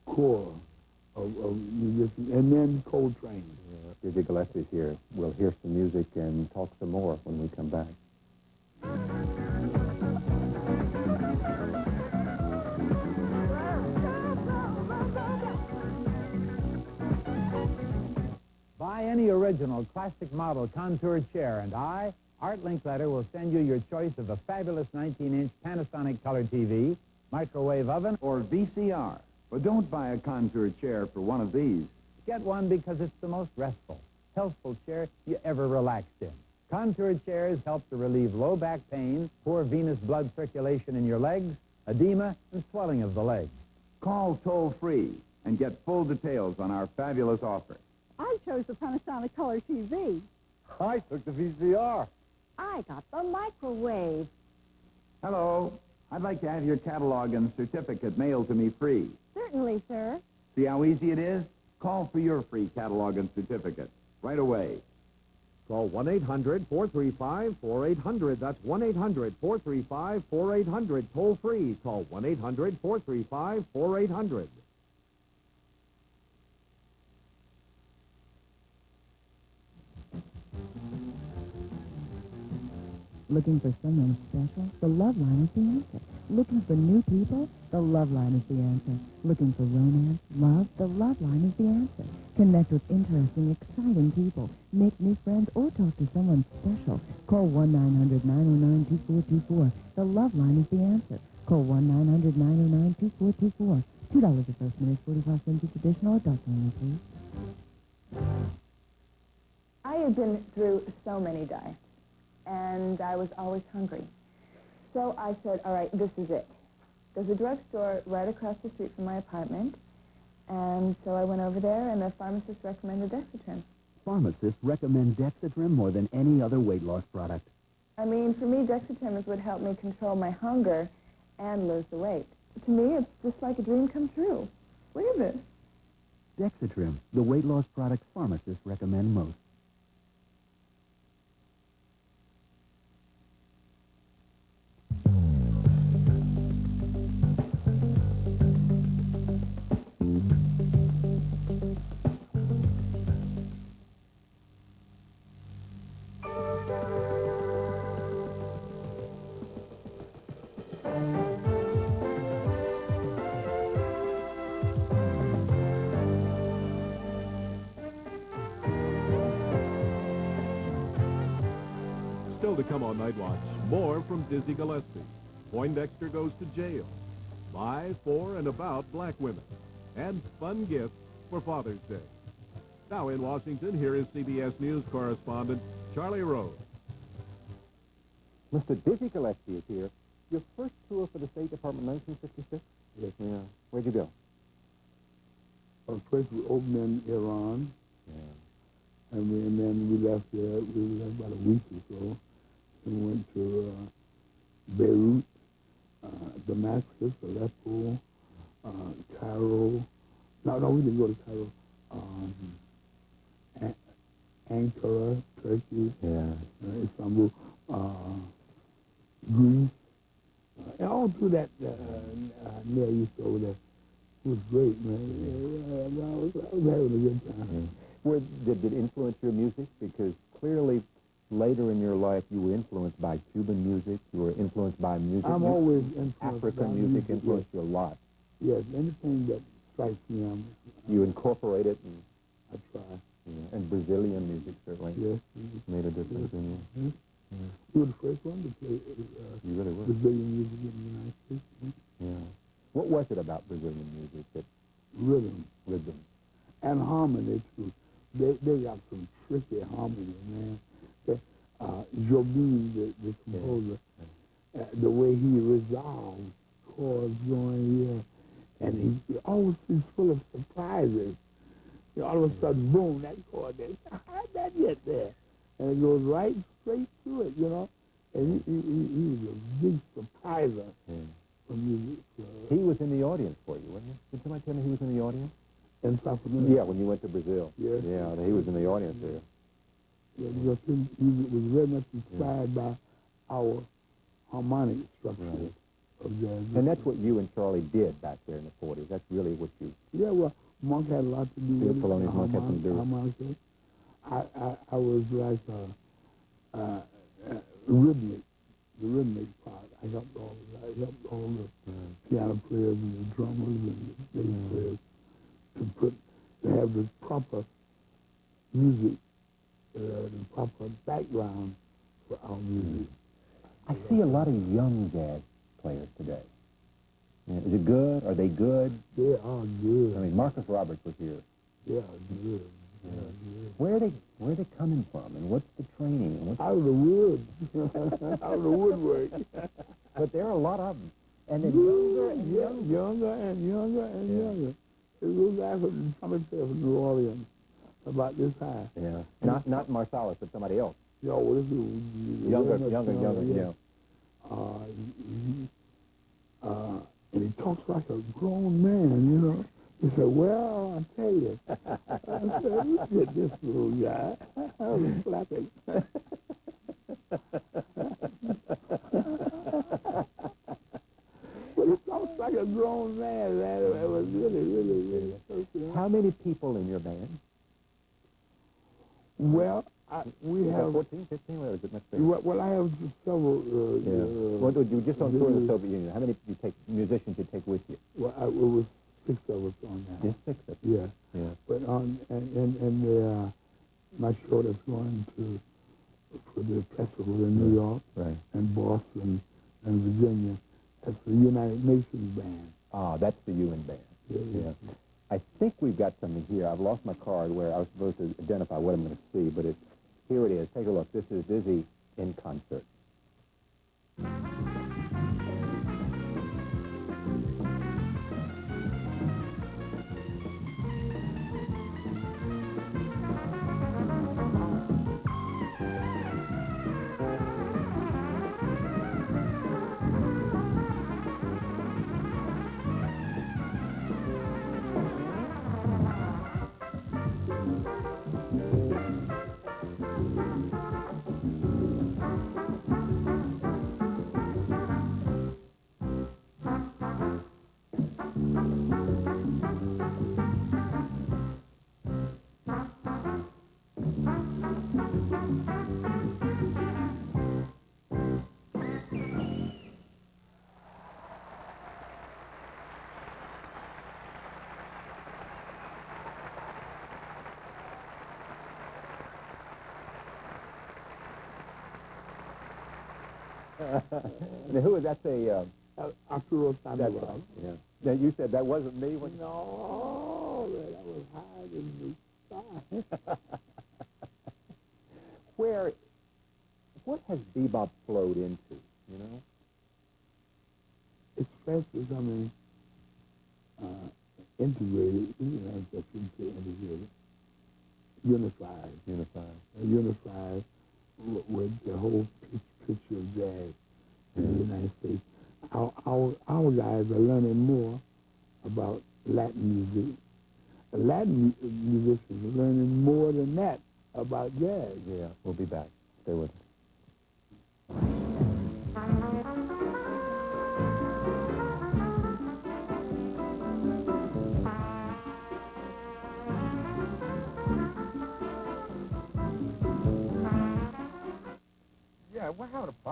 core of musicians, and then Coltrane. Dizzy Gillespie's here. We'll hear some music and talk some more when we come back. Buy any original classic model contour chair, and I, Art Linkletter, will send you your choice of a fabulous 19-inch Panasonic color TV, microwave oven, or VCR. But don't buy a contour chair for one of these. Get one because it's the most restful, healthful chair you ever relaxed in. Contour chairs help to relieve low back pain, poor venous blood circulation in your legs, edema, and swelling of the legs. Call toll-free and get full details on our fabulous offer. I chose the Panasonic Color TV. I took the VCR. I got the microwave. Hello. I'd like to have your catalog and certificate mailed to me free. Certainly, sir. See how easy it is? Call for your free catalog and certificate right away. Call 1-800-435-4800. That's 1-800-435-4800. Toll free. Call 1-800-435-4800. Looking for someone special? The Love Line is the answer. Looking for new people? The Love Line is the answer. Looking for romance, love? The Love Line is the answer. Connect with interesting, exciting people. Make new friends or talk to someone special. Call 1-900-909-2424. The Love Line is the answer. Call 1-900-909-2424. $2 the first minute, 45 cents each additional. Adult only, please. I have been through so many diets, and I was always hungry. So I said, all right, this is it. There's a drugstore right across the street from my apartment, and so I went over there, and the pharmacist recommended Dexatrim. Pharmacists recommend Dexatrim more than any other weight loss product. I mean, for me, Dexatrim is what helped me control my hunger and lose the weight. To me, it's just like a dream come true. Look at this. Dexatrim, the weight loss product pharmacists recommend most. Still to come on Night Watch, more from Dizzy Gillespie. Poindexter goes to jail. By, for, and about black women. And fun gifts for Father's Day. Now in Washington, here is CBS News correspondent Charlie Rose. Mr. Dizzy Gillespie is here. Your first tour for the State Department, 1956? Yes. Yeah. Where'd you go? First we opened in Iran. Yeah. And then we left there. We were there about a week or so. We went to Beirut, Damascus, Aleppo, Cairo. No, we didn't go to Cairo. Ankara, Turkey, Istanbul, Greece, and all through that near East over there. It was great, man. I was having a good time. Did it influence your music? Because clearly later in your life you were influenced by Cuban music, you were influenced by music. I'm always influenced African by music music, influenced you a lot. Yes, anything that strikes me, You incorporate it, and I try. yeah, and Brazilian music certainly made a difference in you. Yes. You were the first one to play You really were. Brazilian music in the United States. Yeah. What was it about Brazilian music that Rhythm. Rhythm. And harmony, too. They got some tricky harmony, man. Jobim, the composer, the way he resolves chords going here, and he always is full of surprises. You know, all of a sudden, boom, that chord there. How'd that get there? And it goes right straight to it, you know. And he was a big surpriser for music. He was in the audience for you, wasn't he? Did somebody tell me he was in the audience? In South America? Yeah, when you went to Brazil. Yes. Yeah, he was in the audience there. Yeah, because he was very much inspired by our harmonic structure of jazz. And that's what you and Charlie did back there in the 40s. That's really what you... Yeah, well, Monk had a lot to do with it. Thelonious Monk had some to do with it. I was like rhythmic, the rhythmic part. I helped all the piano players and the drummers and the bass players to have the proper music, the proper background for our music. I see a lot of young jazz players today. Yeah, is it good? Are they good? They are good. I mean, Marcus Roberts was here. Yeah, good. Yeah, good. Where are they coming from, and what's the training? And what's out of the wood, out of the woodwork. But there are a lot of them, and they're younger and younger. Younger and younger and younger. There's a little guy from from New Orleans, about this high. Yeah, not Marsalis, but somebody else. Yeah, well, this is younger, yeah. And he talks like a grown man, you know. He said, well, I tell you. I said, look at this little guy. I was flapping. But he talks like a grown man, man. It was really. How many people in your band? Well, we have 14, 15, or is it much bigger? Well, I have several. Well, you just on tour in the Soviet Union. How many musicians you take with you? Well, it was 6 of us on that. Just 6 of us. Yeah. But and my show that's going for the festival in New York, and Boston, and Virginia, that's the United Nations band. Ah, that's the UN band. Yeah. I think we've got something here. I've lost my card where I was supposed to identify what I'm going to see, but here it is. Take a look. This is Dizzy in concert. Now, who is that? Arturo Sandoval. Yeah. Now, you said that wasn't me? No, that was high in the sky. What has bebop flowed into, you know? It's fast becoming integrated, integrated, unified. Unified with the whole picture of jazz in the United States. Our guys are learning more about Latin music. Latin musicians are learning more than that about jazz. Yeah, we'll be back. Stay with us.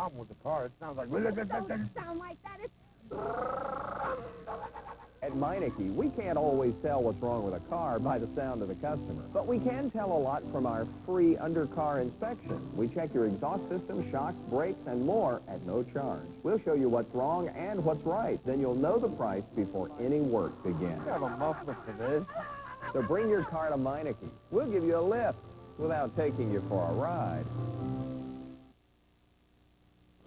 problem with the car. It sounds like... It don't sound like that. It's... At Meineke, we can't always tell what's wrong with a car by the sound of the customer. But we can tell a lot from our free undercar inspection. We check your exhaust system, shocks, brakes, and more at no charge. We'll show you what's wrong and what's right. Then you'll know the price before any work begins. I have a muffler for this. So bring your car to Meineke. We'll give you a lift without taking you for a ride.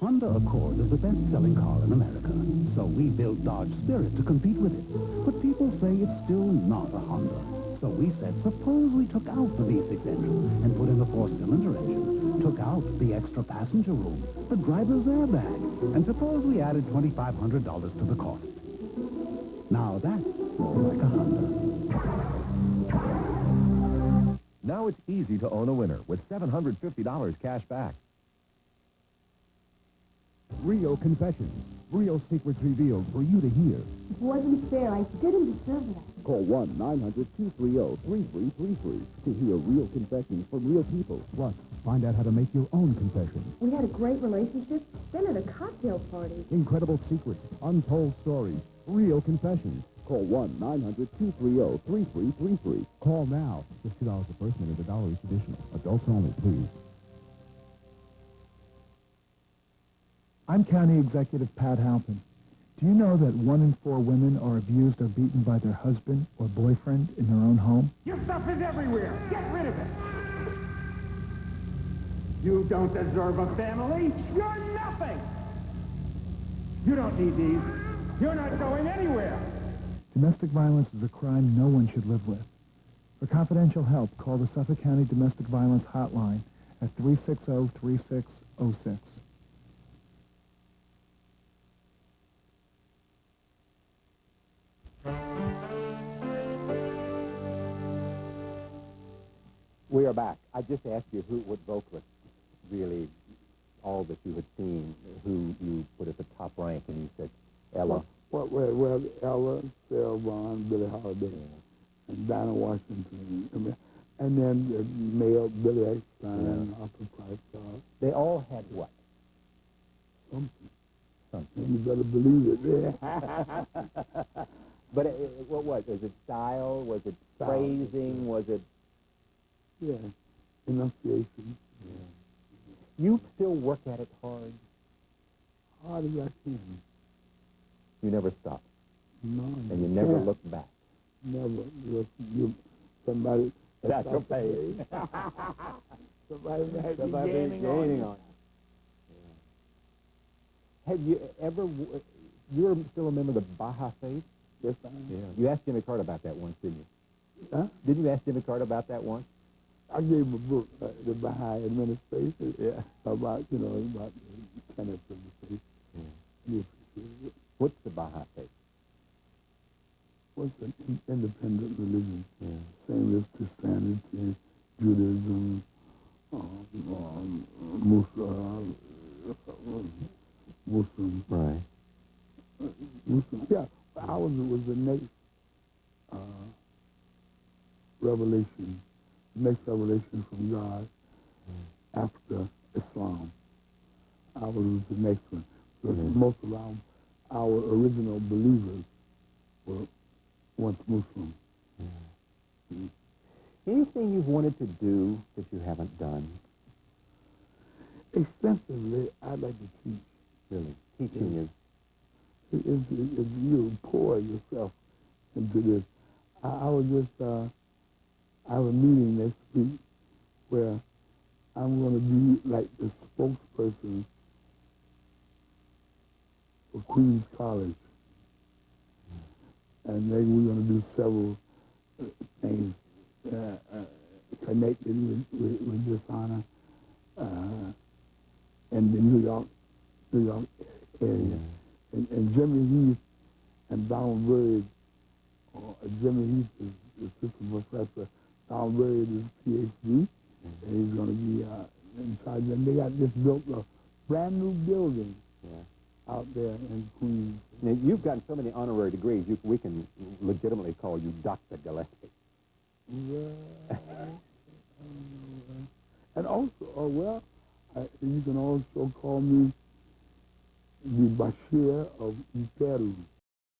Honda Accord is the best-selling car in America, so we built Dodge Spirit to compete with it. But people say it's still not a Honda. So we said, suppose we took out the V6 engine and put in the 4-cylinder engine, took out the extra passenger room, the driver's airbag, and suppose we added $2,500 to the cost. Now that's more like a Honda. Now it's easy to own a winner with $750 cash back. Real confessions. Real secrets revealed for you to hear. It wasn't fair. I didn't deserve that. Call 1-900-230-3333 to hear real confessions from real people. Plus, find out how to make your own confession. We had a great relationship, then at a cocktail party. Incredible secrets, untold stories, real confessions. Call 1-900-230-3333. Call now. Just $2 the first minute, $1 each additional. Adults only, please. I'm County Executive Pat Halpin. Do you know that 1 in 4 women are abused or beaten by their husband or boyfriend in their own home? Your stuff is everywhere. Get rid of it. You don't deserve a family. You're nothing. You don't need these. You're not going anywhere. Domestic violence is a crime no one should live with. For confidential help, call the Suffolk County Domestic Violence Hotline at 360-3606. We are back. I just asked you what vocalist, really, all that you had seen, who you put at the top rank, and you said Ella. Well, Ella, Sarah Vaughan, Billie Holiday, and Dinah Washington. And then the male Billy Eckstein, Arthur Price. They all had what? Something. You better believe it. But what was it? Was it style? Was it phrasing? Was it... Yeah, enunciation. Yeah. You still work at it hard? Hard as I can. You never stop? No. And you never look back? Never. Somebody... That's your pay. Somebody might be gaining on it. Yeah. Have you ever... You still remember the Baja Faith? Yes, I am. Yeah. You asked Jimmy Carter about that once, didn't you? Huh? Didn't you ask Jimmy Carter about that once? I gave him a book, The Baha'i Administration, about, about the tenets of the faith. Yeah. What's the Baha'i faith? What's an independent religion? Same as Christianity, Judaism, Muslim. Right. Muslim. Yeah, ours was the next revelation. Next revelation from God after Islam. Ours was the next one. So most of our original believers were once Muslim. Anything you've wanted to do that you haven't done? Extensively, I'd like to teach. Really? Teaching is... If you pour yourself into this. I was just... I have a meeting next week where I'm going to be like the spokesperson for Queens College. And then we're going to do several things connected with this honor in the New York area. And Jimmy Heath and Donald Bird, Jimmy Heath is assistant professor. Tom Bird is PhD, and he's going to be in charge. And they got just built a brand new building out there in Queens. Now, you've gotten so many honorary degrees, we can legitimately call you Dr. Gillespie. Yeah. And also, you can also call me the Bashir of Iteru.